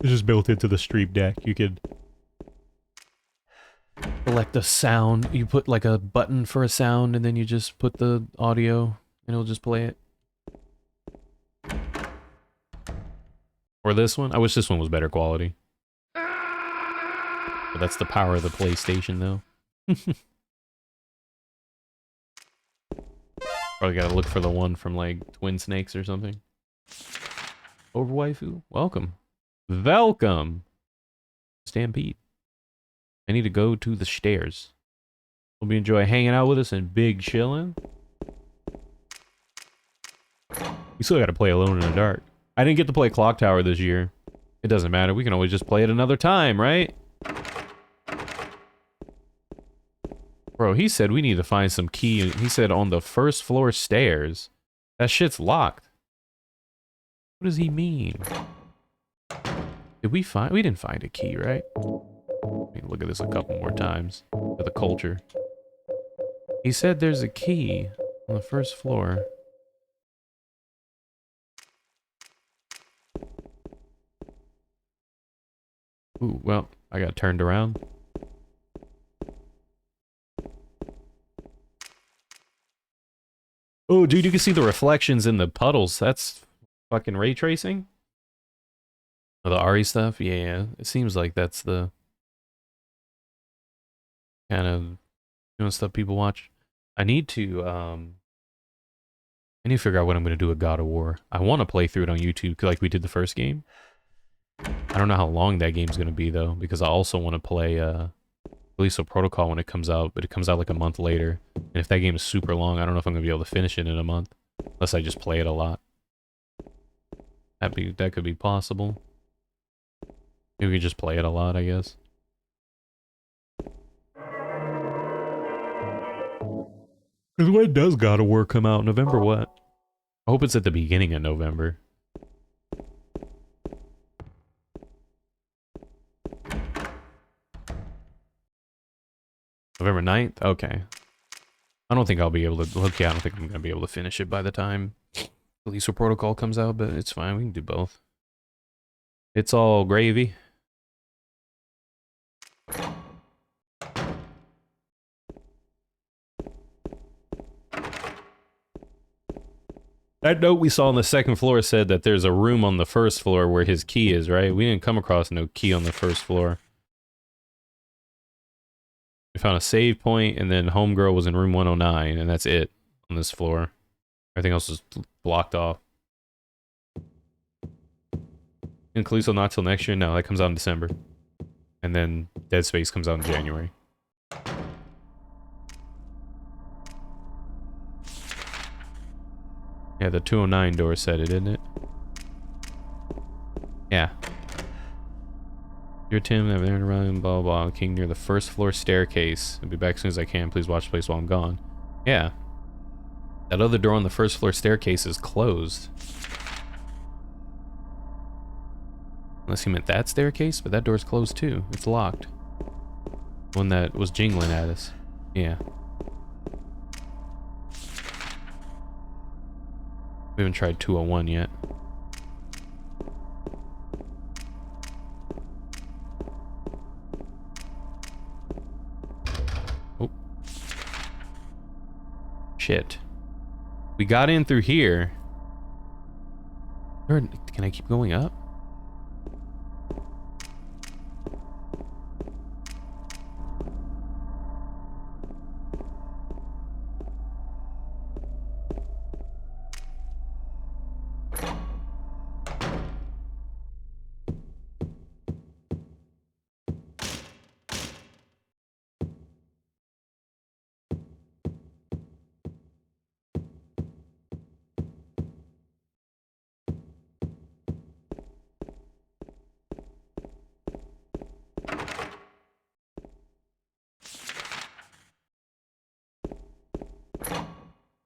It's just built into the Stream Deck. You could select a sound. You put like a button for a sound, and then you just put the audio, and it'll just play it. Or this one. I wish this one was better quality. But that's the power of the PlayStation, though. Probably gotta look for the one from like Twin Snakes or something. Over waifu, welcome. Welcome, Stampede. I need to go to the stairs. Hope you enjoy hanging out with us and big chilling. We still gotta play Alone in the Dark. I didn't get to play Clock Tower this year. It doesn't matter. We can always just play it another time, right? Bro, he said we need to find some key. He said on the first floor stairs. That shit's locked. What does he mean? Did we find... We didn't find a key, right? Let me look at this a couple more times. For the culture. He said there's a key on the first floor. Ooh, well, I got turned around. Oh, dude, you can see the reflections in the puddles. That's fucking ray tracing. Oh, the Ari stuff? Yeah, it seems like that's the kind of stuff people watch. I need to figure out what I'm gonna do with God of War. I want to play through it on YouTube like we did the first game. I don't know how long that game's gonna be though, because I also want to play Callisto Protocol when it comes out, but it comes out like a month later. And if that game is super long, I don't know if I'm gonna be able to finish it in a month, unless I just play it a lot. That could be possible. Maybe we just play it a lot, I guess. Because when does God of War come out? November what? I hope it's at the beginning of November. November 9th? Okay. I don't think I'll be able to... Look, yeah, I don't think I'm going to be able to finish it by the time Callisto Protocol comes out, but it's fine. We can do both. It's all gravy. That note we saw on the second floor said that there's a room on the first floor where his key is, right? We didn't come across no key on the first floor. We found a save point, and then Homegirl was in room 109, and that's it on this floor. Everything else is blocked off. And Callisto not till next year? No, that comes out in December. And then Dead Space comes out in January. Yeah, the 209 door said it, didn't it? Yeah. You're Tim, I'm there around, blah, blah, blah. King near the first floor staircase. I'll be back as soon as I can. Please watch the place while I'm gone. Yeah. That other door on the first floor staircase is closed. Unless you meant that staircase, but that door's closed too. It's locked. One that was jingling at us. Yeah. We haven't tried 201 yet. Oh. Shit. We got in through here. Can I keep going up?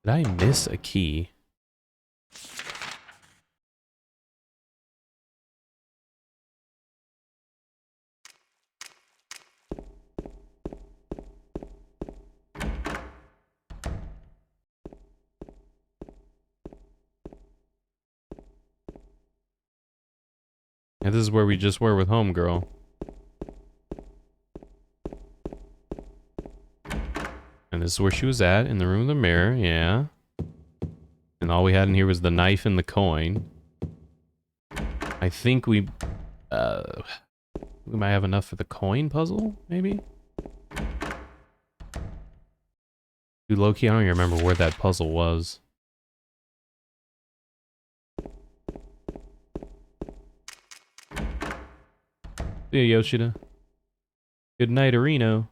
Did I miss a key? Yeah, this is where we just were with Homegirl. And this is where she was at, in the room with the mirror, yeah. And all we had in here was the knife and the coin. I think we might have enough for the coin puzzle, maybe? Dude, low-key, I don't even remember where that puzzle was. See ya, Yoshida. Good night, Areno.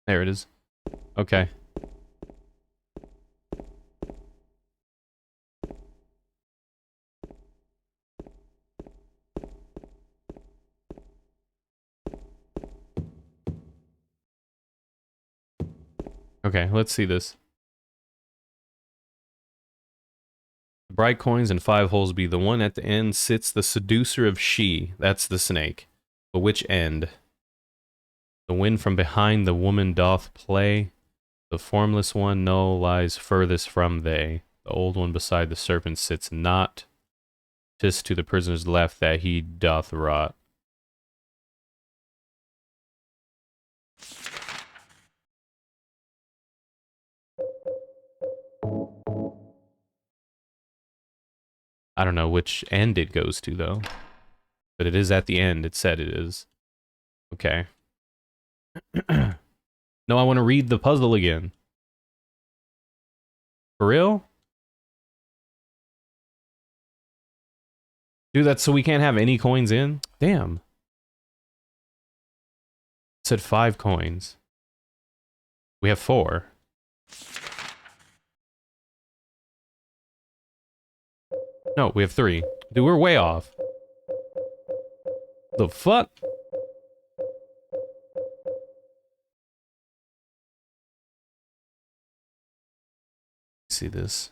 There it is. Okay. Okay, let's see this. The bright coins and 5 holes be. The one at the end sits the seducer of she. That's the snake. But which end? The wind from behind the woman doth play. The formless one, no, lies furthest from they. The old one beside the serpent sits not. 'Tis to the prisoner's left that he doth rot. I don't know which end it goes to, though. But it is at the end. It said it is. Okay. No, I want to read the puzzle again. For real? Dude, that's so we can't have any coins in? Damn. It said 5 coins. We have 4. No, we have 3. Dude, we're way off. The fuck? See this.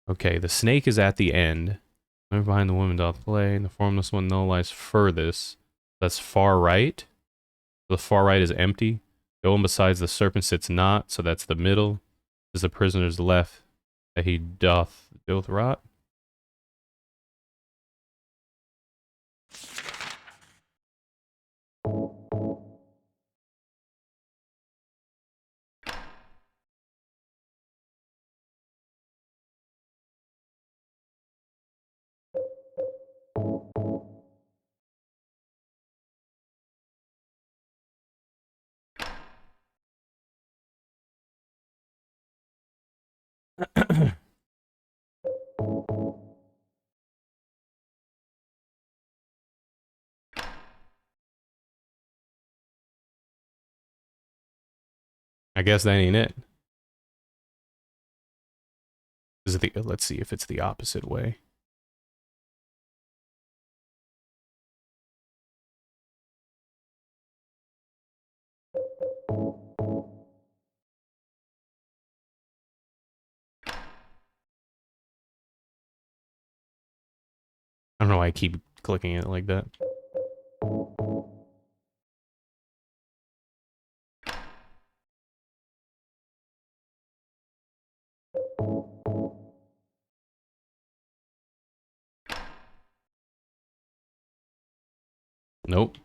Okay, the snake is at the end. Remember behind the woman doth play, and the formless one no lies furthest. That's far right. The far right is empty. The one besides the serpent sits not, so that's the middle. Is the prisoner's left that he doth rot. I guess that ain't it. Is it the, let's see if it's the opposite way. I don't know why I keep clicking it like that. Nope.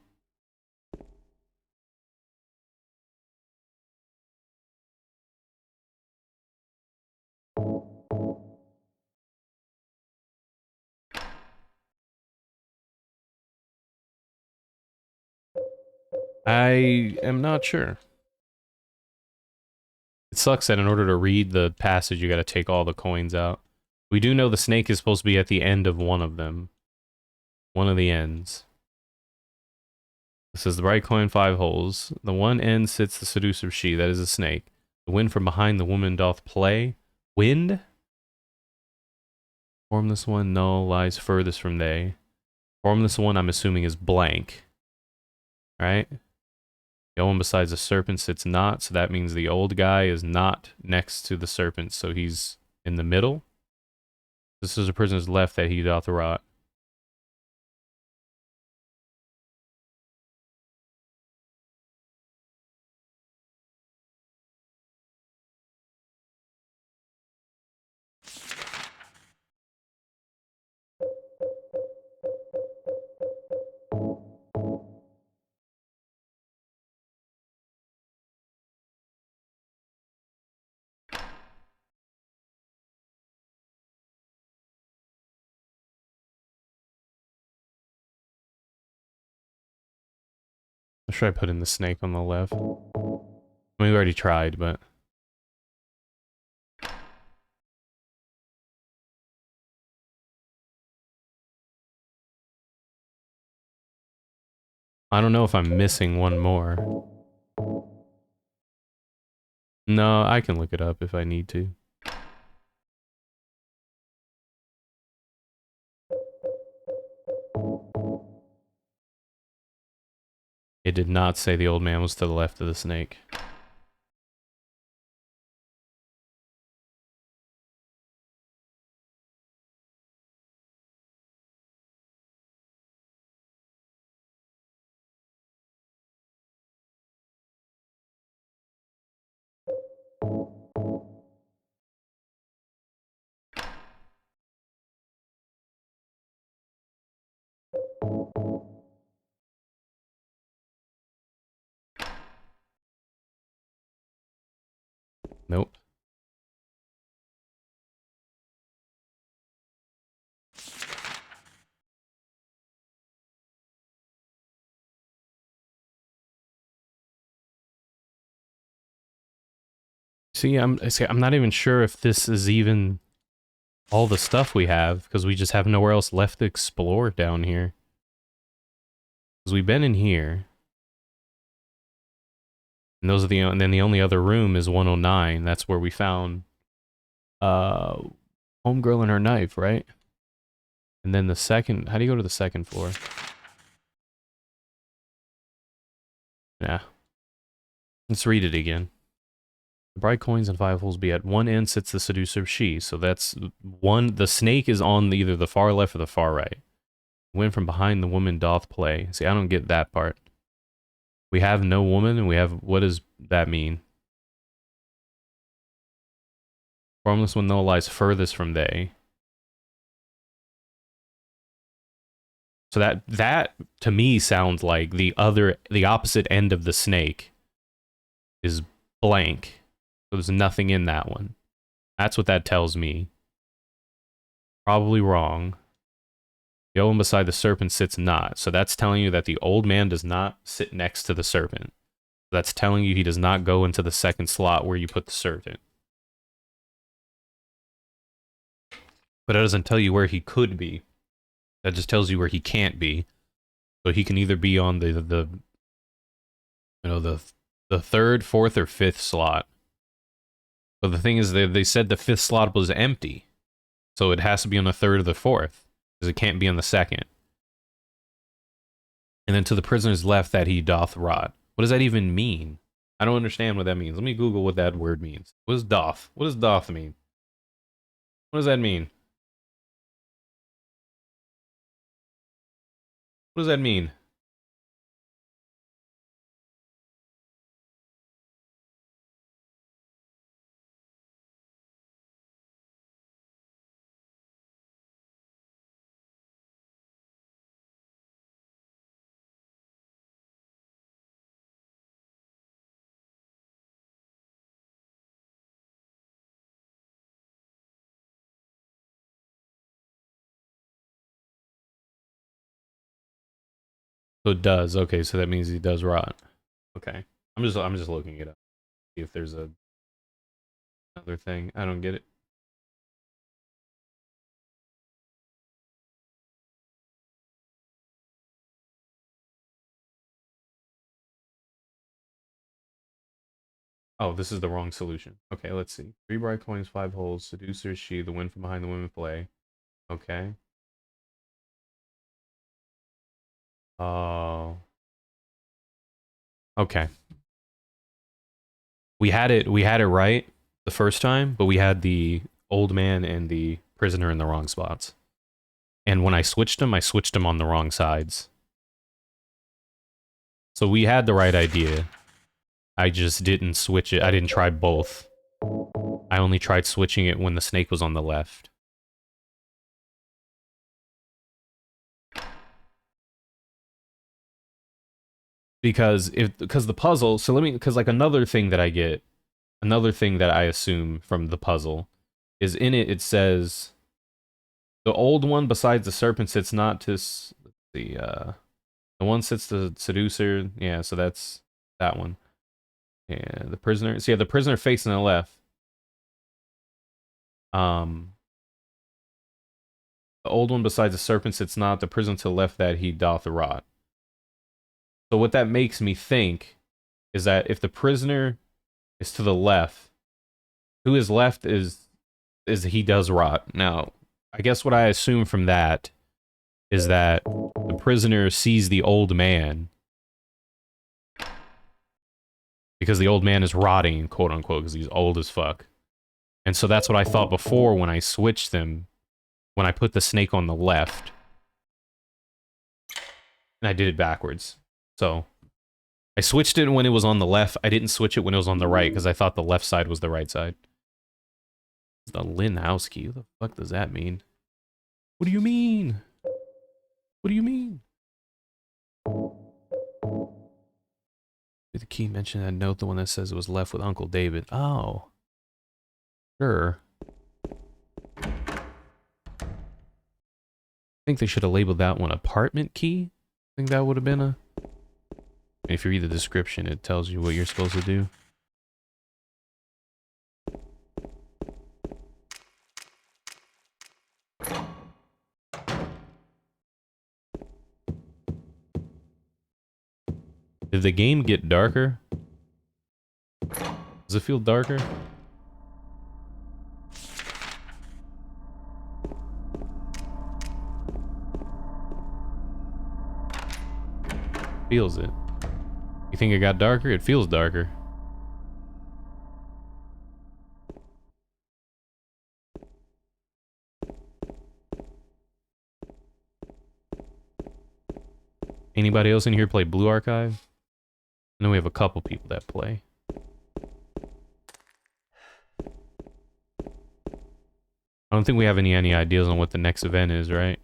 I am not sure. It sucks that in order to read the passage, you gotta take all the coins out. We do know the snake is supposed to be at the end of one of them. One of the ends. It says the right coin 5 holes. The one end sits the seducer she, that is a snake. The wind from behind the woman doth play. Wind? Formless one, no, lies furthest from they. Formless one, I'm assuming, is blank. Right? The one besides the serpent sits not, so that means the old guy is not next to the serpent, so he's in the middle. This is a prisoner's left that he doth rot. Or should I put in the snake on the left? I mean, we already tried, but... I don't know if I'm missing one more. No, I can look it up if I need to. It did not say the old man was to the left of the snake. Nope. See, I'm not even sure if this is even all the stuff we have, because we just have nowhere else left to explore down here. Because we've been in here. And those are and then the only other room is 109. That's where we found homegirl and her knife, right? And then the second, how do you go to the second floor? Yeah. Let's read it again. The bright coins and 5 holes be at one end sits the seducer she. So that's one, the snake is on either the far left or the far right. When from behind the woman doth play. See, I don't get that part. We have no woman and we have, what does that mean? Formless one though lies furthest from they. So that to me sounds like the opposite end of the snake is blank. So there's nothing in that one. That's what that tells me. Probably wrong. The old one beside the serpent sits not. So that's telling you that the old man does not sit next to the serpent. That's telling you he does not go into the second slot where you put the serpent. But it doesn't tell you where he could be. That just tells you where he can't be. So he can either be on the third, fourth, or fifth slot. But the thing is, they said the fifth slot was empty. So it has to be on the third or the fourth. Because it can't be on the second. And then to the prisoner's left that he doth rot. What does that even mean? I don't understand what that means. Let me Google what that word means. What is doth? What does doth mean? What does that mean? What does that mean? So it does. Okay, so that means he does rot. Okay. I'm just looking it up. See if there's another thing. I don't get it. Oh, this is the wrong solution. Okay, let's see. 3 bright coins, 5 holes, seducer she, the wind from behind the women play. Okay. Oh. Okay. We had it right the first time, but we had the old man and the prisoner in the wrong spots. And when I switched them on the wrong sides. So we had the right idea. I just didn't switch it. I didn't try both. I only tried switching it when the snake was on the left. Because the puzzle, so because like another thing that I assume from the puzzle is in it, it says the old one besides the serpent sits not to the one sits the seducer. Yeah, so that's that one. Yeah, the prisoner. So yeah, the prisoner facing the left. The old one besides the serpent sits not, the prisoner to the left that he doth rot. So what that makes me think is that if the prisoner is to the left, who is left is he does rot. Now, I guess what I assume from that is that the prisoner sees the old man because the old man is rotting, quote unquote, because he's old as fuck. And so that's what I thought before when I switched them, when I put the snake on the left. And I did it backwards. So I switched it when it was on the left. I didn't switch it when it was on the right because I thought the left side was the right side. The Lynn house key. What the fuck does that mean? What do you mean? What do you mean? Did the key mention that note, the one that says it was left with Uncle David? Oh. Sure. I think they should have labeled that one apartment key. I think that would have been a... If you read the description, it tells you what you're supposed to do. Did the game get darker? Does it feel darker? Feels it. You think it got darker? It feels darker. Anybody else in here play Blue Archive? I know we have a couple people that play. I don't think we have any ideas on what the next event is, right?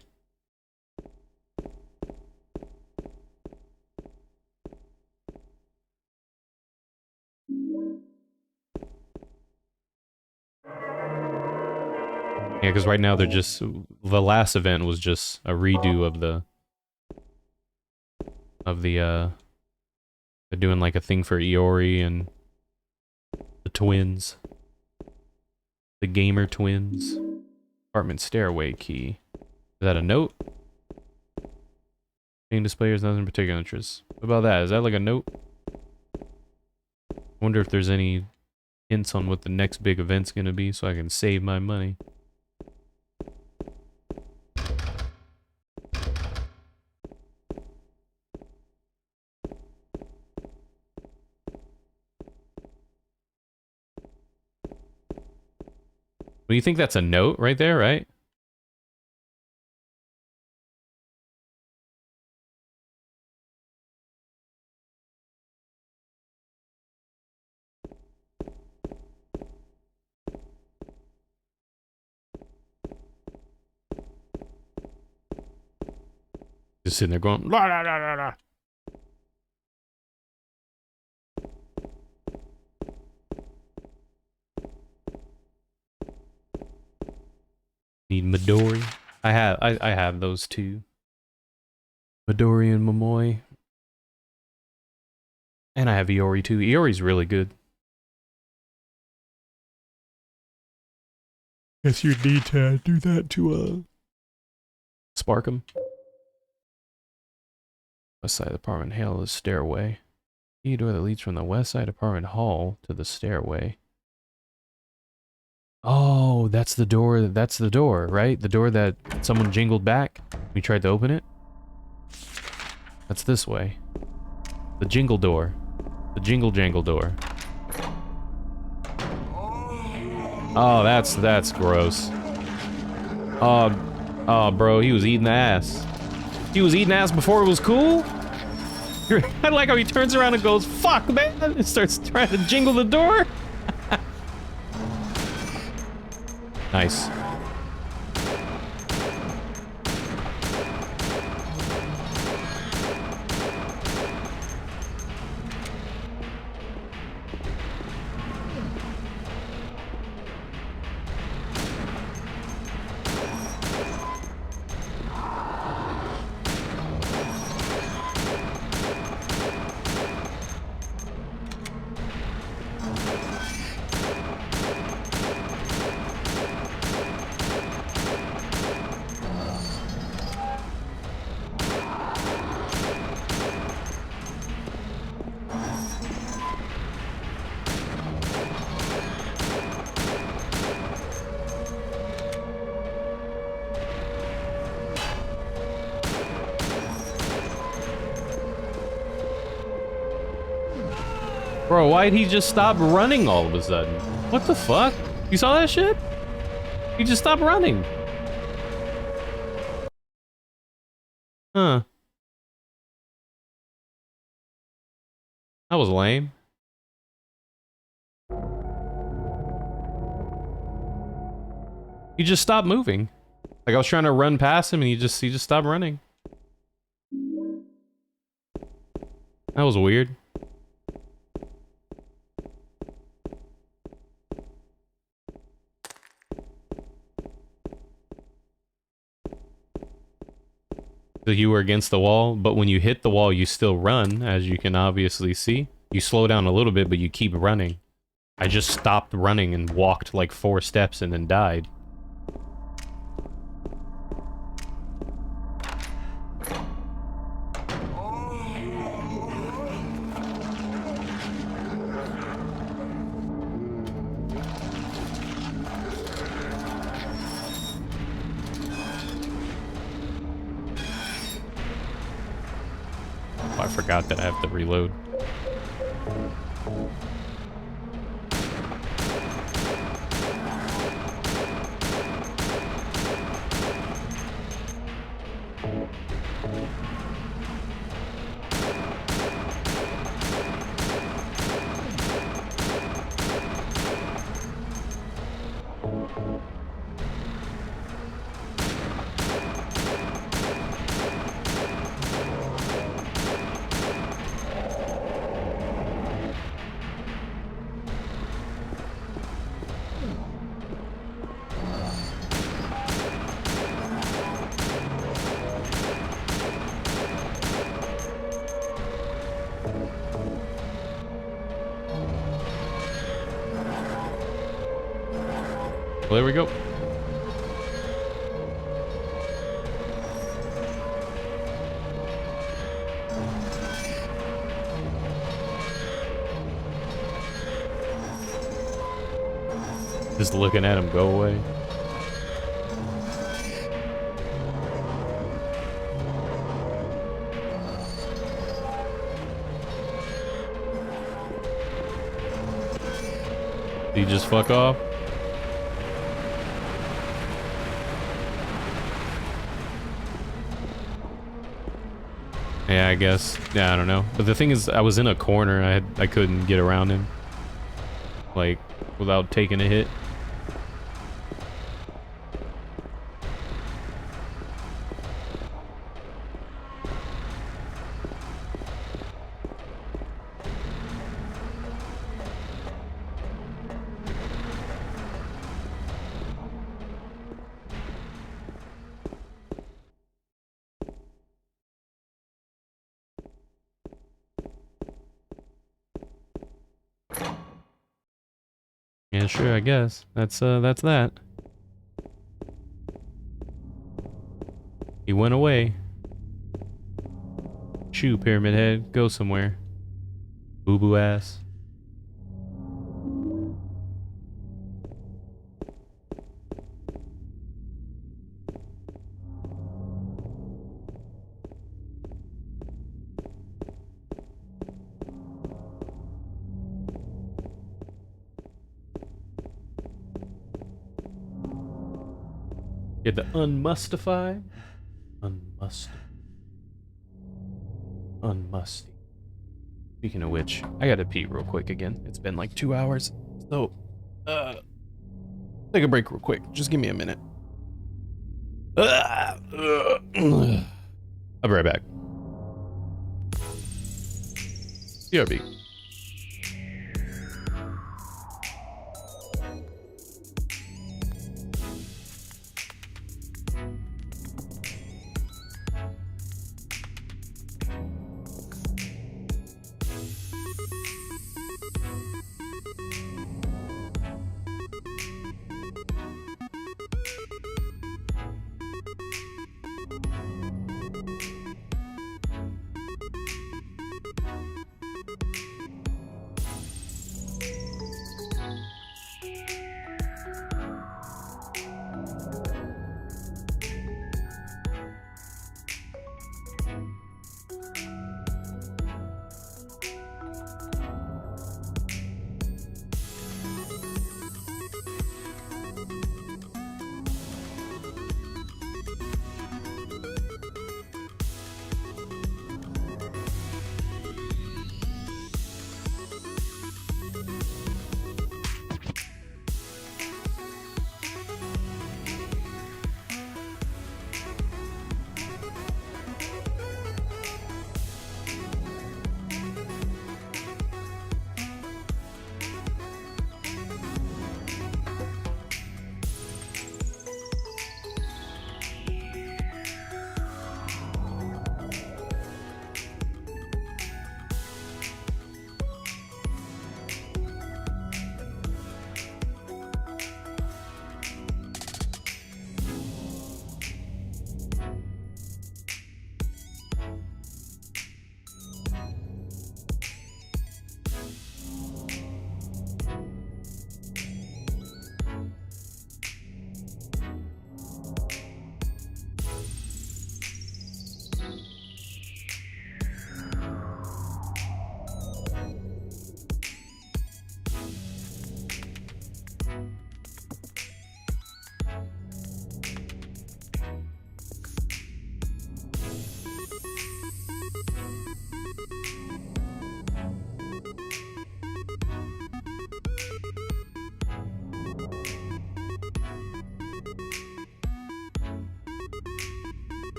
Yeah, because right now they're just... The last event was just a redo of the... They're doing like a thing for Iori and... the twins. The gamer twins. Apartment stairway key. Is that a note? Main display has nothing in particular interest. What about that? Is that like a note? I wonder if there's any hints on what the next big event's gonna be so I can save my money. Well, you think that's a note right there, right? Just sitting there going, la la la la la. Need Midori. I have those two. Midori and Momoi. And I have Iori too. Iori's really good. Guess you need to do that to spark him. West side apartment hail the stairway. Key door that leads from the west side apartment hall to the stairway. Oh, that's the door, right? The door that someone jingled back. We tried to open it. That's this way. The jingle door. The jingle jangle door. Oh, that's gross. Oh, bro, he was eating ass. He was eating ass before it was cool? I like how he turns around and goes, fuck, man, and starts trying to jingle the door. Nice. Bro, why'd he just stop running all of a sudden? What the fuck? You saw that shit? He just stopped running. Huh. That was lame. He just stopped moving. Like I was trying to run past him and he just stopped running. That was weird. So you were against the wall, but when you hit the wall, you still run, as you can obviously see. You slow down a little bit, but you keep running. I just stopped running and walked like 4 steps and then died. forgot that I have to reload. Well, there we go. Just looking at him go away. Did he just fuck off? Yeah, I guess. Yeah, I don't know. But the thing is, I was in a corner. I couldn't get around him, like, without taking a hit. Yeah, sure, I guess. That's that. He went away. Shoo, Pyramid Head. Go somewhere. Boo-boo ass. Get the unmustify. Unmusty. Speaking of which, I gotta pee real quick again. It's been like 2 hours. So, take a break real quick. Just give me a minute. I'll be right back. BRB.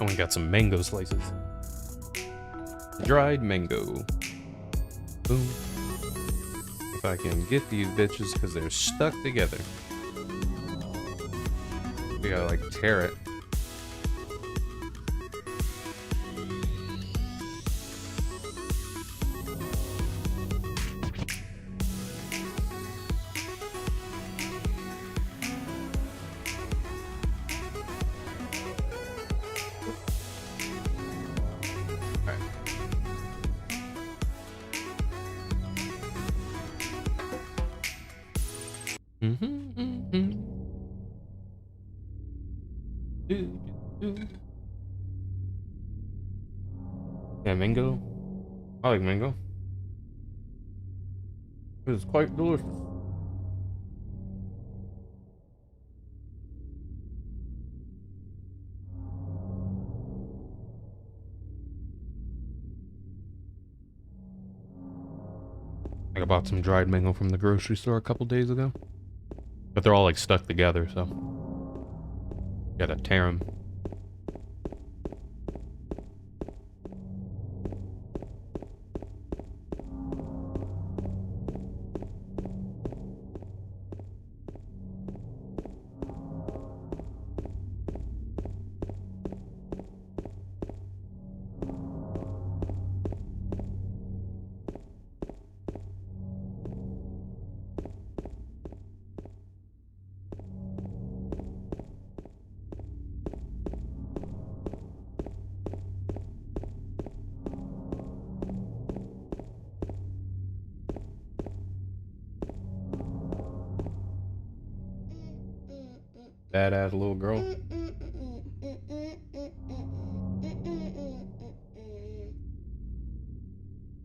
we got some mango slices. Dried mango. Boom. If I can get these bitches because they're stuck together. We gotta like tear it. Yeah, mango. I like mango. It's quite delicious. I bought some dried mango from the grocery store a couple days ago. But they're all like stuck together, so gotta tear them. Badass little girl.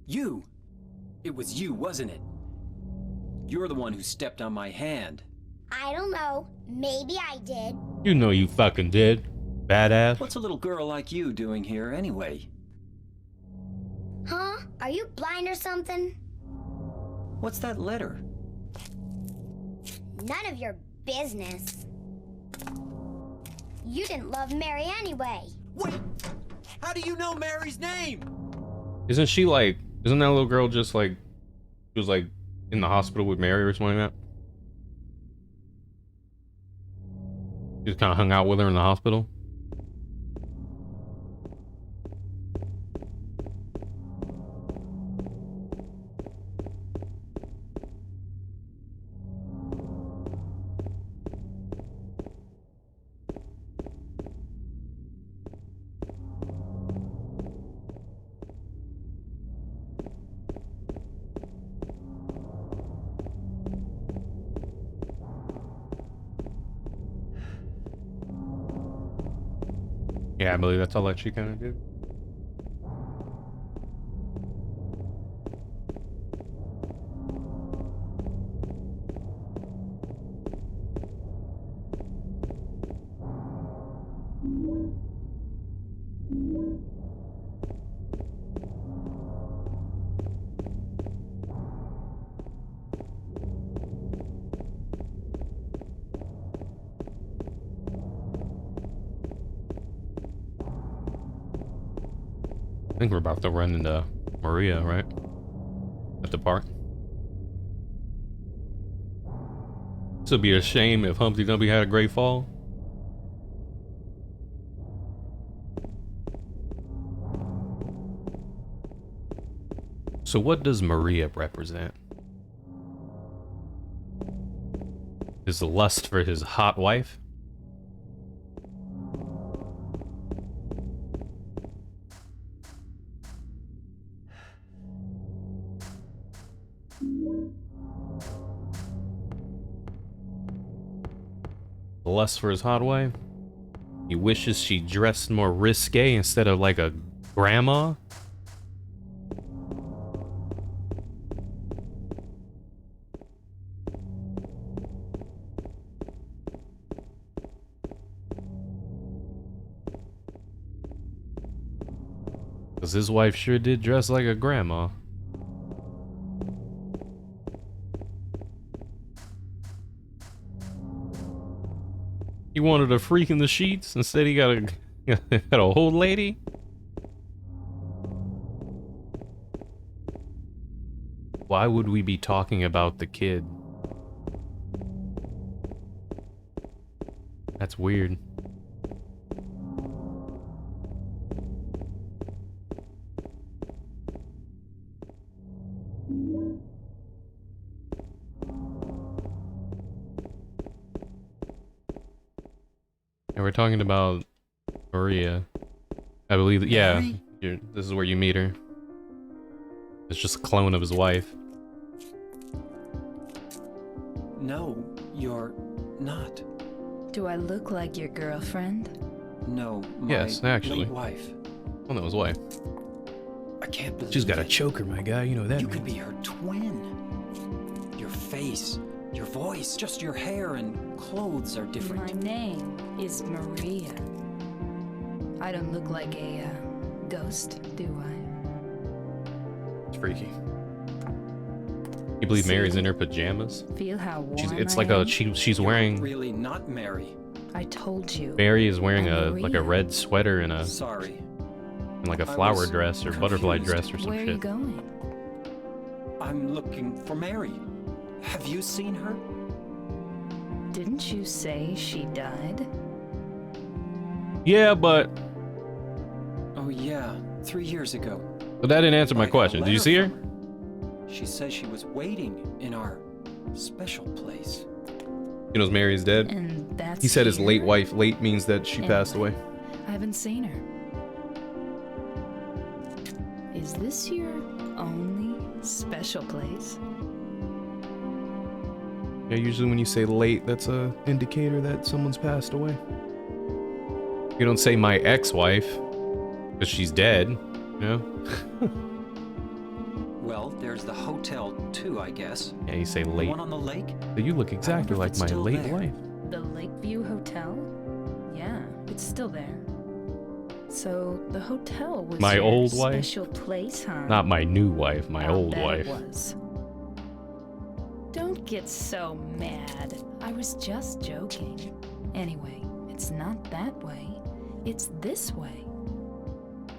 You! It was you, wasn't it? You're the one who stepped on my hand. I don't know. Maybe I did. You know you fucking did. Badass. What's a little girl like you doing here anyway? Huh? Are you blind or something? What's that letter? None of your business. You didn't love Mary anyway. Wait! How do you know Mary's name? Isn't she like, isn't that little girl just like, she was like in the hospital with Mary or something like that? You just kind of hung out with her in the hospital? Yeah, I believe that's all that she kind of did. I think we're about to run into Maria, right? At the park. This would be a shame if Humpty Dumpty had a great fall. So what does Maria represent? His lust for his hot wife? Lust for his hot wife? He wishes she dressed more risque instead of like a grandma? Because his wife sure did dress like a grandma. He wanted a freak in the sheets. Instead, he got That old lady? Why would we be talking about the kid? That's weird. And we're talking about Maria. I believe that, yeah, this is where you meet her. It's just a clone of his wife. No, you're not. Do I look like your girlfriend? No, my Yes, actually. late wife. Oh, no, his wife. I can't believe She's got a it. choker, my guy. You know that. You could be her twin. Your face, your voice, just your hair and clothes are different. My name is Maria. I don't look like a ghost, do I? It's freaky. You believe Mary's in her pajamas? Feel how warm It's I like am? she's You're wearing. really not Mary. I told you. Mary is wearing I'm like a Maria. red sweater and Sorry. like a I flower was dress or butterfly confused. dress or some Where are you shit. going? I'm looking for Mary. Have you seen her? Didn't you say she died? Yeah, but Oh yeah, 3 years ago. that didn't answer my I got a question. Did you letter see her? from She says she was waiting in our special place. He knows Mary's dead. And that's He said his here? late wife. Late means that she passed Anyway, away. I haven't seen her. Is this your only special place? Yeah, usually when you say late, that's a indicator that someone's passed away. You don't say my ex-wife, because she's dead, you know? Well, there's the hotel too, I guess. Yeah, you say The late. one on the lake? So you look exactly if like it's my still late there. wife. The Lakeview Hotel? Yeah, it's still there. So the hotel was My your old wife? special place, huh? Not my new wife, my I'll old bet wife. It was. Don't get so mad. I was just joking. Anyway, it's not that way. It's this way.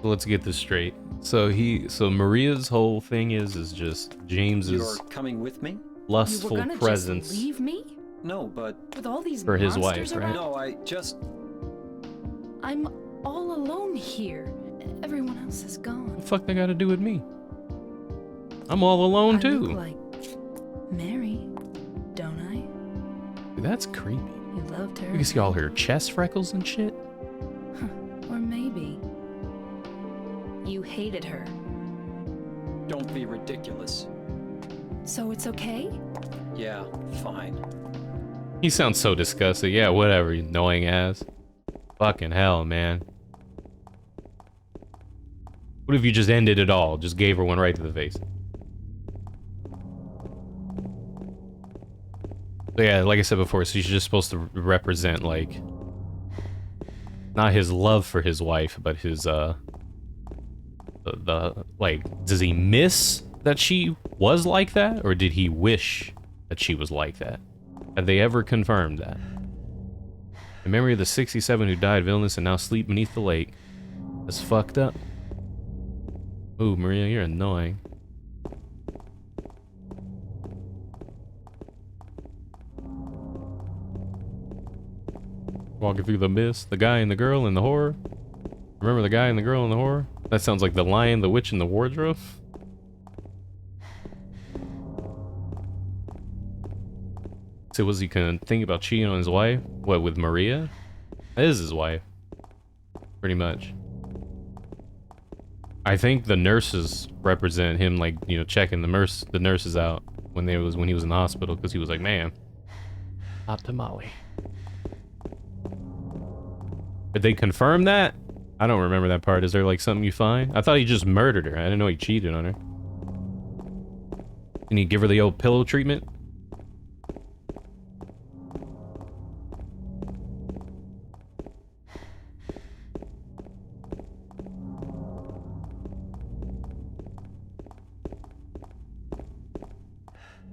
Let's get this straight. So Maria's whole thing is just James's You're coming with me? You lustful were gonna presence just leave me No, but with all these for his monsters wife, right? around? no, I just I'm all alone here. Everyone else is gone. What the fuck they got to do with me? I'm all alone I too. look like Mary, don't I? Dude, that's creepy. You loved her. You can see all her chest freckles and shit. Or maybe you hated her. don't be ridiculous. So it's okay? Yeah, fine. He sounds so disgusting. Yeah, whatever, you annoying ass. Fucking hell, man. What if you just ended it all? Just gave her one right to the face. So yeah, like I said before, so she's just supposed to represent, like, not his love for his wife, but his, like, does he miss that she was like that? Or did he wish that she was like that? Have they ever confirmed that? In memory of the 67 who died of illness and now sleep beneath the lake. That's fucked up. Ooh, Maria, you're annoying. Walking through the mist, the guy and the girl in the horror. Remember the guy and the girl in the horror? That sounds like the lion, the witch, and the wardrobe. So was he gonna think about cheating on his wife? What, with Maria? That is his wife. Pretty much. I think the nurses represent him, like, you know, checking the nurses out when he was in the hospital, because he was like, man, hot tamale. Did they confirm that? I don't remember that part. Is there like something you find? I thought he just murdered her. I didn't know he cheated on her. Can you give her the old pillow treatment?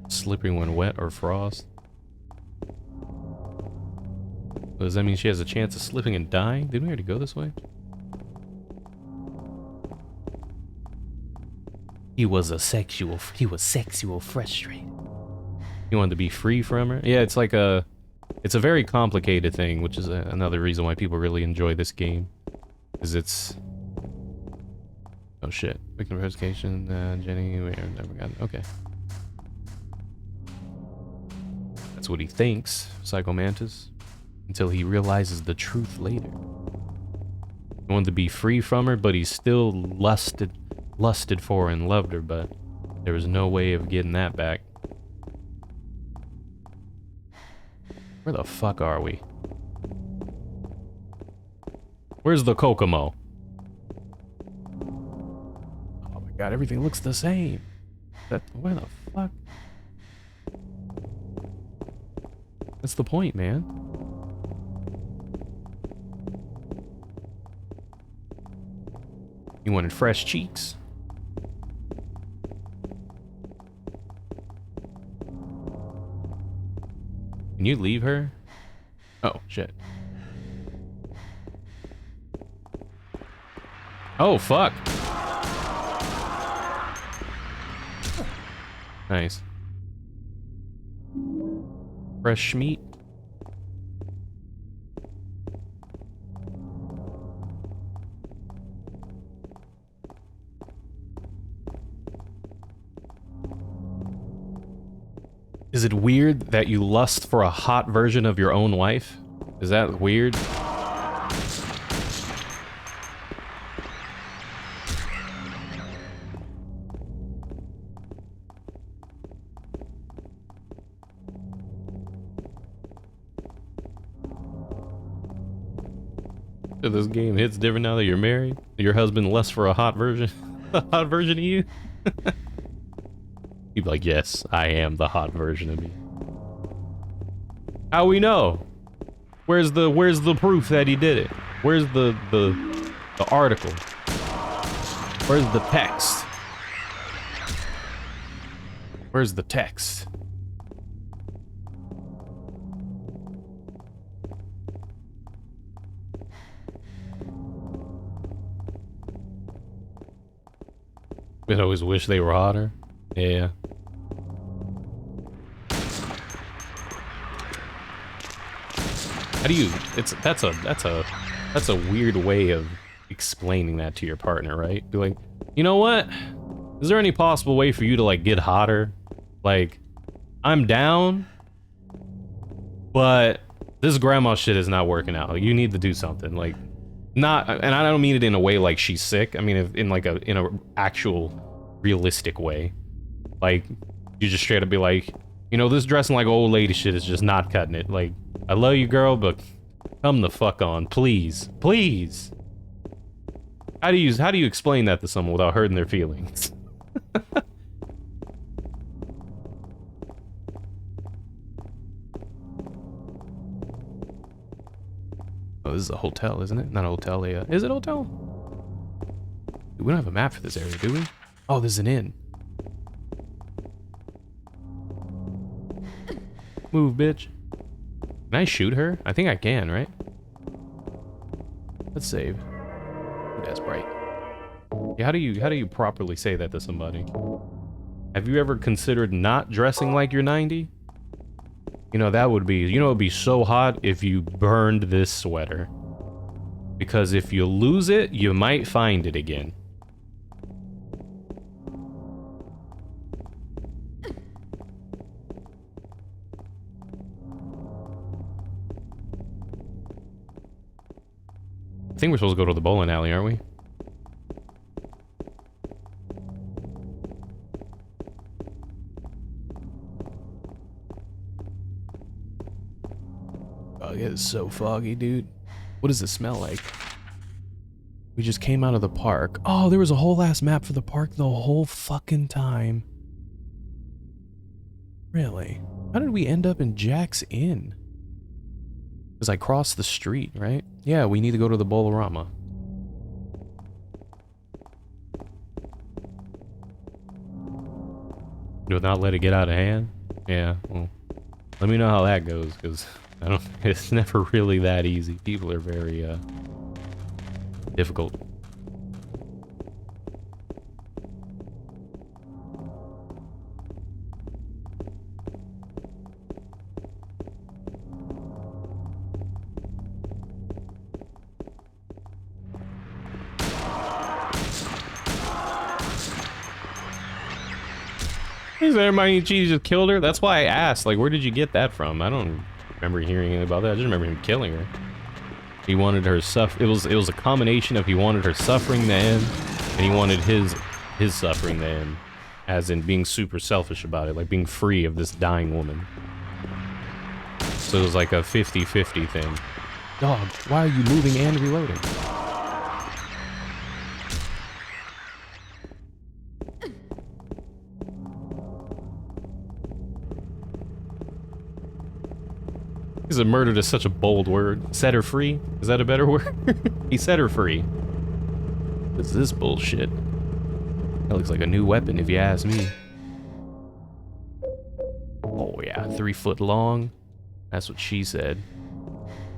Slippery when wet or frost. Does that mean she has a chance of slipping and dying? Didn't we already go this way? He was sexual frustrated. He wanted to be free from her. Yeah, it's like it's a very complicated thing, which is another reason why people really enjoy this game. Is it's... Oh shit. Victim investigation, Jenny, we never got it. Okay. That's what he thinks, Psycho Mantis. Until he realizes the truth later. He wanted to be free from her, but he still lusted for her and loved her, but there was no way of getting that back. Where the fuck are we? Where's the Kokomo? Oh my god, everything looks the same. Where the fuck? That's the point, man. You wanted fresh cheeks? Can you leave her? Oh, shit. Oh, fuck. Nice. Fresh meat. Is it weird that you lust for a hot version of your own wife? Is that weird? So this game hits different now that you're married? Your husband lusts for a hot version? A hot version of you? You'd be like, yes, I am the hot version of me. How we know? Where's the proof that he did it? Where's the article? Where's the text? Where's the text? I'd always wish they were hotter. Yeah. How do you... That's a weird way of explaining that to your partner, right? Be like, you know what? Is there any possible way for you to, like, get hotter? Like, I'm down, but this grandma shit is not working out. You need to do something. Like, not... And I don't mean it in a way like she's sick. I mean in like in a actual realistic way. Like, you just straight up be like, you know, this dressing like old lady shit is just not cutting it. Like, I love you, girl, but come the fuck on, please, please. How do you explain that to someone without hurting their feelings? Oh, this is a hotel, isn't it? Not a hotel, is it a hotel? We don't have a map for this area, do we? Oh, this is an inn. Move, bitch. Can I shoot her? I think I can, right? Let's save. Ooh, that's bright. Yeah, how do you properly say that to somebody? Have you ever considered not dressing like you're 90? You know, that would be, you know, it'd be so hot if you burned this sweater. Because if you lose it, you might find it again. I think we're supposed to go to the bowling alley, aren't we? Oh, it is so foggy, dude. What does it smell like? We just came out of the park. Oh, there was a whole ass map for the park the whole fucking time. Really? How did we end up in Jack's Inn? Because I crossed the street, right? Yeah, we need to go to the Bolorama. Do not let it get out of hand? Yeah, well, let me know how that goes, because I don't. It's never really that easy. People are very difficult. Is everybody she just killed her? That's why I asked, like, where did you get that from? I don't remember hearing anything about that. I just remember him killing her. He wanted her it was a combination of he wanted her suffering to end, and he wanted his suffering to end. As in being super selfish about it, like being free of this dying woman. So it was like a 50-50 thing. Dog, why are you moving and reloading? Because a murdered is such a bold word. Set her free? Is that a better word? He set her free. What's this bullshit? That looks like a new weapon if you ask me. Oh yeah, 3 foot long. That's what she said.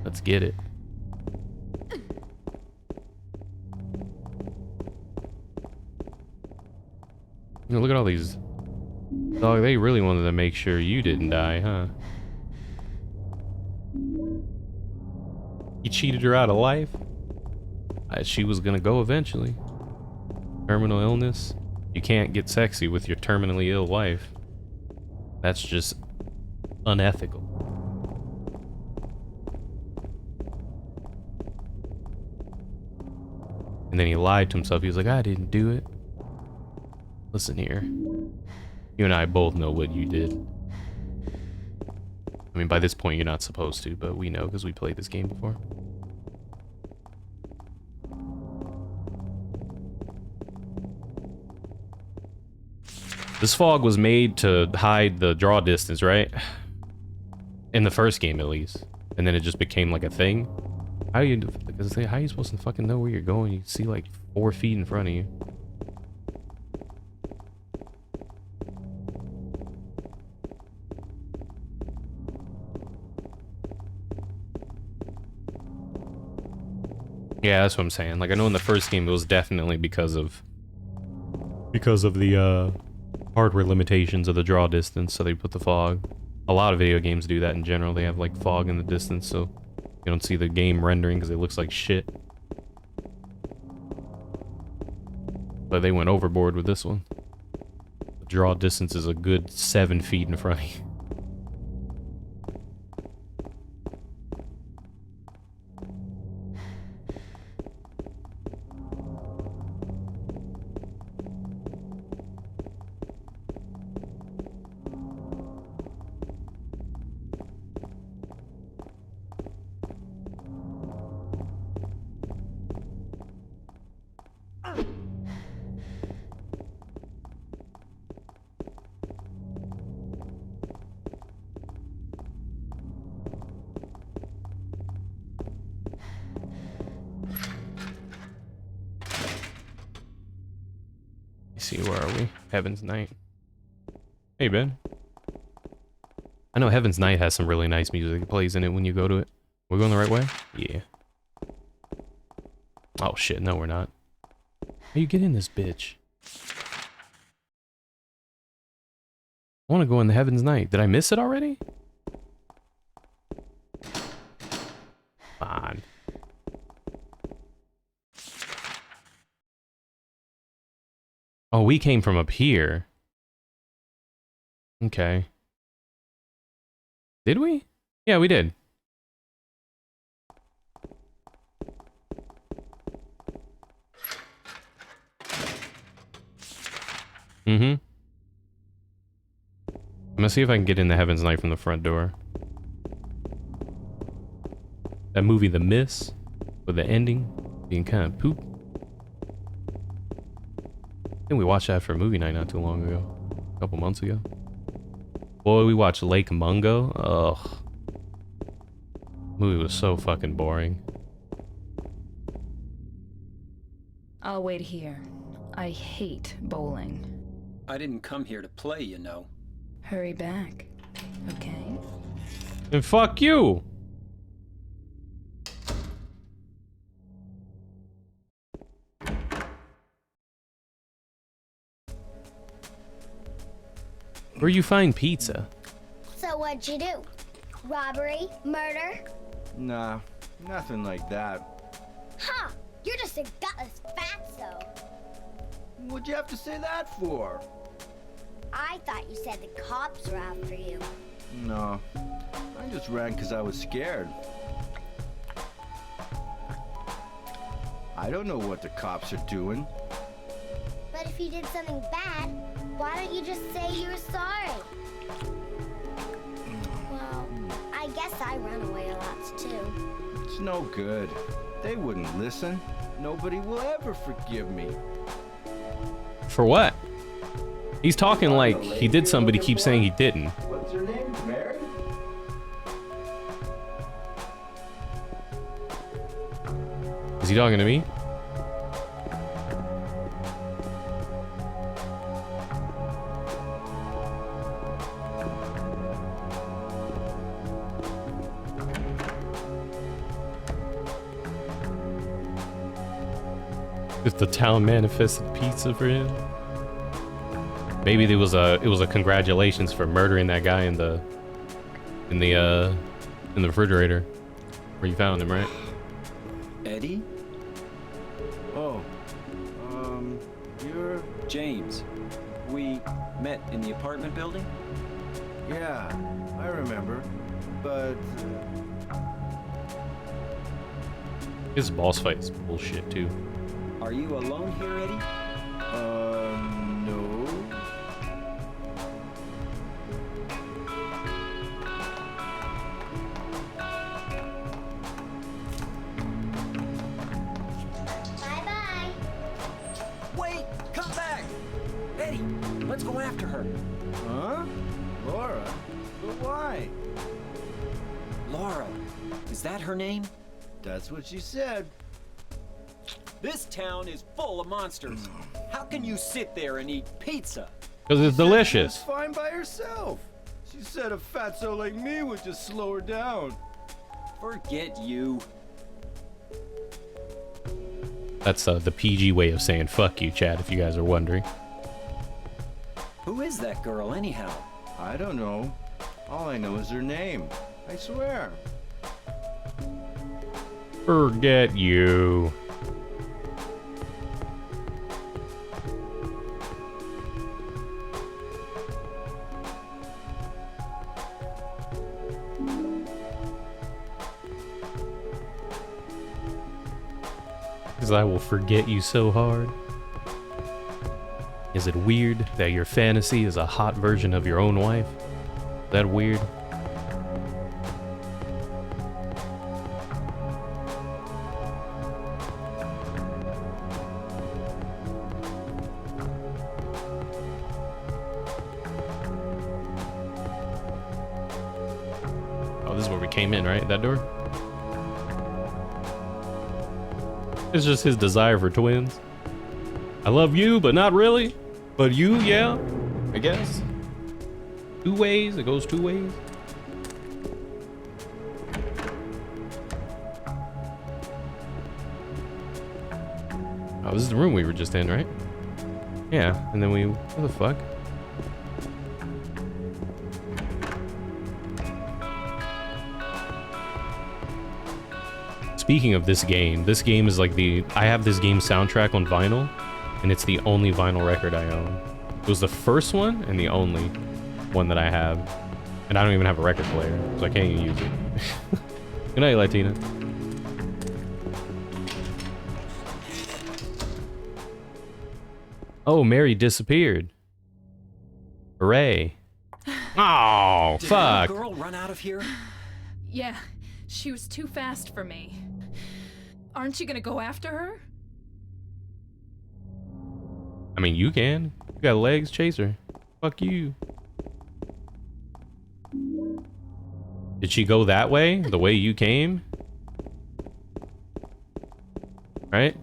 Let's get it. You know, look at all these. Dog, they really wanted to make sure you didn't die, huh? He cheated her out of life. She was gonna go eventually. Terminal illness. You can't get sexy with your terminally ill wife. That's just unethical. And then he lied to himself. He was like, I didn't do it. Listen here. You and I both know what you did. I mean, by this point, you're not supposed to, but we know because we played this game before. This fog was made to hide the draw distance, right? In the first game, at least. And then it just became like a thing. How are you supposed to fucking know where you're going? You see like 4 feet in front of you. Yeah, that's what I'm saying. Like, I know in the first game it was definitely because of the hardware limitations of the draw distance, so they put the fog. A lot of video games do that in general. They have like fog in the distance, so you don't see the game rendering because it looks like shit. But they went overboard with this one. The draw distance is a good 7 feet in front of you. See, where are we? Heaven's Night. Hey, Ben. I know Heaven's Night has some really nice music that plays in it when you go to it. We're going the right way? Yeah. Oh shit, no we're not. How you get in this bitch? I want to go in the Heaven's Night. Did I miss it already? Fine. Oh, we came from up here. Okay. Did we? Yeah, we did. Mm-hmm. I'm gonna see if I can get in the Heaven's Night from the front door. That movie, The Mist, with the ending being kind of poop. I think we watched that for a movie night not too long ago. A couple months ago. Boy, we watched Lake Mungo. Ugh. Movie was so fucking boring. I'll wait here. I hate bowling. I didn't come here to play, you know. Hurry back, okay? And fuck you! Where you find pizza? So what'd you do? Robbery? Murder? Nah, nothing like that. Huh, you're just a gutless fatso. What'd you have to say that for? I thought you said the cops were after you. No, I just ran because I was scared. I don't know what the cops are doing. But if you did something bad, why don't you just say you were sorry? Well, I guess I run away a lot too. It's no good. They wouldn't listen. Nobody will ever forgive me. For what? He's talking like he did something, but he keeps saying he didn't. What's her name? Mary? Is he talking to me? If the town manifested pizza for him, maybe it was a congratulations for murdering that guy in the refrigerator where you found him, right? Eddie? Oh, you're... James. We met in the apartment building? Yeah, I remember. But, His boss fight is bullshit too. Are you alone here, Eddie? no. Bye-bye. Wait! Come back! Eddie, let's go after her. Huh? Laura? But why? Laura. Is that her name? That's what she said. This town is full of monsters. How can you sit there and eat pizza? Because it's She was delicious. fine by herself. She said a fatso like me would just slow her down. Forget you. That's the PG way of saying fuck you, Chad, if you guys are wondering. Who is that girl, anyhow? I don't know. All I know is her name. I swear. Forget you. Because I will forget you so hard. Is it weird that your fantasy is a hot version of your own wife? Is that weird? Oh, this is where we came in, right? That door? It's just his desire for twins. I love you, but not really. But you, yeah, I guess. Two ways, it goes two ways. Oh, this is the room we were just in, right? Yeah, and then we, what the fuck? Speaking of this game is like I have this game soundtrack on vinyl, and it's the only vinyl record I own. It was the first one and the only one that I have. And I don't even have a record player, so I can't even use it. Good night, Latina. Oh, Mary disappeared. Hooray. Oh, Did fuck. that girl run out of here? Yeah, she was too fast for me. Aren't you gonna go after her? I mean, you can. You got legs, chase her. Fuck you. Did she go that way? The way you came? Right?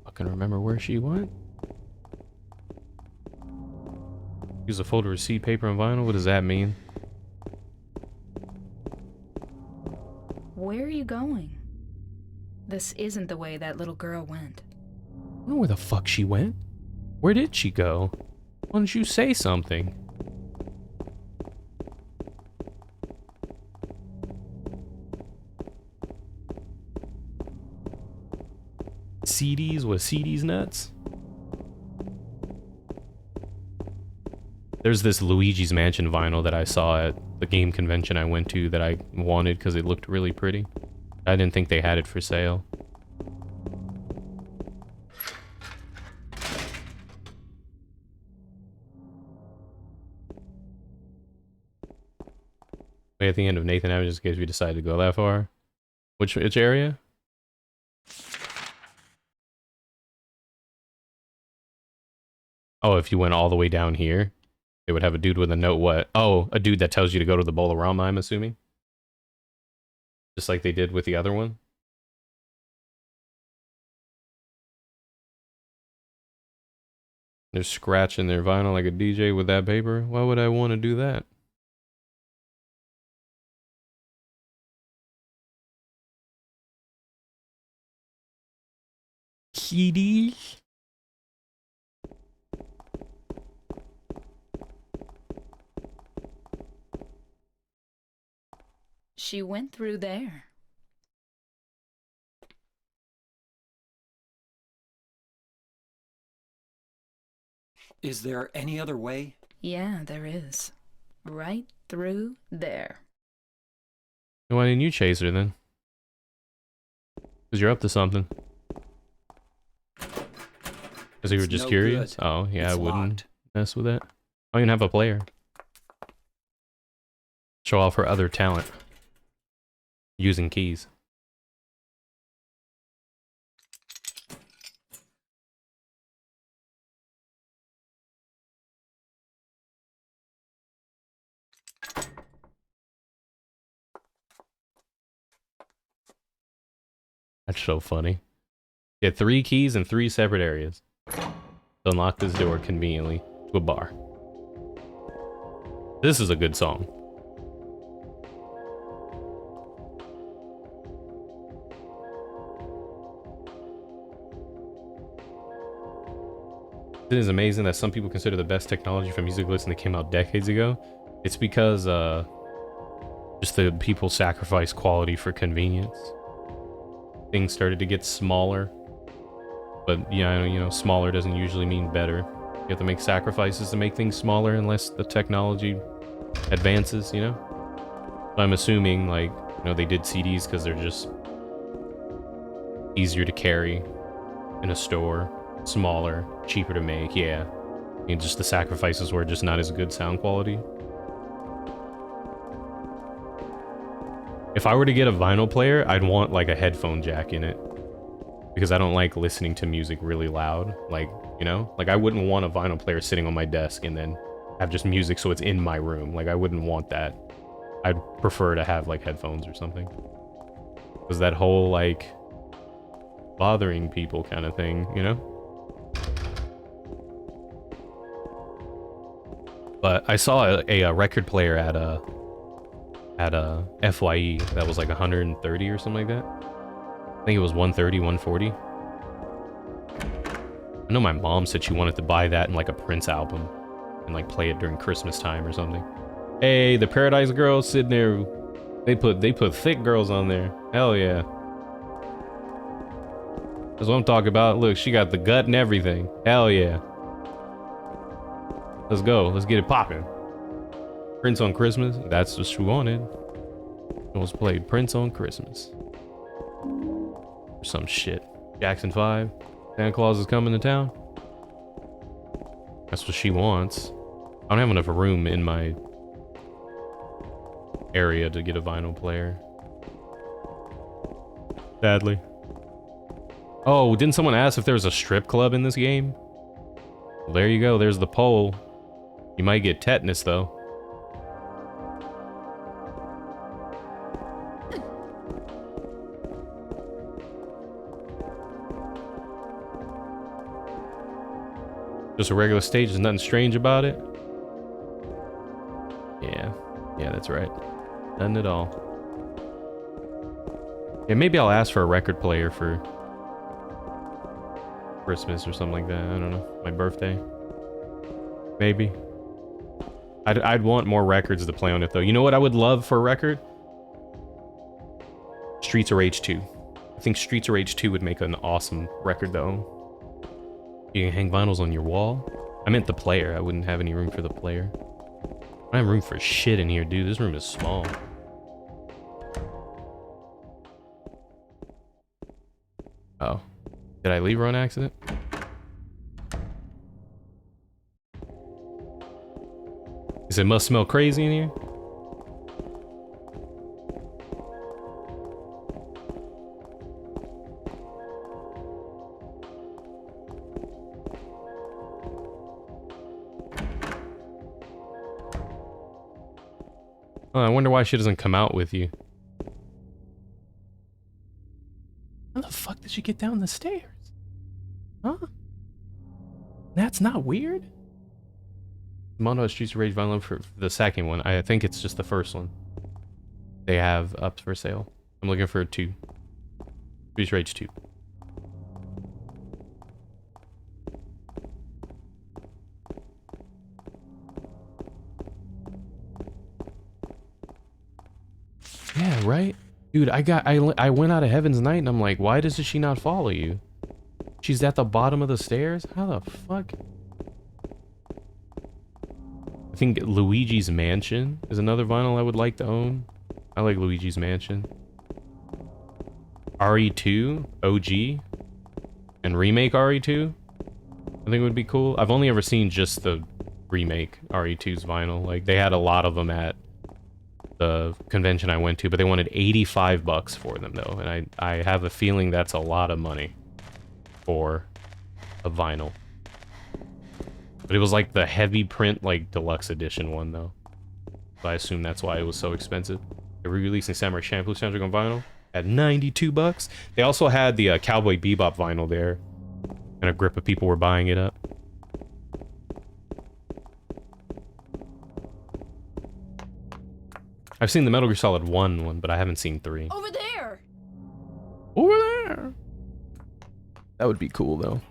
Fucking remember where she went? Use a folder of receipt paper and vinyl? What does that mean? Where are you going? This isn't the way that little girl went. I don't know where the fuck she went. Where did she go? Why don't you say something? CDs with CDs nuts? There's this Luigi's Mansion vinyl that I saw at the game convention I went to that I wanted because it looked really pretty. I didn't think they had it for sale. Way at the end of Nathan Avenue, just in case we decided to go that far. Which area? Oh, if you went all the way down here, they would have a dude with a note. What? Oh, a dude that tells you to go to the Bolorama, I'm assuming. Just like they did with the other one. They're scratching their vinyl like a DJ with that paper. Why would I want to do that? CD? She went through there. Is there any other way? Yeah, there is. Right through there. Why didn't you chase her then? Because you're up to something. Because you were just curious? Good. Oh, yeah, It's I wouldn't locked. mess with that. I don't even have a player. Show off her other talent. Using keys. That's so funny. Get 3 keys in 3 separate areas. To unlock this door conveniently to a bar. This is a good song. It is amazing that some people consider the best technology for music listening that came out decades ago. It's because just the people sacrifice quality for convenience. Things started to get smaller, but yeah, you know, smaller doesn't usually mean better. You have to make sacrifices to make things smaller unless the technology advances, you know? So I'm assuming, like, you know, they did CDs because they're just easier to carry in a store, smaller, cheaper to make, yeah. I mean, just the sacrifices were just not as good sound quality. If I were to get a vinyl player, I'd want like a headphone jack in it. Because I don't like listening to music really loud. Like, you know? Like I wouldn't want a vinyl player sitting on my desk and then have just music so it's in my room. Like I wouldn't want that. I'd prefer to have like headphones or something. Because that whole like bothering people kind of thing, you know? But I saw a record player at FYE that was like 130 or something like that. I think it was 130, 140. I know my mom said she wanted to buy that in like a Prince album and like play it during Christmas time or something. Hey, the Paradise Girls sitting there. They put thick girls on there. Hell yeah. That's what I'm talking about. Look, she got the gut and everything. Hell yeah. Let's go. Let's get it popping. Prince on Christmas. That's what she wanted. It was played Prince on Christmas. Or some shit. Jackson 5. Santa Claus is coming to town. That's what she wants. I don't have enough room in my area to get a vinyl player. Sadly. Oh, didn't someone ask if there was a strip club in this game? Well, there you go. There's the poll. You might get tetanus, though. Just a regular stage. There's nothing strange about it. Yeah. Yeah, that's right. Nothing at all. Yeah, maybe I'll ask for a record player for Christmas or something like that. I don't know. My birthday. Maybe. I'd want more records to play on it, though. You know what I would love for a record? Streets of Rage 2. I think Streets of Rage 2 would make an awesome record, though. You can hang vinyls on your wall. I meant the player. I wouldn't have any room for the player. I have room for shit in here, dude. This room is small. Oh. Did I leave her on accident? Because it must smell crazy in here? Oh, I wonder why she doesn't come out with you. How the fuck did she get down the stairs? Huh? That's not weird? Mono Streets of Rage vinyl for the second one. I think it's just the first one. They have up for sale. I'm looking for a 2. Streets of Rage 2. Yeah, right? Dude, I went out of Heaven's Night and I'm like, why does she not follow you? She's at the bottom of the stairs? How the fuck? I think Luigi's Mansion is another vinyl I would like to own. I like Luigi's Mansion. RE2, OG, and remake RE2. I think it would be cool. I've only ever seen just the remake RE2's vinyl. Like, they had a lot of them at the convention I went to, but they wanted $85 for them though, and I have a feeling that's a lot of money for a vinyl. But it was like the heavy print, like deluxe edition one though. So I assume that's why it was so expensive. They're re-releasing Samurai Champloo soundtrack on vinyl at $92. They also had the Cowboy Bebop vinyl there, and a grip of people were buying it up. I've seen the Metal Gear Solid 1 one, but I haven't seen 3. Over there! Over there! That would be cool, though.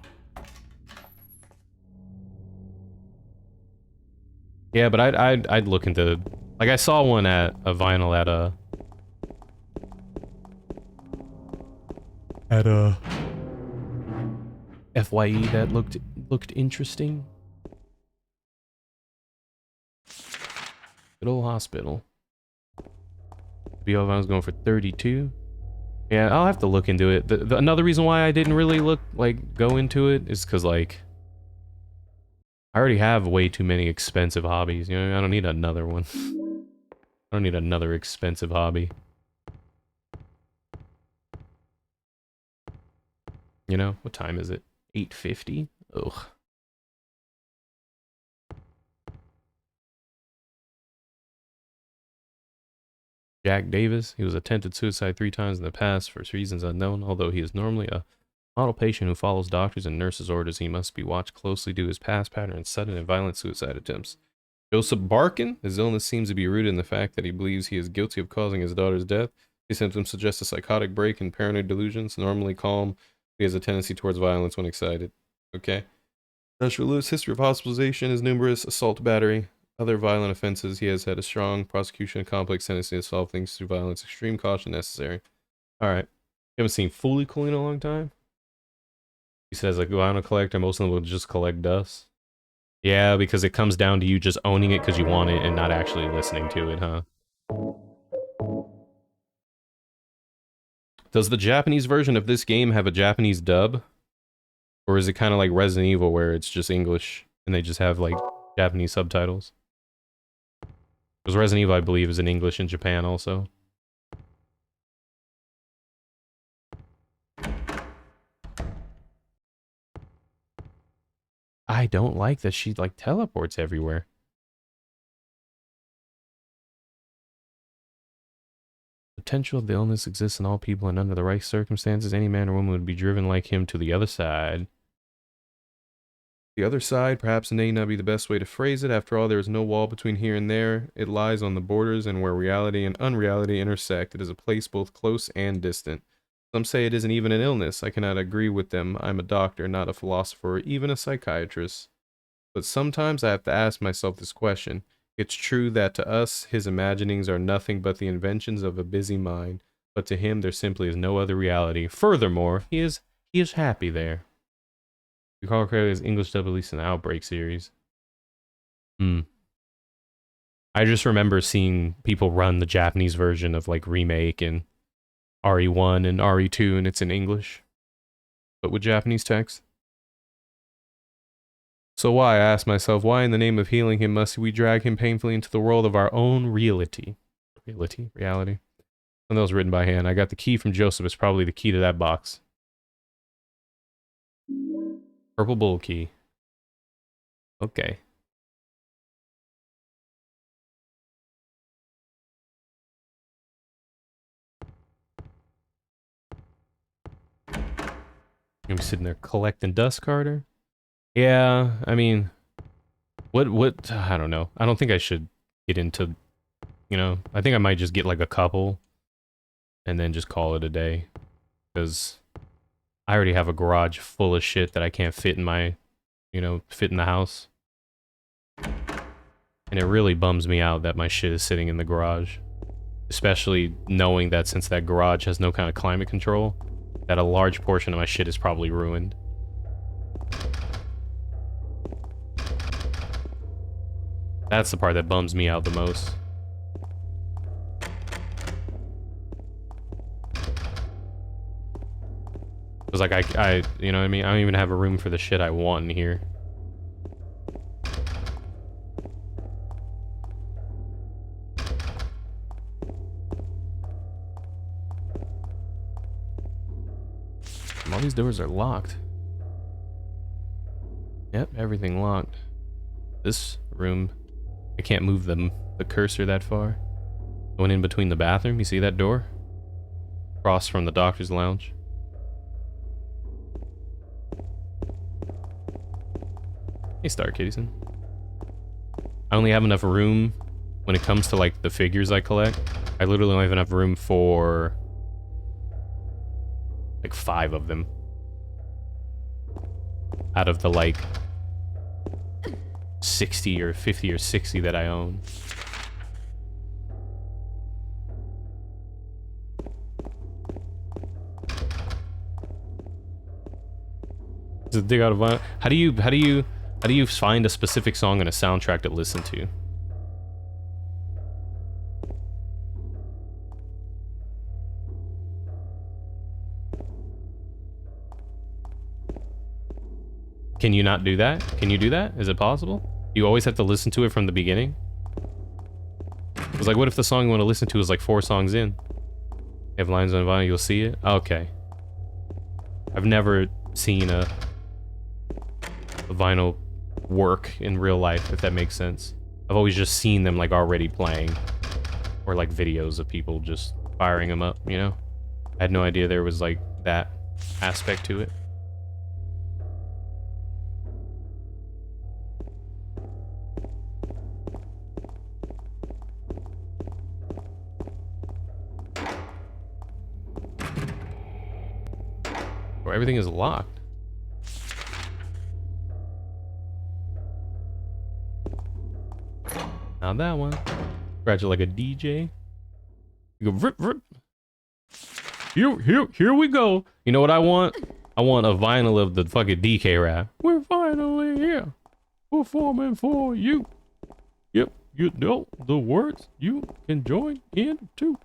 Yeah, but I'd look into... Like, I saw one at a vinyl at a... FYE that looked interesting. Good old hospital. BO I was going for 32. Yeah, I'll have to look into it. Another reason why I didn't really go into it is because, like, I already have way too many expensive hobbies. You know, I don't need another one. I don't need another expensive hobby. You know, what time is it? 8:50? Ugh. Jack Davis. He was attempted suicide 3 times in the past for reasons unknown. Although he is normally a model patient who follows doctors' and nurses' orders, he must be watched closely due to his past pattern of sudden and violent suicide attempts. Joseph Barkin. His illness seems to be rooted in the fact that he believes he is guilty of causing his daughter's death. These symptoms suggest a psychotic break and paranoid delusions. Normally calm, he has a tendency towards violence when excited. Okay. Joshua Lewis. History of hospitalization is numerous. Assault, battery. Other violent offenses. He has had a strong prosecution and complex tendency to solve things through violence. Extreme caution necessary. Alright. You haven't seen Fully Cool in a long time? He says, like, vinyl collector, most of them will just collect dust. Yeah, because it comes down to you just owning it because you want it and not actually listening to it, huh? Does the Japanese version of this game have a Japanese dub? Or is it kind of like Resident Evil where it's just English and they just have, like, Japanese subtitles? Because Resident Evil, I believe, is in English in Japan also. I don't like that she, like, teleports everywhere. Potential of the illness exists in all people, and under the right circumstances, any man or woman would be driven like him to the other side. The other side, perhaps may not be the best way to phrase it. After all, there is no wall between here and there. It lies on the borders, and where reality and unreality intersect, it is a place both close and distant. Some say it isn't even an illness. I cannot agree with them. I'm a doctor, not a philosopher, or even a psychiatrist. But sometimes I have to ask myself this question. It's true that to us, his imaginings are nothing but the inventions of a busy mind, but to him there simply is no other reality. Furthermore, he is happy there. We call Craig's English dub at least an Outbreak series. I just remember seeing people run the Japanese version of like Remake and RE1 and RE2, and it's in English, but with Japanese text. So why, I ask myself, why in the name of healing him must we drag him painfully into the world of our own reality? Reality. And that was written by hand. I got the key from Joseph. It's probably the key to that box. Purple Bull key. Okay. Gonna be sitting there collecting dust, Carter? Yeah, I mean, what, I don't know. I don't think I should get into, you know, I think I might just get like a couple and then just call it a day. Because I already have a garage full of shit that I can't fit in my, you know, fit in the house. And it really bums me out that my shit is sitting in the garage. Especially knowing that since that garage has no kind of climate control, that a large portion of my shit is probably ruined. That's the part that bums me out the most. Cause like I, you know what I mean? I don't even have a room for the shit I want in here. All these doors are locked. Yep, everything locked. This room, I can't move the cursor that far. Going in between the bathroom, you see that door? Across from the doctor's lounge. Hey, Star Kittison. I only have enough room when it comes to like the figures I collect. I literally only have enough room for like 5 of them out of the like 60 or 50 or 60 that I own. Just dig out a vinyl. How do you find a specific song and a soundtrack to listen to? Can you not do that? Can you do that? Is it possible? You always have to listen to it from the beginning? It's like, what if the song you want to listen to is like 4 songs in? You have lines on vinyl, you'll see it? Okay. I've never seen a vinyl work in real life, if that makes sense. I've always just seen them like already playing. Or like videos of people just firing them up, you know? I had no idea there was like that aspect to it. Everything is locked. Now that one. Scratch it like a DJ. You go rip rip. Here we go. You know what I want? I want a vinyl of the fucking DK rap. We're finally here. Performing for you. Yep, you know the words you can join in too.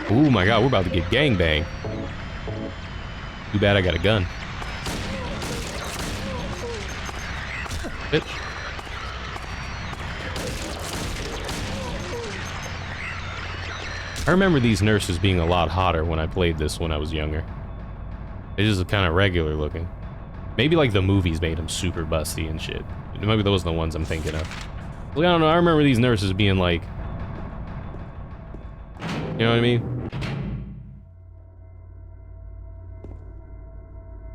Oh my god, we're about to get gangbang. Too bad I got a gun. Bitch. I remember these nurses being a lot hotter when I played this when I was younger. They just look kind of regular looking. Maybe like the movies made them super busty and shit. Maybe those are the ones I'm thinking of. Like, I don't know, I remember these nurses being like... You know what I mean?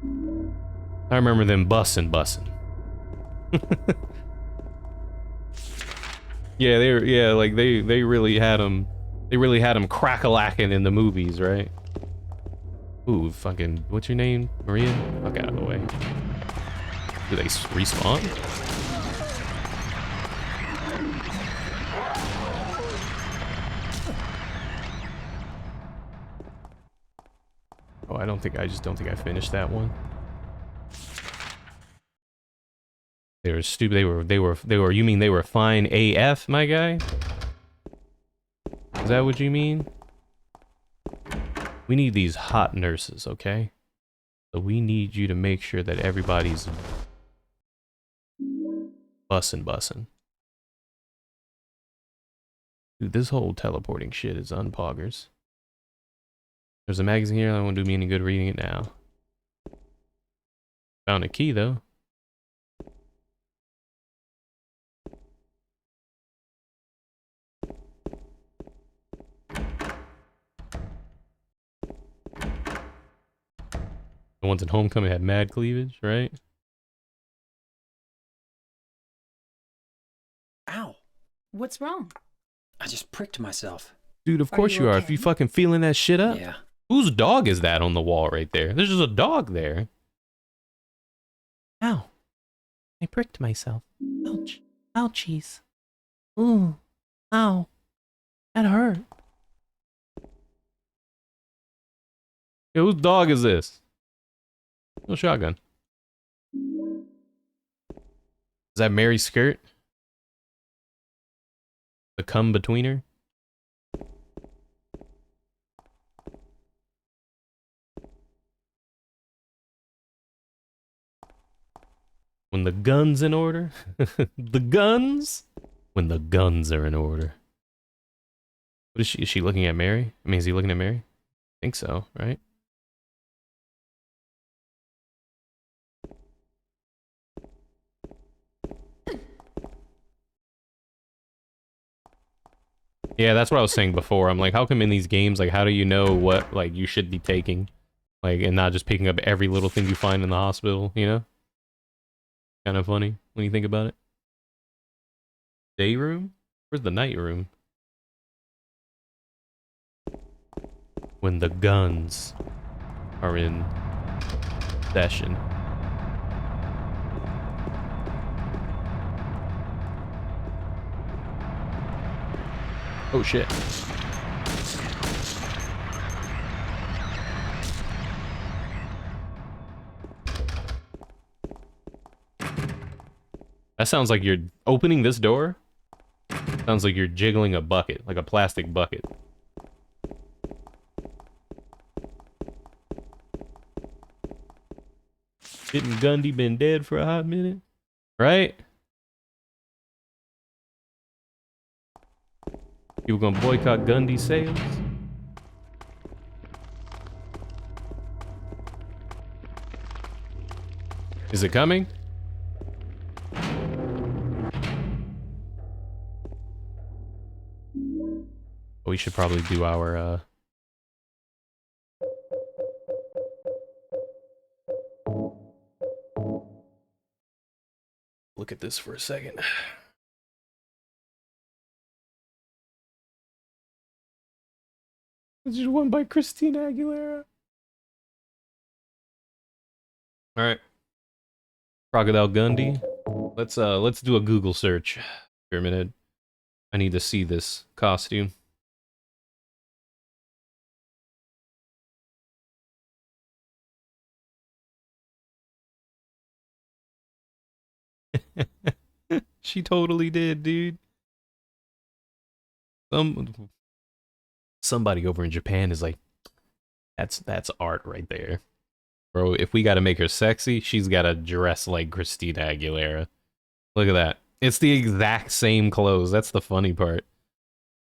I remember them bussin'. Yeah, like they really had them. They really had them crack-a-lacking in the movies, right? Ooh, fucking, what's your name? Maria? Fuck out of the way. Do they respawn? Oh, I just don't think I finished that one. They were stupid. You mean they were fine AF, my guy? Is that what you mean? We need these hot nurses, okay? So we need you to make sure that everybody's bussin'. Dude, this whole teleporting shit is unpoggers. There's a magazine here. That won't do me any good reading it now. Found a key, though. The ones in Homecoming had mad cleavage, right? Ow! What's wrong? I just pricked myself. Dude, of course you are. If you fucking feeling that shit up. Yeah. Whose dog is that on the wall right there? There's just a dog there. Ow. I pricked myself. Ouch. Ouchies. Ooh. Ow. That hurt. Yo, whose dog is this? No shotgun. Is that Mary's skirt? The cum between her? When the gun's in order? The guns? When the guns are in order. What is she? Is she looking at Mary? I mean, is he looking at Mary? I think so, right? Yeah, that's what I was saying before. I'm like, how come in these games, like, how do you know what, like, you should be taking? Like, and not just picking up every little thing you find in the hospital, you know? Kind of funny when you think about it. Day room? Where's the night room? When the guns are in session. Oh shit. That sounds like you're opening this door. Sounds like you're jiggling a bucket, like a plastic bucket. Didn't Gundy been dead for a hot minute? Right? You were gonna boycott Gundy sales? Is it coming? We should probably do our, look at this for a second. This is one by Christina Aguilera. All right, Crocodile Gundy. Let's do a Google search for a minute. I need to see this costume. She totally did, dude. Somebody over in Japan is like, that's art right there. Bro, if we gotta make her sexy, she's gotta dress like Christina Aguilera. Look at that. It's the exact same clothes. That's the funny part.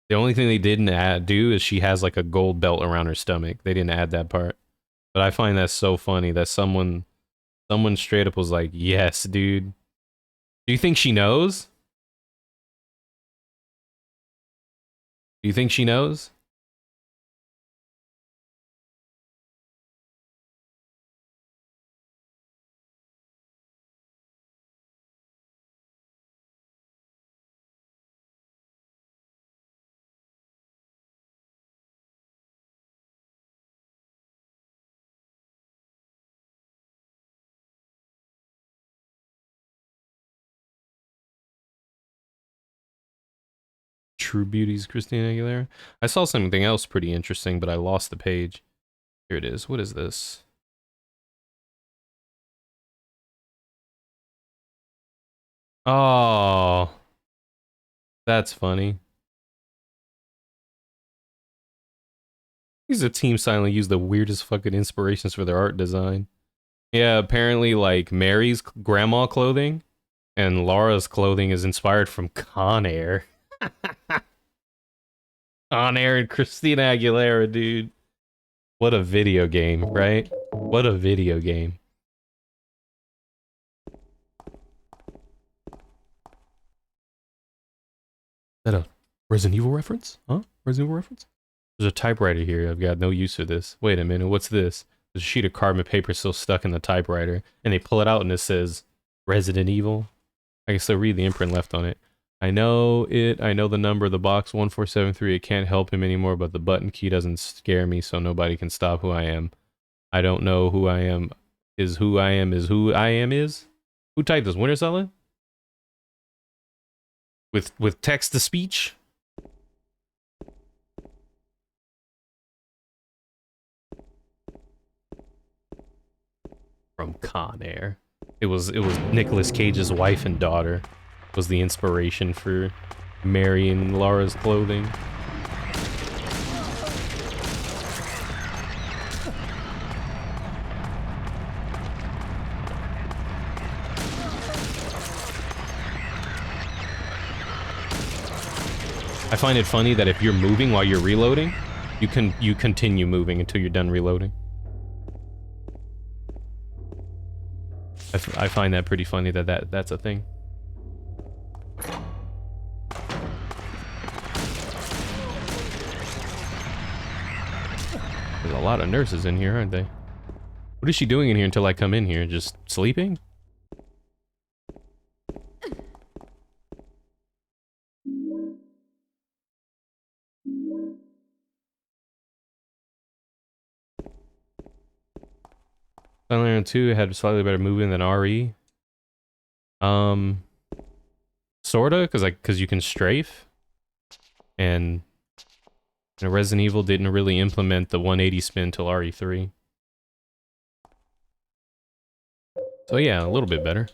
The only thing they didn't do is she has like a gold belt around her stomach. They didn't add that part. But I find that so funny that someone straight up was like, yes, dude. Do you think she knows? Do you think she knows? True Beauty's Christina Aguilera. I saw something else pretty interesting, but I lost the page. Here it is. What is this? Oh, that's funny. These a team silently use the weirdest fucking inspirations for their art design. Yeah, apparently like Mary's grandma clothing and Laura's clothing is inspired from Con Air. Con Air and Christina Aguilera, dude. What a video game, right? What a video game. Is that a Resident Evil reference? Huh? Resident Evil reference? There's a typewriter here. I've got no use for this. Wait a minute, what's this? There's a sheet of carbon paper still stuck in the typewriter, and they pull it out and it says Resident Evil. I can still read the imprint left on it. I know it. I know the number of the box 1473. It can't help him anymore, but the button key doesn't scare me, so nobody can stop who I am. I don't know who I am. Is who I am is who I am is? Who typed this? Winter Solid? With text to speech? From Con Air. It was Nicolas Cage's wife and daughter was the inspiration for Mary and Laura's clothing. I find it funny that if you're moving while you're reloading, you continue moving until you're done reloading. I find that pretty funny that's a thing. There's a lot of nurses in here, aren't they? What is she doing in here until I come in here? Just sleeping? Silent Hill 2 had slightly better movement than RE. Sorta, cause you can strafe, and Resident Evil didn't really implement the 180 spin till RE3. So yeah, a little bit better.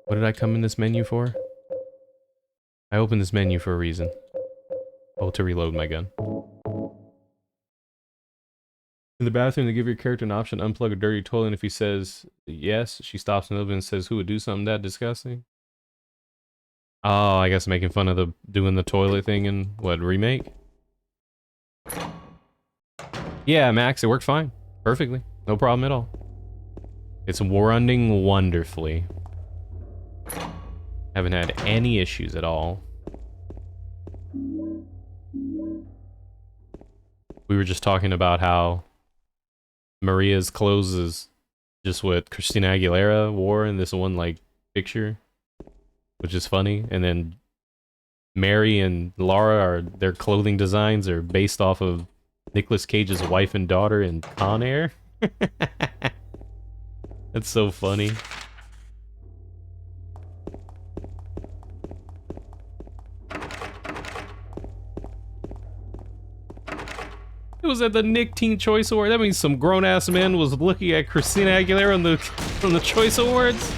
What did I come in this menu for? I opened this menu for a reason. Oh, to reload my gun. In the bathroom, they give your character an option to unplug a dirty toilet, and if he says yes, she stops and opens and says, who would do something that disgusting? Oh, I guess making fun of the doing the toilet thing in, what, remake? Yeah, Max, it worked fine. Perfectly. No problem at all. It's running wonderfully. Haven't had any issues at all. We were just talking about how Maria's clothes is just what Christina Aguilera wore in this one, like, picture, which is funny. And then Mary and Laura, their clothing designs are based off of Nicolas Cage's wife and daughter in Con Air. That's so funny. It was at the Nick Teen Choice Award. That means some grown-ass man was looking at Christina Aguilera on the Choice Awards.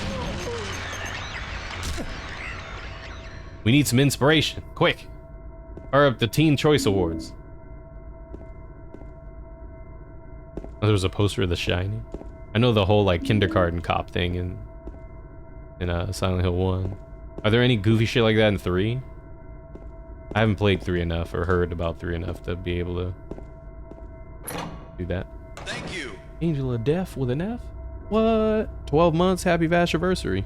We need some inspiration, quick! Fire up the Teen Choice Awards. Oh, there was a poster of The Shining. I know the whole like kindergarten cop thing in Silent Hill 1. Are there any goofy shit like that in 3? I haven't played 3 enough or heard about 3 enough to be able to do that. Thank you. Angel of Death with an F? What? 12 months, happy Vashiversary.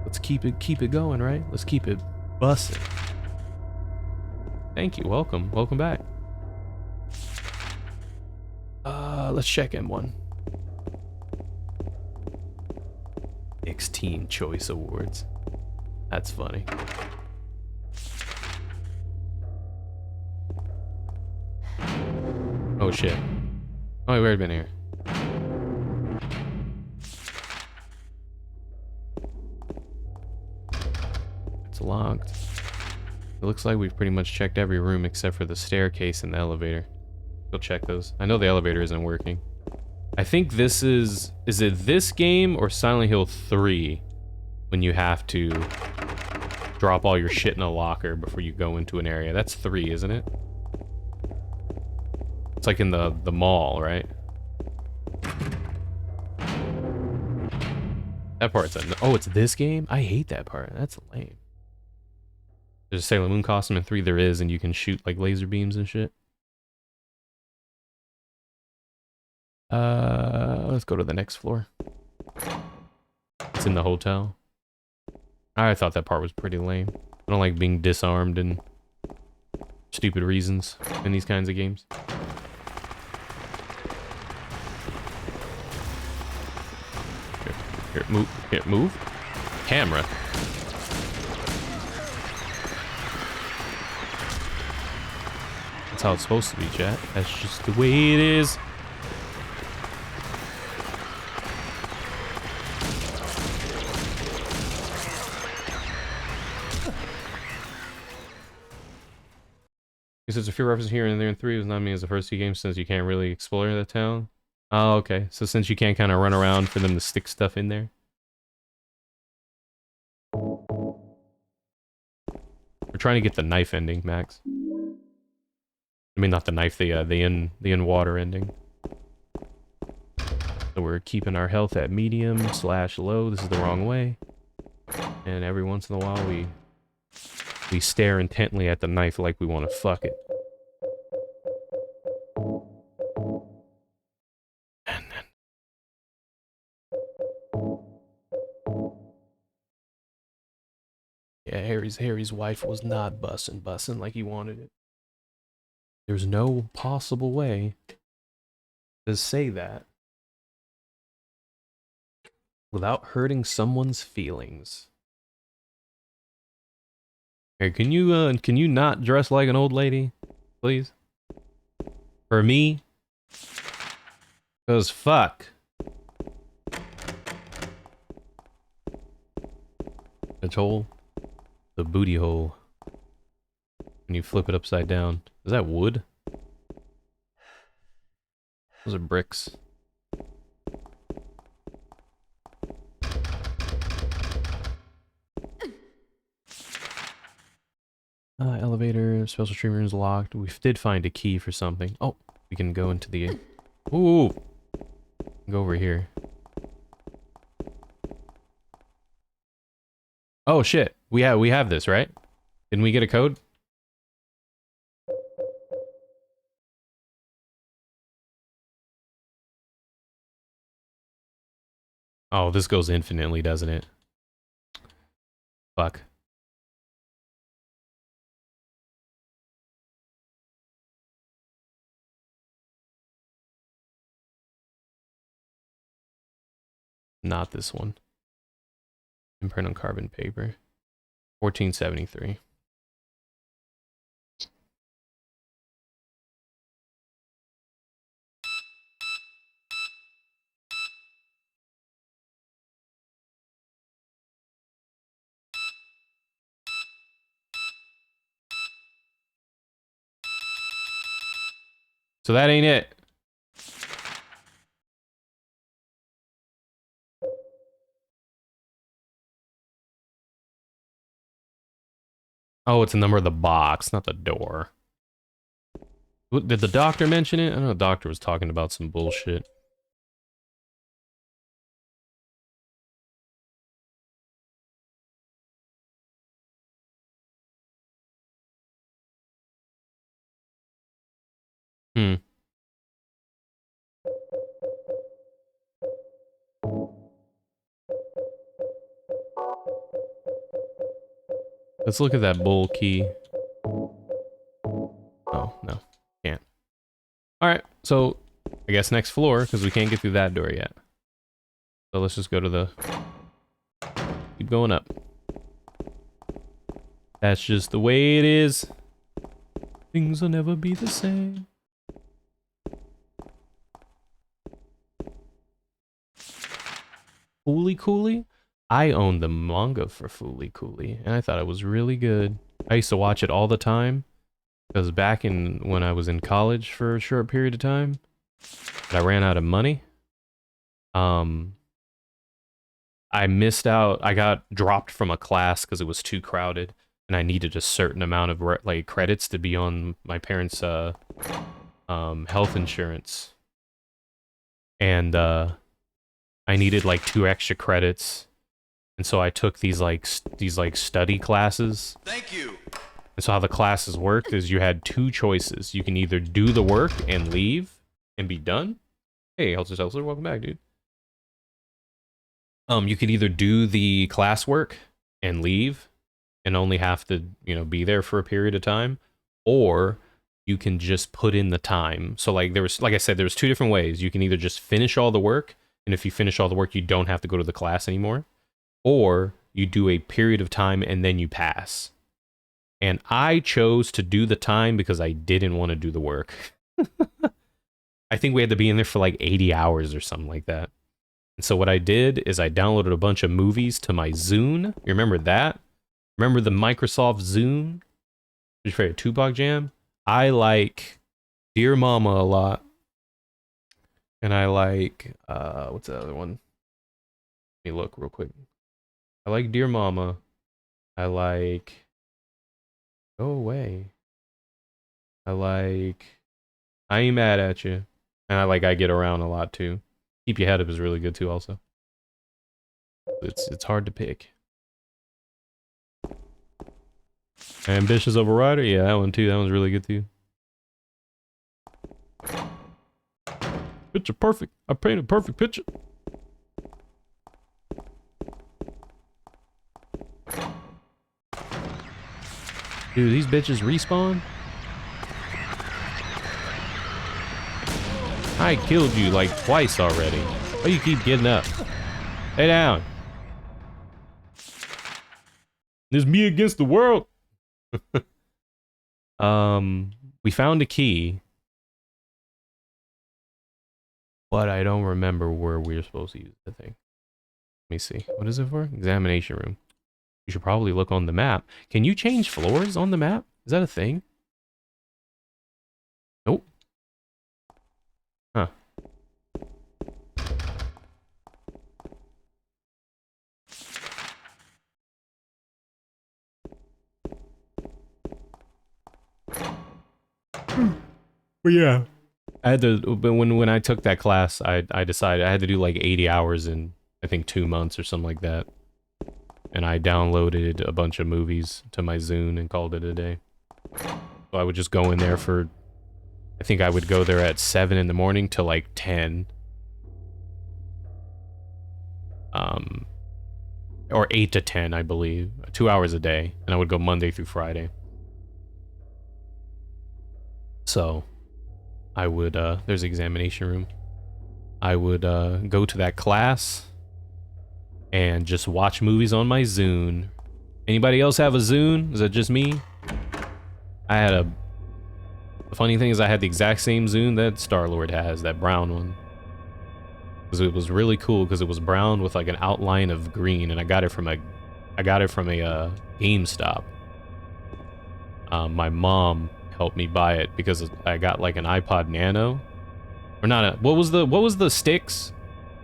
Let's keep it going, right? Let's keep it bussin'. Thank you, welcome back. Let's check M1. Nick's Teen Choice Awards. That's funny. Oh shit. Oh, we've already been here. locked. It looks like we've pretty much checked every room except for the staircase and the elevator. Go check those. I know the elevator isn't working. I think this is it this game or Silent Hill 3 when you have to drop all your shit in a locker before you go into an area? That's 3, isn't it? It's like in the mall, right? That part's oh, it's this game? I hate that part. That's lame. There's a Sailor Moon costume in 3, there is, and you can shoot like laser beams and shit. Let's go to the next floor. It's in the hotel. I thought that part was pretty lame. I don't like being disarmed and stupid reasons in these kinds of games. Here, move. Here, move. Camera. That's how it's supposed to be, chat. That's just the way it is. Because there's a few references here and there in 3, does not mean it's the first 2 games since you can't really explore the town. Oh, okay. So since you can't kind of run around for them to stick stuff in there. We're trying to get the knife ending, Max. I mean, not the knife, the in water ending. So we're keeping our health at medium/low. This is the wrong way. And every once in a while we stare intently at the knife like we want to fuck it. And then... Yeah, Harry's wife was not bussin' like he wanted it. There's no possible way to say that without hurting someone's feelings. Hey, can you not dress like an old lady, please? For me? 'Cause fuck. It's hole. The booty hole. When you flip it upside down. Is that wood? Those are bricks. Elevator, special stream room is locked. We did find a key for something. Oh, we can go into the... Ooh! Go over here. Oh shit, we have this, right? Didn't we get a code? Oh, this goes infinitely, doesn't it? Fuck. Not this one. Imprint on carbon paper. 1473. So that ain't it. Oh, it's the number of the box, not the door. Did the doctor mention it? I know the doctor was talking about some bullshit. Hmm. Let's look at that bull key. Oh, no. Can't. Alright, so I guess next floor, because we can't get through that door yet. So let's just go to the... Keep going up. That's just the way it is. Things will never be the same. Cooley? I owned the manga for Fooly Cooly, and I thought it was really good. I used to watch it all the time, because back in when I was in college for a short period of time, I ran out of money. I missed out. I got dropped from a class because it was too crowded, and I needed a certain amount of like credits to be on my parents' health insurance, and I needed like 2 extra credits, and so I took these study classes. Thank you. And so how the classes worked is you had 2 choices. You can either do the work and leave and be done. Hey, Helter Skelter, welcome back, dude. You could either do the classwork and leave and only have to, you know, be there for a period of time, or you can just put in the time. So like I said, there was 2 different ways. You can either just finish all the work, and if you finish all the work, you don't have to go to the class anymore, or you do a period of time and then you pass. And I chose to do the time because I didn't want to do the work. I think we had to be in there for like 80 hours or something like that. And so what I did is I downloaded a bunch of movies to my Zune. You remember that? Remember the Microsoft Zune? Your favorite Tupac jam? I like Dear Mama a lot. And I like, what's the other one? Let me look real quick. I like Dear Mama. I like... Go away. I like... I Ain't Mad at You. And I like I Get Around a lot too. Keep Your Head Up is really good too also. It's hard to pick. Ambitious Overrider? Yeah, that one too. That one's really good too. Picture perfect. I painted a perfect picture. Dude, these bitches respawn? I killed you like twice already. Why you keep getting up? Lay down. There's me against the world. We found a key, but I don't remember where we were supposed to use the thing. Let me see. What is it for? Examination room. You should probably look on the map. Can you change floors on the map? Is that a thing? Nope. Huh. But yeah, I had to. But when I took that class, I decided I had to do like 80 hours in I think 2 months or something like that. And I downloaded a bunch of movies to my Zune and called it a day. So I would just go in there for, I think I would go there at 7 in the morning till like 10. Or 8 to 10, I believe. 2 hours a day. And I would go Monday through Friday. So, I would, there's the examination room. I would, go to that class and just watch movies on my Zune. Anybody else have a Zune? Is that just me? I had a... The funny thing is I had the exact same Zune that Star-Lord has, that brown one. Because it was really cool because it was brown with like an outline of green, and I got it from a GameStop. My mom helped me buy it because I got like an iPod Nano. Or not a... What was the sticks?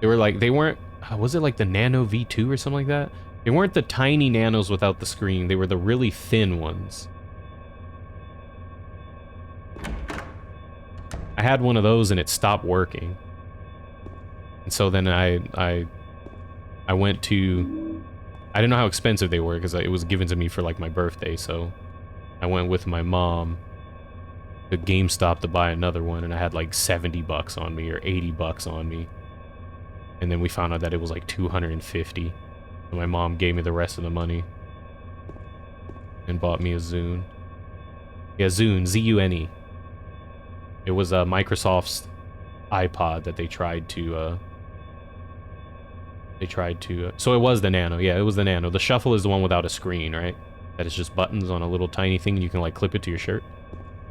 They were like... They weren't... Was it like the Nano V2 or something like that? They weren't the tiny Nanos without the screen. They were the really thin ones. I had one of those and it stopped working. And so then I went to... I didn't know how expensive they were because it was given to me for like my birthday, so I went with my mom to GameStop to buy another one, and I had like 70 bucks on me or 80 bucks on me. And then we found out that it was like 250. And my mom gave me the rest of the money and bought me a Zune. Yeah, Zune, Z-U-N-E. It was Microsoft's iPod that they tried to so it was the Nano. Yeah, it was the Nano. The Shuffle is the one without a screen, right? That is just buttons on a little tiny thing and you can like clip it to your shirt.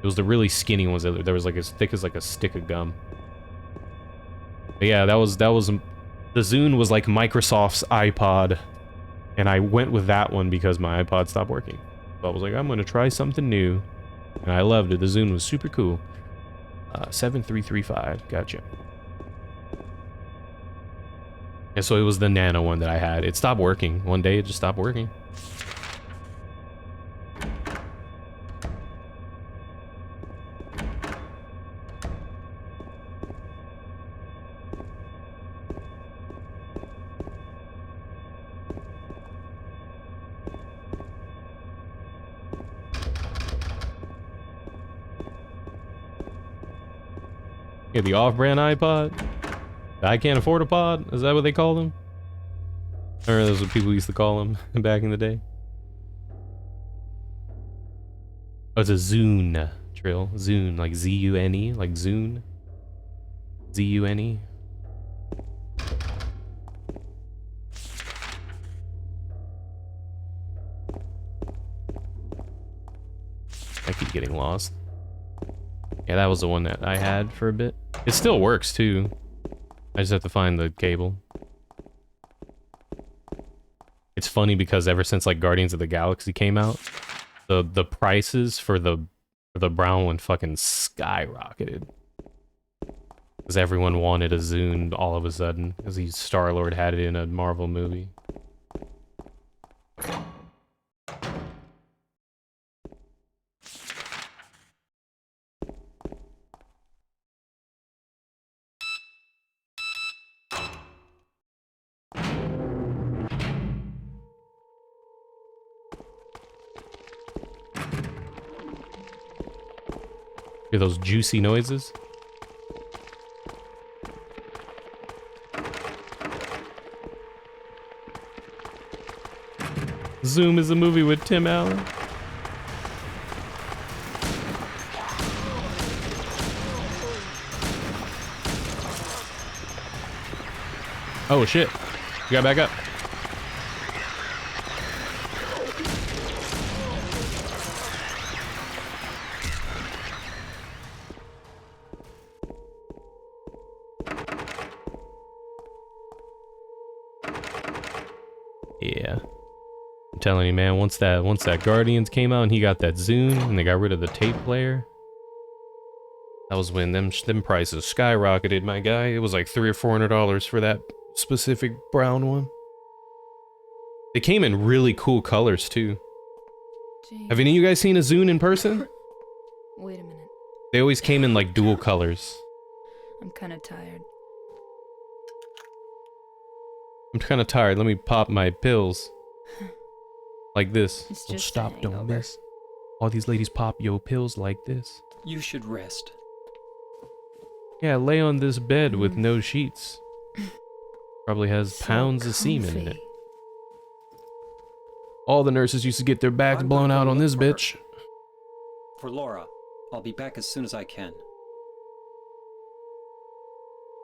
It was the really skinny ones that was like as thick as like a stick of gum. But yeah, that was the Zune was like Microsoft's iPod And I went with that one because my iPod stopped working. So I was like, I'm gonna try something new. And I loved it. The Zune was super cool. 7335, gotcha. Yeah, so it was the Nano one that I had. It stopped working. One day it just stopped working. Yeah, the off-brand iPod. I can't afford a pod. Is that what they call them? Or those what people used to call them back in the day. Oh, it's a Zune Trill. Zune, like Z-U-N-E, like Zune. Z-U-N-E. I keep getting lost. Yeah, that was the one that I had for a bit. It still works too. I just have to find the cable. It's funny because ever since like Guardians of the Galaxy came out, the prices for the brown one fucking skyrocketed. Because everyone wanted a Zune all of a sudden, because Star-Lord had it in a Marvel movie. Hear those juicy noises? Zoom is a movie with Tim Allen. Oh shit. You got back up. Yeah. I'm telling you, man, once that Guardians came out and he got that Zune and they got rid of the tape player, that was when them prices skyrocketed, my guy. It was like $300 or $400 for that specific brown one. They came in really cool colors too. Jeez. Have any of you guys seen a Zune in person? Wait a minute. They always came in like dual colors. I'm kind of tired. I'm kind of tired. Let me pop my pills. Like this. It's Don't just a stop, don't hangover. miss. All these ladies pop your pills like this. You should rest. Yeah, lay on this bed with no sheets. Probably has So pounds of semen in it. comfy. All the nurses used to get their backs I'm blown gonna out go on look this for her. bitch. For Laura, I'll be back as soon as I can.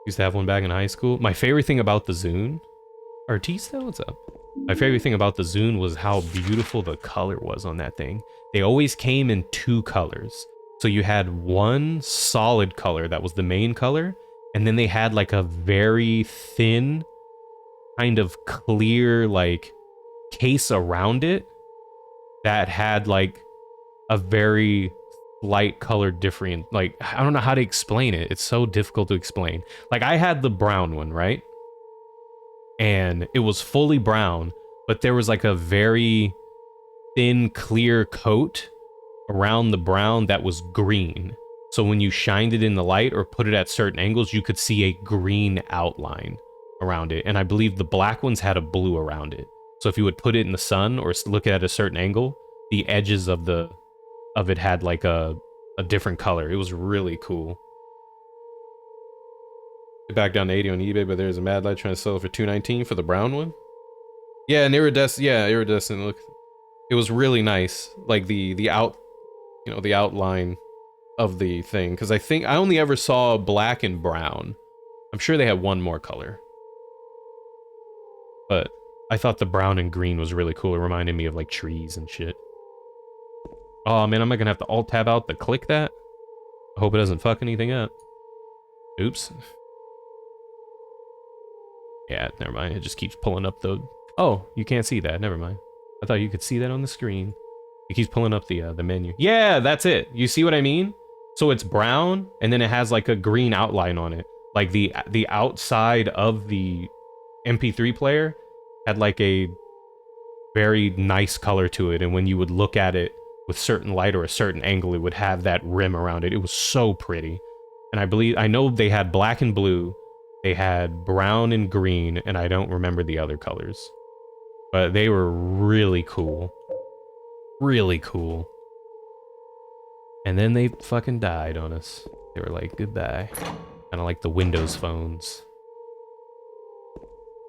Used to have one back in high school. My favorite thing about the Zune... Artista, what's up? My favorite thing about the Zune was how beautiful the color was on that thing. They always came in two colors. So you had one solid color that was the main color, and then they had like a very thin, kind of clear, like, case around it that had like a very light color different. Like, I don't know how to explain it. It's so difficult to explain. Like, I had the brown one, right? And it was fully brown, but there was like a very thin, clear coat around the brown that was green. So when you shined it in the light or put it at certain angles, you could see a green outline around it. And I believe the black ones had a blue around it. So if you would put it in the sun or look at a certain angle, the edges of it had like a different color. It was really cool. Back down to 80 on eBay, but there's a Mad Light trying to sell it for $219 for the brown one. Yeah, and iridescent. Look, it was really nice. Like the outline of the thing. Because I think I only ever saw black and brown. I'm sure they had one more color, but I thought the brown and green was really cool. It reminded me of like trees and shit. Oh man, I'm not gonna have to alt tab out to click that. I hope it doesn't fuck anything up. Oops. Yeah, never mind. It just keeps pulling up the Oh, you can't see that. Never mind. I thought you could see that on the screen. It keeps pulling up the menu. Yeah, that's it. You see what I mean? So it's brown, and then it has like a green outline on it. Like the outside of the MP3 player had like a very nice color to it, and when you would look at it with certain light or a certain angle, it would have that rim around it. It was so pretty. And I know they had black and blue, they had brown and green, and I don't remember the other colors. But they were really cool. Really cool. And then they fucking died on us. They were like, goodbye. Kind of like the Windows phones.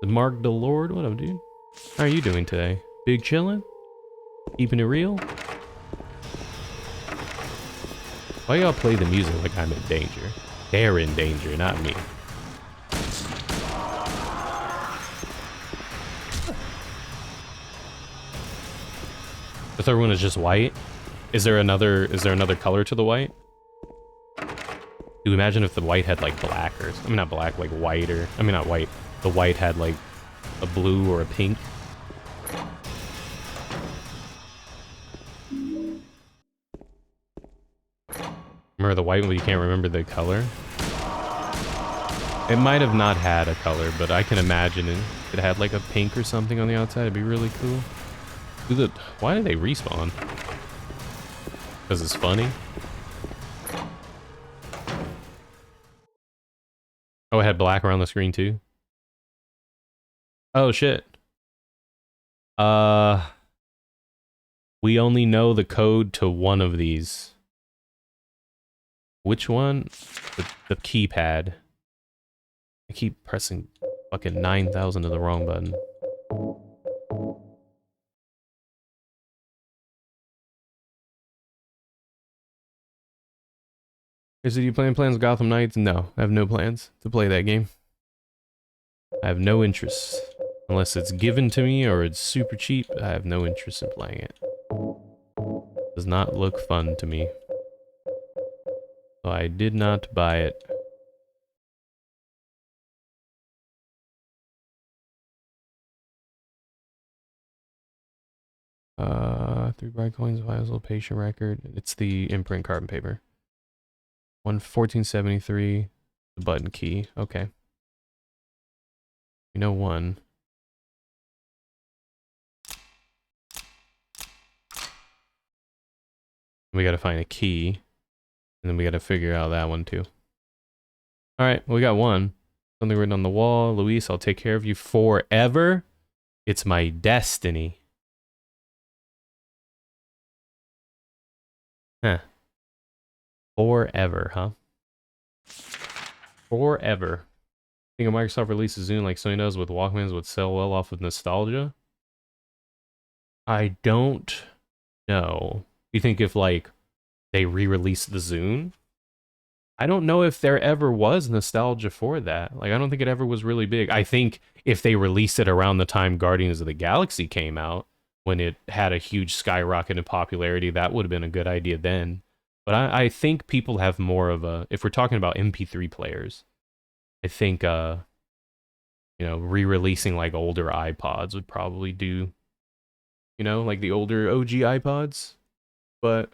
The Mark DeLord, what up, dude? How are you doing today? Big chillin'? Keeping it real? Why y'all play the music like I'm in danger? They're in danger, not me. The third one is just white. Is there another color to the white? Do you imagine if the white had like black or, I mean not black, like white, or, I mean not white. The white had like a blue or a pink. Remember the white one, but you can't remember the color? It might have not had a color, but I can imagine it. It had like a pink or something on the outside. It'd be really cool. Why did they respawn? Because it's funny? Oh, it had black around the screen too? Oh, shit. We only know the code to one of these. Which one? The keypad. I keep pressing fucking 9,000 to the wrong button. Is it you playing plans with Gotham Knights? No, I have no plans to play that game. I have no interest. Unless it's given to me or it's super cheap, I have no interest in playing it. Does not look fun to me. So I did not buy it. Three bright coins, vital patient record. It's the imprint carbon paper. 1473, the button key. Okay. We know one. We gotta find a key. And then we gotta figure out that one too. Alright, we got one. Something written on the wall. Luis, I'll take care of you forever. It's my destiny. Huh. Forever, huh? Forever. Think if Microsoft releases Zune like Sony does with Walkmans would sell well off of nostalgia? I don't know. You think if like they re-released the Zune? I don't know if there ever was nostalgia for that. Like I don't think it ever was really big. I think if they released it around the time Guardians of the Galaxy came out, when it had a huge skyrocket in popularity, that would have been a good idea then. But I think people have more of a, if we're talking about MP3 players, I think, you know, re-releasing like older iPods would probably do, you know, like the older OG iPods. But,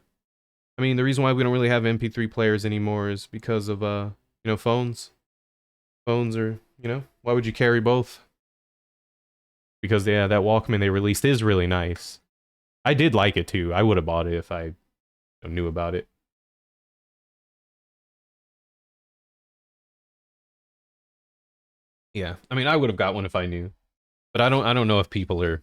I mean, the reason why we don't really have MP3 players anymore is because of, you know, phones. Phones are, you know, why would you carry both? Because, yeah, that Walkman they released is really nice. I did like it, too. I would have bought it if I knew about it. Yeah, I mean, I would have got one if I knew, but I don't know if people are,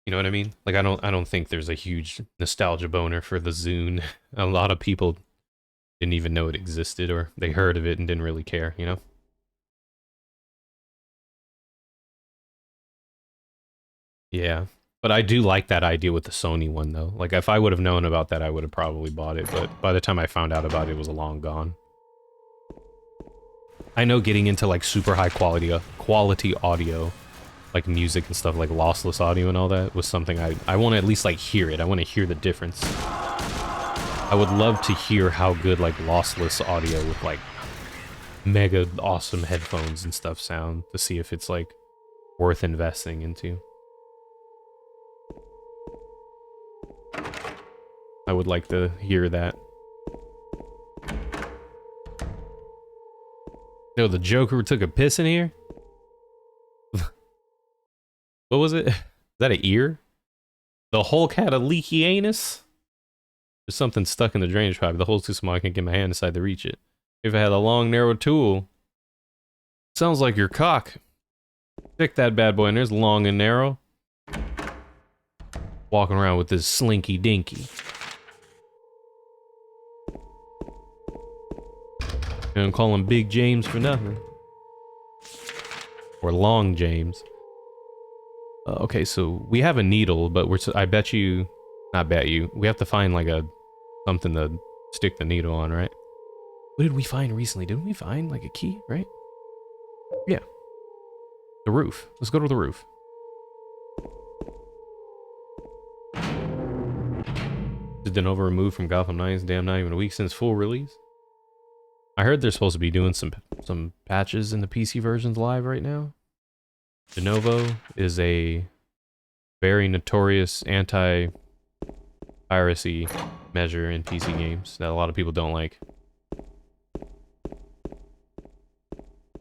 you know what I mean? Like, I don't think there's a huge nostalgia boner for the Zune. A lot of people didn't even know it existed, or they heard of it and didn't really care, you know? Yeah, but I do like that idea with the Sony one, though. Like, if I would have known about that, I would have probably bought it, but by the time I found out about it, it was long gone. I know getting into like super high quality audio, like music and stuff, like lossless audio and all that, was something I want to at least like hear it. I want to hear the difference. I would love to hear how good like lossless audio with like mega awesome headphones and stuff sound, to see if it's like worth investing into. I would like to hear that. Yo, the Joker took a piss in here? What was it? Is that an ear? The Hulk had a leaky anus? There's something stuck in the drainage pipe. The hole's too small, I can't get my hand inside to reach it. If I had a long, narrow tool. Sounds like your cock. Stick that bad boy in there's long and narrow. Walking around with this slinky dinky. You don't call him Big James for nothing. Or Long James. Okay, so we have a needle, but I bet you, not bet you, we have to find like something to stick the needle on, right? What did we find recently? Didn't we find like a key, right? Yeah. The roof. Let's go to the roof. Is De Novo removed from Gotham Knights? Damn, not even a week since full release. I heard they're supposed to be doing some patches in the PC versions live right now. De Novo is a very notorious anti-piracy measure in PC games that a lot of people don't like.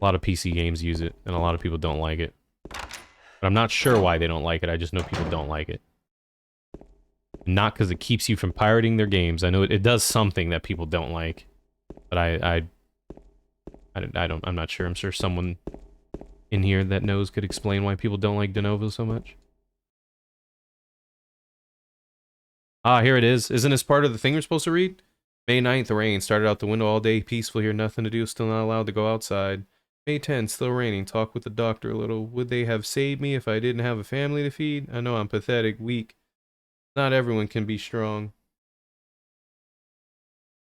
A lot of PC games use it, and a lot of people don't like it. But I'm not sure why they don't like it, I just know people don't like it. Not because it keeps you from pirating their games. I know it does something that people don't like. But I'm not sure. I'm sure someone in here that knows could explain why people don't like De Novo so much. Ah, here it is. Isn't this part of the thing we're supposed to read? May 9th, rain. Started out the window all day, peaceful here, nothing to do, still not allowed to go outside. May 10th, still raining. Talk with the doctor a little. Would they have saved me if I didn't have a family to feed? I know I'm pathetic, weak. Not everyone can be strong.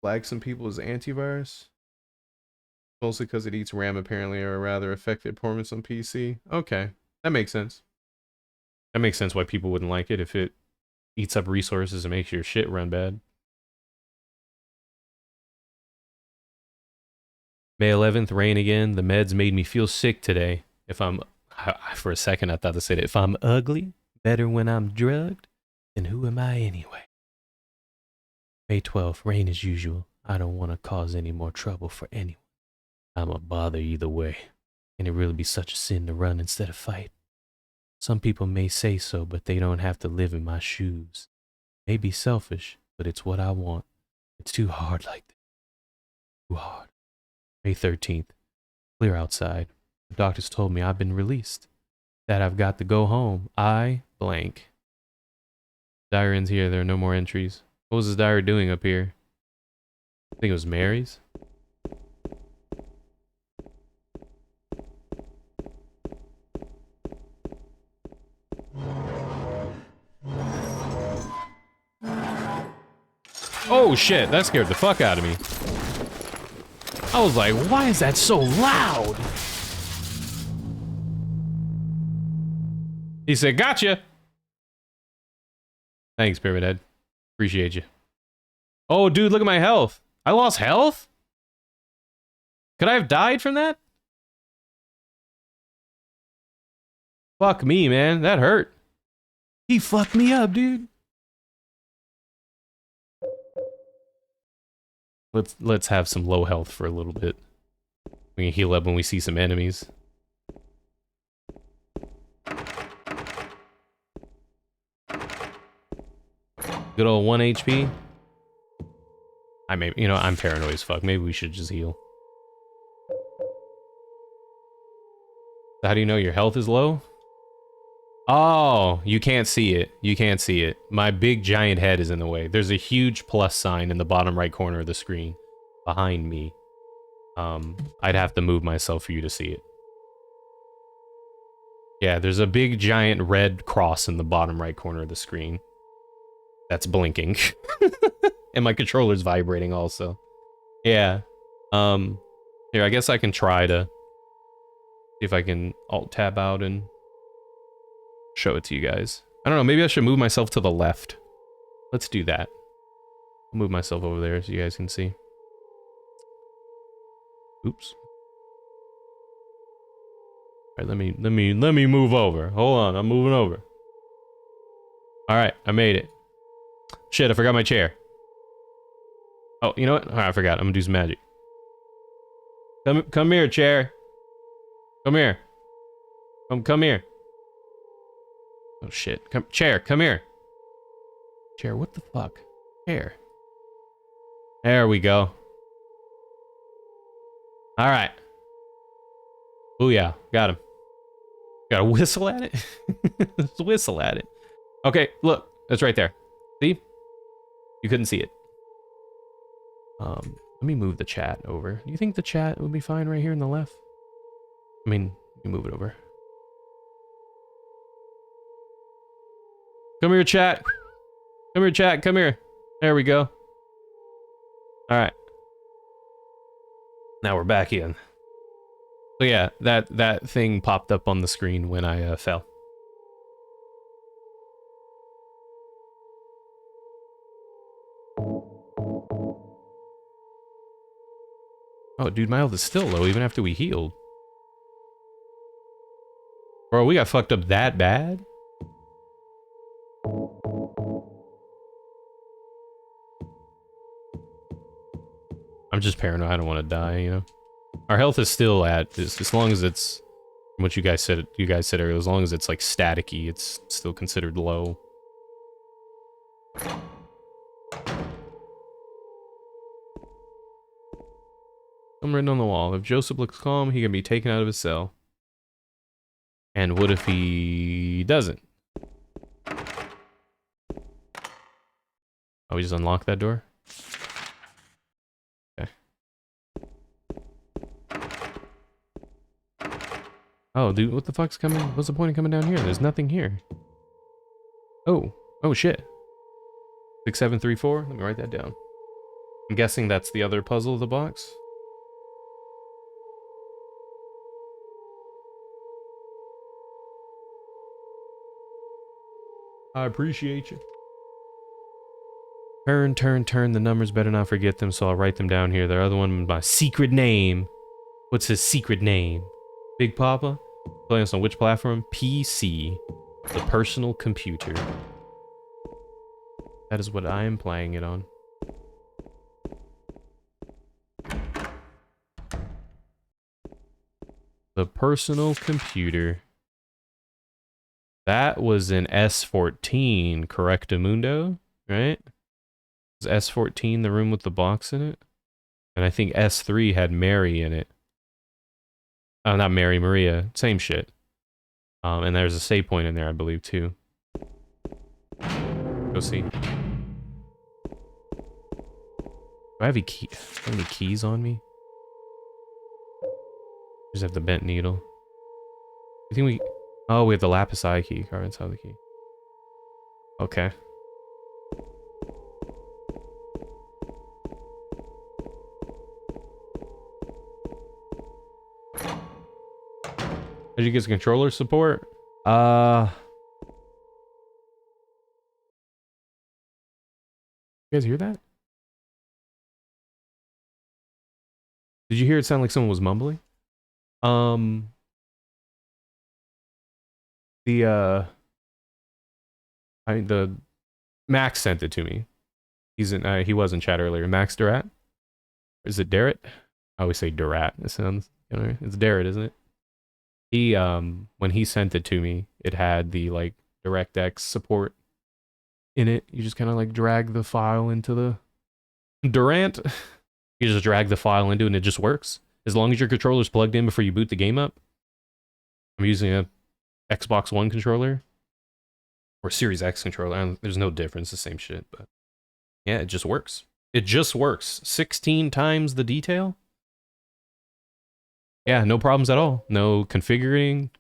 Flag some people as antivirus? Mostly because it eats RAM apparently, or rather affected performance on PC. Okay, that makes sense. That makes sense why people wouldn't like it if it eats up resources and makes your shit run bad. May 11th, rain again. The meds made me feel sick today. For a second I thought to say that if I'm ugly, better when I'm drugged, then who am I anyway? May 12th, rain as usual. I don't want to cause any more trouble for anyone. I'm a bother either way. Can it really be such a sin to run instead of fight? Some people may say so, but they don't have to live in my shoes. May be selfish, but it's what I want. It's too hard like this. Too hard. May 13th. Clear outside. The doctors told me I've been released. That I've got to go home. I blank. Diary ends here. There are no more entries. What was his diary doing up here? I think it was Mary's. Oh shit, that scared the fuck out of me. I was like, why is that so loud? He said, gotcha. Thanks, Pyramid Head. Appreciate you. Oh, dude, look at my health. I lost health? Could I have died from that? Fuck me, man. That hurt. He fucked me up, dude. Let's have some low health for a little bit. We can heal up when we see some enemies. Good old 1 HP. I'm paranoid as fuck. Maybe we should just heal. How do you know your health is low? Oh, you can't see it. You can't see it. My big giant head is in the way. There's a huge plus sign in the bottom right corner of the screen behind me. I'd have to move myself for you to see it. Yeah, there's a big giant red cross in the bottom right corner of the screen. That's blinking. And my controller's vibrating also. Yeah. Here, I guess I can try to see if I can alt-tab out and show it to you guys. I don't know, maybe I should move myself to the left. Let's do that. I'll move myself over there so you guys can see. Oops. All right, let me move over. Hold on, I'm moving over. All right, I made it. Shit, I forgot my chair. Oh, you know what? I forgot. I'm gonna do some magic. Come here, chair. Come here. Come here. Oh shit. Chair, come here. Chair, what the fuck? Chair. There we go. Alright. Booyah. Got him. Gotta whistle at it? Just whistle at it. Okay, look. That's right there. See? You couldn't see it. Let me move the chat over. Do you think the chat would be fine right here in the left? I mean, you move it over. Come here, chat. Come here, chat. Come here. There we go. Alright. Now we're back in. So yeah, that thing popped up on the screen when I fell. Oh, dude, my health is still low even after we healed. Bro, we got fucked up that bad? I'm just paranoid. I don't want to die, you know? Our health is still at, as long as it's, what you guys said earlier, as long as it's like staticky, it's still considered low. I'm written on the wall. If Joseph looks calm, he can be taken out of his cell. And what if he doesn't? Oh, we just unlocked that door? Okay. Oh, dude, what the fuck's coming? What's the point of coming down here? There's nothing here. Oh. Oh, shit. 6734? Let me write that down. I'm guessing that's the other puzzle of the box. I appreciate you. Turn, turn, turn. The numbers, better not forget them, so I'll write them down here. The other one, my secret name. What's his secret name? Big Papa? Playing us on which platform? PC. The personal computer. That is what I am playing it on. The personal computer. That was an S14, Correctamundo, right? Was S14 the room with the box in it? And I think S3 had Mary in it. Oh, not Mary, Maria. Same shit. And there's a save point in there, I believe, too. Go see. Do I have any keys on me? Just have the bent needle. You think we... Oh, we have the lapis eye key. Carve inside the key. Okay. Did you get controller support? You guys hear that? Did you hear it sound like someone was mumbling? The Max sent it to me. He's in he was in chat earlier. Max Durat? Is it Darrett? I always say Durat. It sounds, you know, it's Darrett, isn't it? He when he sent it to me, it had the like DirectX support in it. You just kind of like drag the file into the Durant. You just drag the file into it and it just works. As long as your controller's plugged in before you boot the game up. I'm using a Xbox One controller or Series X controller. There's no difference, the same shit, but yeah, it just works. It just works. 16 times the detail. Yeah, no problems at all. No configuration.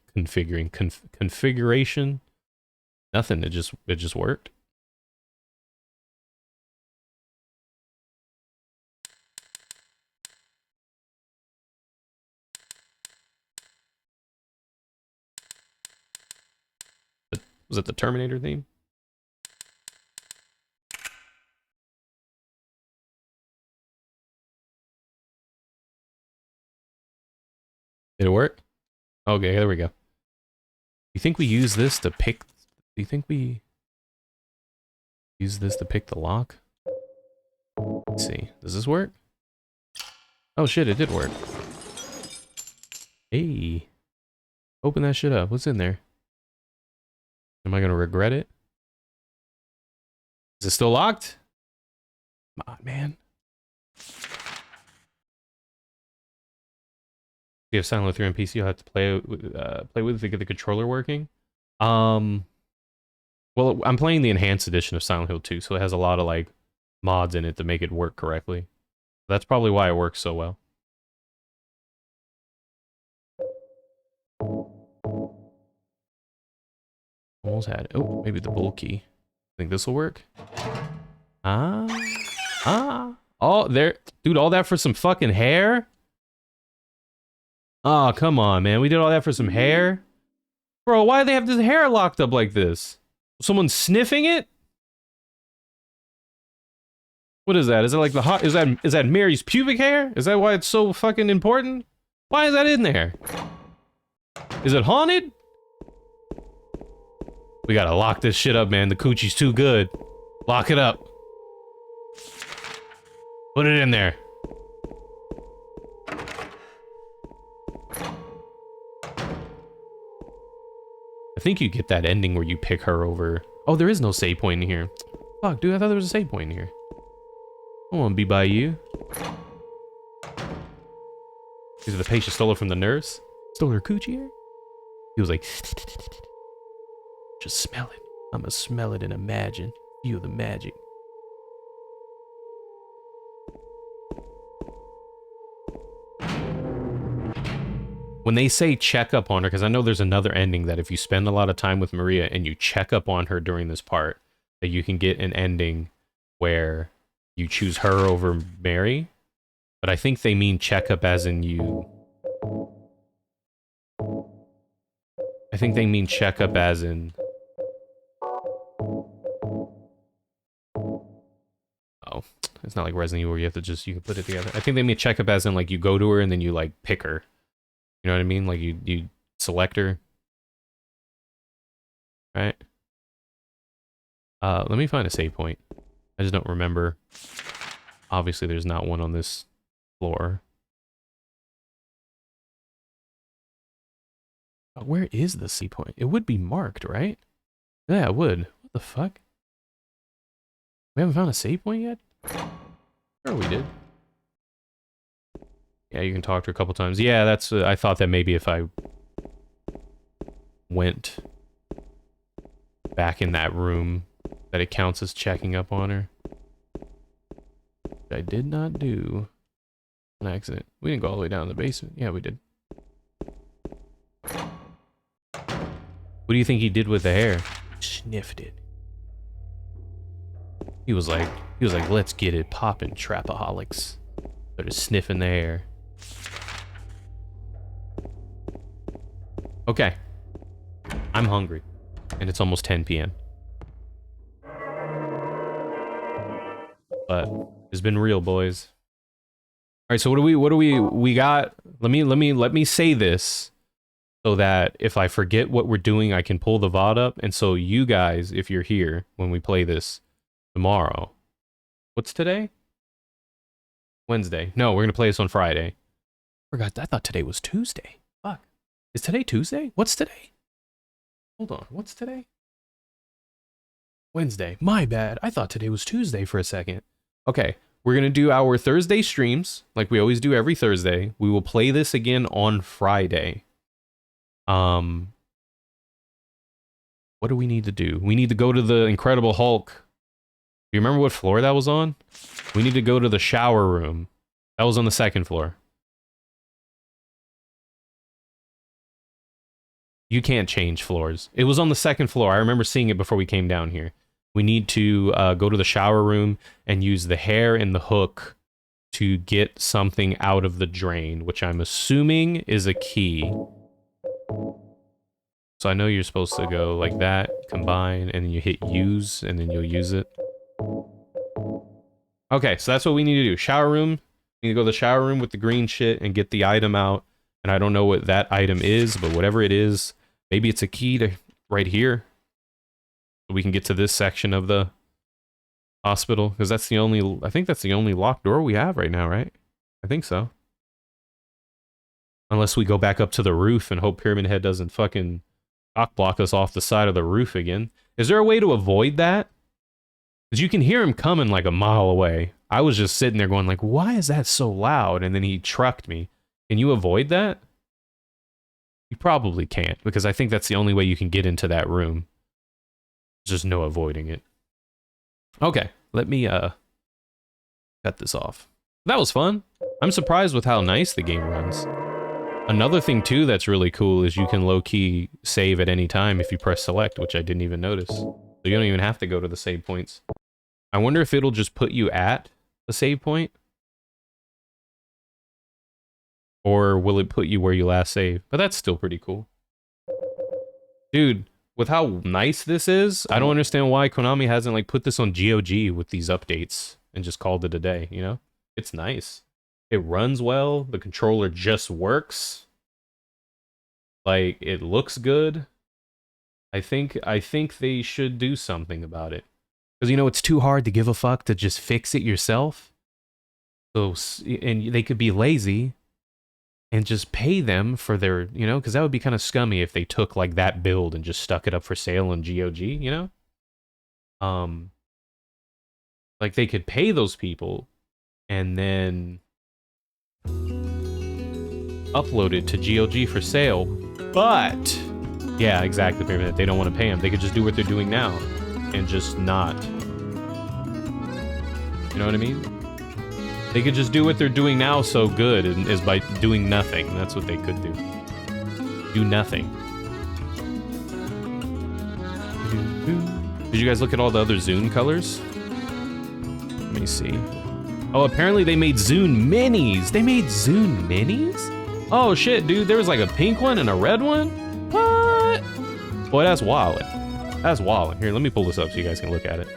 Nothing. It just worked. Was it the Terminator theme? Did it work? Okay, there we go. You think we use this to pick... Do you think we... use this to pick the lock? Let's see. Does this work? Oh shit, it did work. Hey. Open that shit up. What's in there? Am I gonna regret it? Is it still locked? Come on, man. If you have Silent Hill 3 on PC, you'll have to play with it to get the controller working. Well, I'm playing the enhanced edition of Silent Hill 2, so it has a lot of like mods in it to make it work correctly. That's probably why it works so well. Almost had it. Oh, maybe the bull key. Think this will work? Oh, there, dude. All that for some fucking hair? Oh, come on, man. We did all that for some hair? Bro, why do they have this hair locked up like this? Someone sniffing it? What is that? Is it like the hot? Is that Mary's pubic hair? Is that why it's so fucking important? Why is that in there? Is it haunted? We gotta lock this shit up, man. The coochie's too good. Lock it up. Put it in there. I think you get that ending where you pick her over. Oh, there is no save point in here. Fuck, dude, I thought there was a save point in here. I want to be by you. Is it the patient stole it from the nurse? Stole her coochie hair? He was like, just smell it. I'ma smell it and imagine. Feel the magic. When they say check up on her, because I know there's another ending that if you spend a lot of time with Maria and you check up on her during this part, that you can get an ending where you choose her over Mary. But I think they mean check up as in you... I think they mean check up as in... Oh, it's not like Resident Evil where you have to just, you can put it together. I think they mean check up as in like you go to her and then you like pick her. You know what I mean? Like you select her. Right? Let me find a save point. I just don't remember. Obviously there's not one on this floor. Where is the save point? It would be marked, right? Yeah, it would. What the fuck? We haven't found a save point yet? Sure we did. Yeah, you can talk to her a couple times. Yeah, that's... I thought that maybe if I went back in that room, that it counts as checking up on her. Which I did not do. An accident. We didn't go all the way down to the basement. Yeah, we did. What do you think he did with the hair? Sniffed it. He was like, let's get it poppin', trapaholics. Started sniffing the hair. Okay. I'm hungry. And it's almost 10 p.m. But it's been real, boys. Alright, so what do we got? Let me say this so that if I forget what we're doing, I can pull the VOD up. And so you guys, if you're here when we play this tomorrow. What's today? Wednesday. No, we're gonna play this on Friday. Forgot, I thought today was Tuesday. Fuck. Is today Tuesday? What's today? Hold on, what's today? Wednesday. My bad. I thought today was Tuesday for a second. Okay, we're gonna do our Thursday streams, like we always do every Thursday. We will play this again on Friday. What do we need to do? We need to go to the Incredible Hulk. Do you remember what floor that was on? We need to go to the shower room. That was on the second floor. You can't change floors. It was on the second floor. I remember seeing it before we came down here. We need to go to the shower room and use the hair and the hook to get something out of the drain, which I'm assuming is a key. So I know you're supposed to go like that, combine, and then you hit use, and then you'll use it. Okay, so that's what we need to do. Shower room. We need to go to the shower room with the green shit and get the item out. And I don't know what that item is, but whatever it is, maybe it's a key to right here. So we can get to this section of the hospital, because that's the only, I think that's the only locked door we have right now, right? I think so. Unless we go back up to the roof and hope Pyramid Head doesn't fucking cock block us off the side of the roof again. Is there a way to avoid that? Because you can hear him coming like a mile away. I was just sitting there going like, why is that so loud? And then he trucked me. Can you avoid that? You probably can't, because I think that's the only way you can get into that room. There's just no avoiding it. Okay, let me cut this off. That was fun. I'm surprised with how nice the game runs. Another thing too that's really cool is you can low-key save at any time if you press select, which I didn't even notice. So you don't even have to go to the save points. I wonder if it'll just put you at a save point? Or will it put you where you last saved? But that's still pretty cool. Dude, with how nice this is, I don't understand why Konami hasn't like put this on GOG with these updates and just called it a day, you know? It's nice. It runs well, the controller just works. Like, it looks good. I think they should do something about it. Because, you know, it's too hard to give a fuck to just fix it yourself. So, and they could be lazy and just pay them for their, you know, because that would be kind of scummy if they took like that build and just stuck it up for sale on GOG, you know? Like they could pay those people and then upload it to GOG for sale. But yeah, exactly, Pyramid. They don't want to pay them. They could just do what they're doing now and just not. You know what I mean? They could just do what they're doing now so good, is by doing nothing. That's what they could do. Do nothing. Did you guys look at all the other Zune colors? Let me see. Oh, apparently they made Zune minis. They made Zune minis? Oh shit, dude. There was like a pink one and a red one? What? Boy, that's wild. That's wild. Here, let me pull this up so you guys can look at it.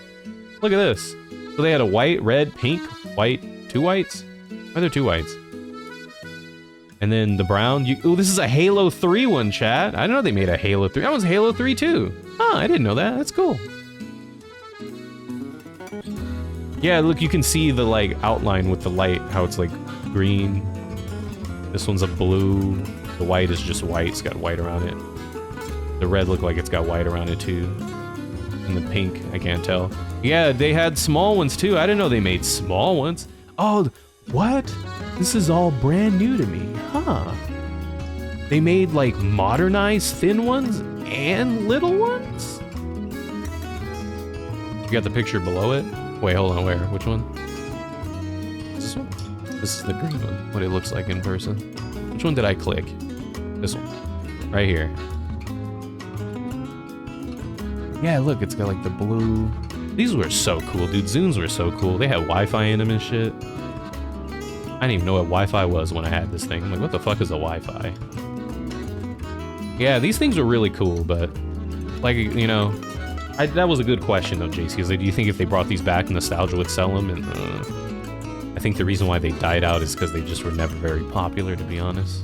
Look at this. So they had a white, red, pink, white, 2 whites? Why are there 2 whites? And then the brown. Oh, this is a Halo 3 one, chat. I didn't know they made a Halo 3. That was Halo 3 too. Oh, I didn't know that. That's cool. Yeah, look, you can see the like outline with the light, how it's like green. This one's a blue. The white is just white. It's got white around it. The red looked like it's got white around it too. And the pink, I can't tell. Yeah, they had small ones too. I didn't know they made small ones. Oh, what? This is all brand new to me, huh? They made like modernized thin ones and little ones? You got the picture below it? Wait, hold on, where? Which one? This one? This is the green one, what it looks like in person. Which one did I click? This one. Right here. Yeah, look, it's got like the blue. These were so cool, dude. Zunes were so cool. They had Wi-Fi in them and shit. I didn't even know what Wi-Fi was when I had this thing. I'm like, what the fuck is a Wi-Fi? Yeah, these things were really cool, but like, you know, that was a good question though, JC. Like, do you think if they brought these back, nostalgia would sell them? And I think the reason why they died out is because they just were never very popular, to be honest.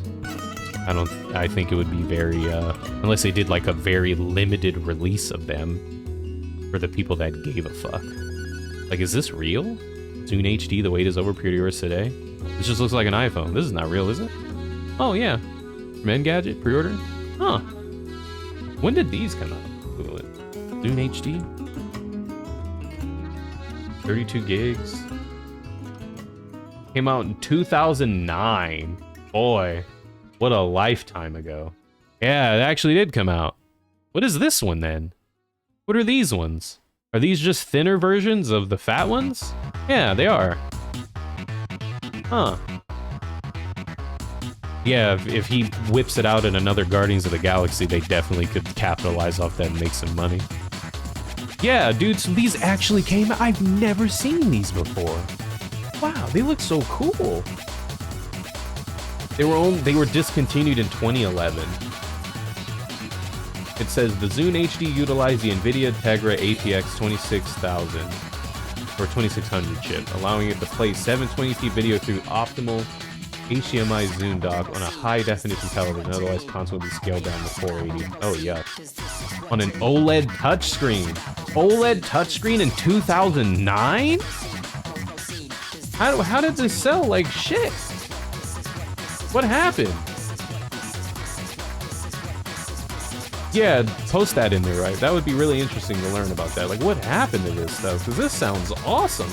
I think it would be very, unless they did like a very limited release of them for the people that gave a fuck. Like, is this real? Zune HD, the wait is over, pre-orders today. This just looks like an iPhone. This is not real, is it? Oh yeah, from Engadget, pre-order? Huh. When did these come out? Google it. Zune HD? 32 gigs. Came out in 2009. Boy, what a lifetime ago. Yeah, it actually did come out. What is this one then? What are these ones? Are these just thinner versions of the fat ones? Yeah, they are. Huh. Yeah, if he whips it out in another Guardians of the Galaxy, they definitely could capitalize off that and make some money. Yeah, dude, so these actually came out. I've never seen these before. Wow, they look so cool. They were discontinued in 2011. It says the Zune HD utilized the NVIDIA Tegra ATX 26000 or 2600 chip, allowing it to play 720p video through optimal HDMI Zoom dock on a high definition television, otherwise console will be scaled down to 480. Oh yeah. On an OLED touchscreen. OLED touchscreen in 2009? How did this sell like shit? What happened? Yeah, post that in there, right? That would be really interesting to learn about that. Like, what happened to this stuff? Because this sounds awesome.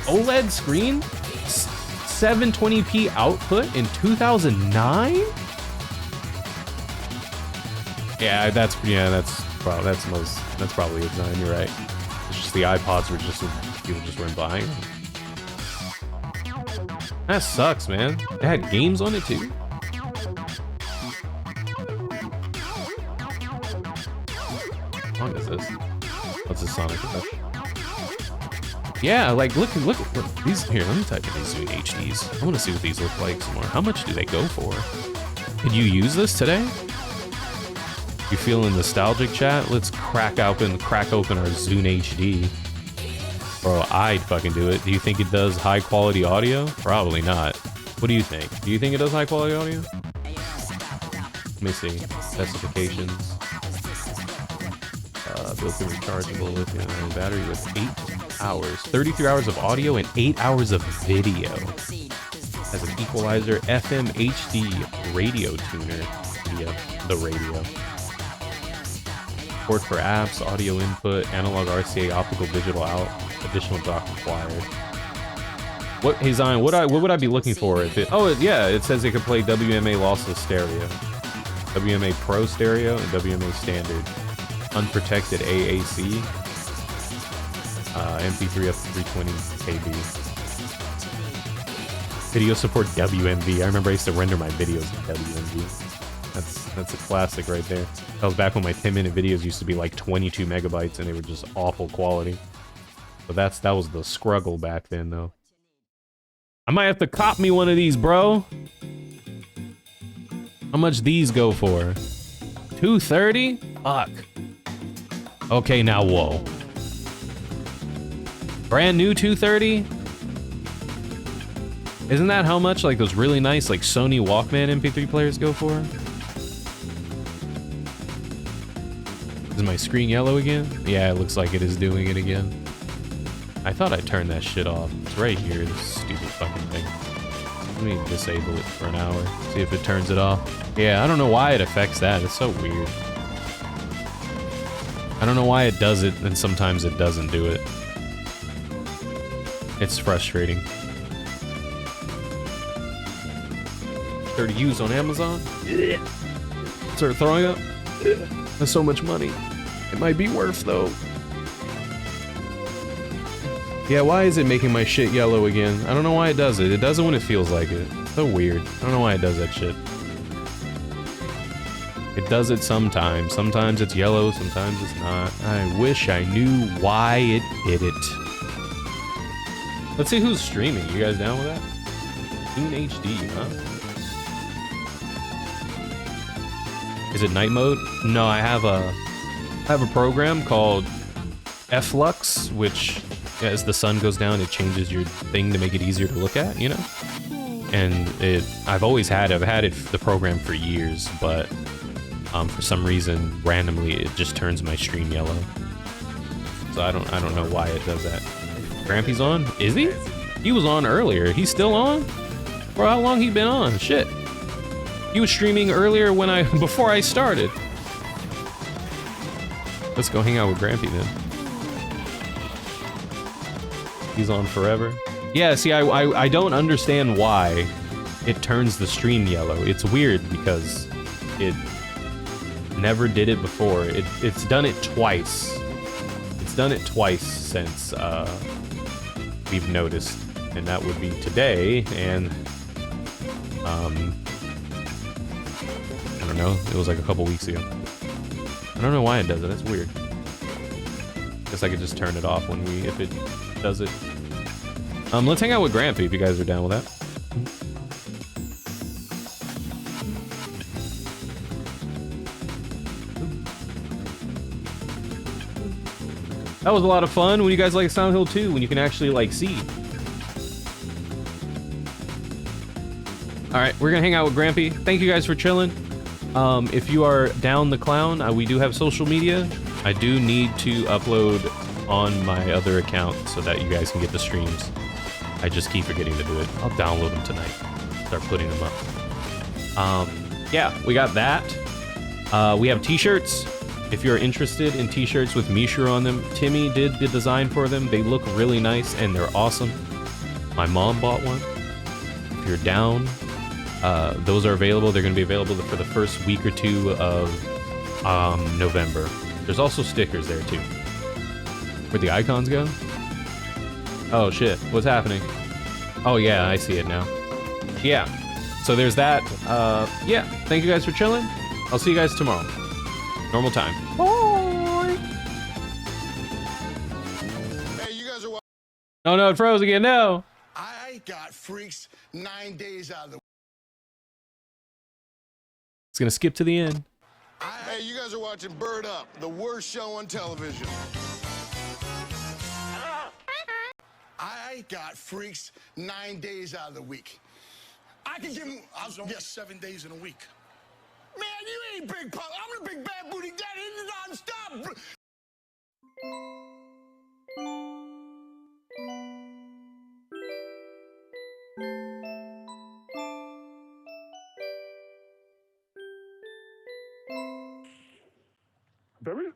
OLED screen? 720p output in 2009? Yeah, that's probably it, Zion. You're right. It's just the iPods were just people just weren't buying them. That sucks, man. It had games on it too. How long is this? What's the Sonic Rush? Yeah, like look these. Here, let me type in these Zune HDs. I want to see what these look like some more. How much do they go for? Could you use this today? You feeling nostalgic, chat? Let's crack open our Zune HD. Bro, I'd fucking do it. Do you think it does high quality audio? Probably not. What do you think? Do you think it does high quality audio? Let me see. Specifications. Built-in rechargeable lithium battery with 8 hours. 33 hours of audio and 8 hours of video. Has an equalizer, FM HD radio tuner via the radio. Support for apps, audio input, analog RCA, optical digital out. Additional dock required. What, hey Zion, what would I be looking for if it? Oh yeah, it says it can play WMA lossless stereo, WMA Pro stereo, and WMA standard. Unprotected AAC, MP3 up to 320 KB. Video support WMV. I remember I used to render my videos in WMV. That's a classic right there. That was back when my 10-minute videos used to be like 22 megabytes and they were just awful quality. But that was the struggle back then, though. I might have to cop me one of these, bro. How much these go for? $230? Fuck. Okay, now whoa. Brand new 230? Isn't that how much like those really nice like Sony Walkman MP3 players go for? Is my screen yellow again? Yeah, it looks like it is doing it again. I thought I turned that shit off. It's right here, this stupid fucking thing. Let me disable it for an hour, see if it turns it off. Yeah, I don't know why it affects that. It's so weird. I don't know why it does it, and sometimes it doesn't do it. It's frustrating. 30 used on Amazon? Start throwing up? That's so much money. It might be worth, though. Yeah, why is it making my shit yellow again? I don't know why it does it. It does it when it feels like it. So weird. I don't know why it does that shit. It does it sometimes. Sometimes it's yellow, sometimes it's not. I wish I knew why it did it. Let's see who's streaming. You guys down with that? Zune HD, huh? Is it night mode? No, I have a program called Flux, which as the sun goes down, it changes your thing to make it easier to look at, you know? And I've had the program for years, but for some reason, randomly, it just turns my stream yellow. So I don't know why it does that. Grampy's on? Is he? He was on earlier. He's still on? Bro, how long he been on? Shit. He was streaming earlier before I started. Let's go hang out with Grampy then. He's on forever. Yeah, see, I don't understand why it turns the stream yellow. It's weird because it never did it before. It's done it twice. It's done it twice since we've noticed, and that would be today and I don't know. It was like a couple weeks ago. I don't know why it does it. That's weird. Guess I could just turn it off if it does it. Let's hang out with Grampy if you guys are down with that. That was a lot of fun. When you guys like Silent Hill 2, when you can actually like see. All right, we're gonna hang out with Grampy. Thank you guys for chilling. If you are down the clown, we do have social media. I do need to upload on my other account so that you guys can get the streams. I just keep forgetting to do it. I'll download them tonight. Start putting them up. Yeah, we got that. We have t-shirts. If you're interested in t-shirts with Mishra on them, Timmy did the design for them. They look really nice and they're awesome. My mom bought one. If you're down, those are available. They're going to be available for the first week or two of November. There's also stickers there too. Where'd the icons go? Oh shit, what's happening? Oh yeah, I see it now. Yeah, so there's that. Yeah, thank you guys for chilling. I'll see you guys tomorrow. Normal time. Bye! Hey, you guys are... Oh no, it froze again, no! I got freaks 9 days out of the... It's gonna skip to the end. Hey, you guys are watching Bird Up, the worst show on television. I got freaks 9 days out of the week. I can give them... I was only 7 days in a week. Man, you ain't big pop. I'm the big bad booty daddy non-stop. Baby.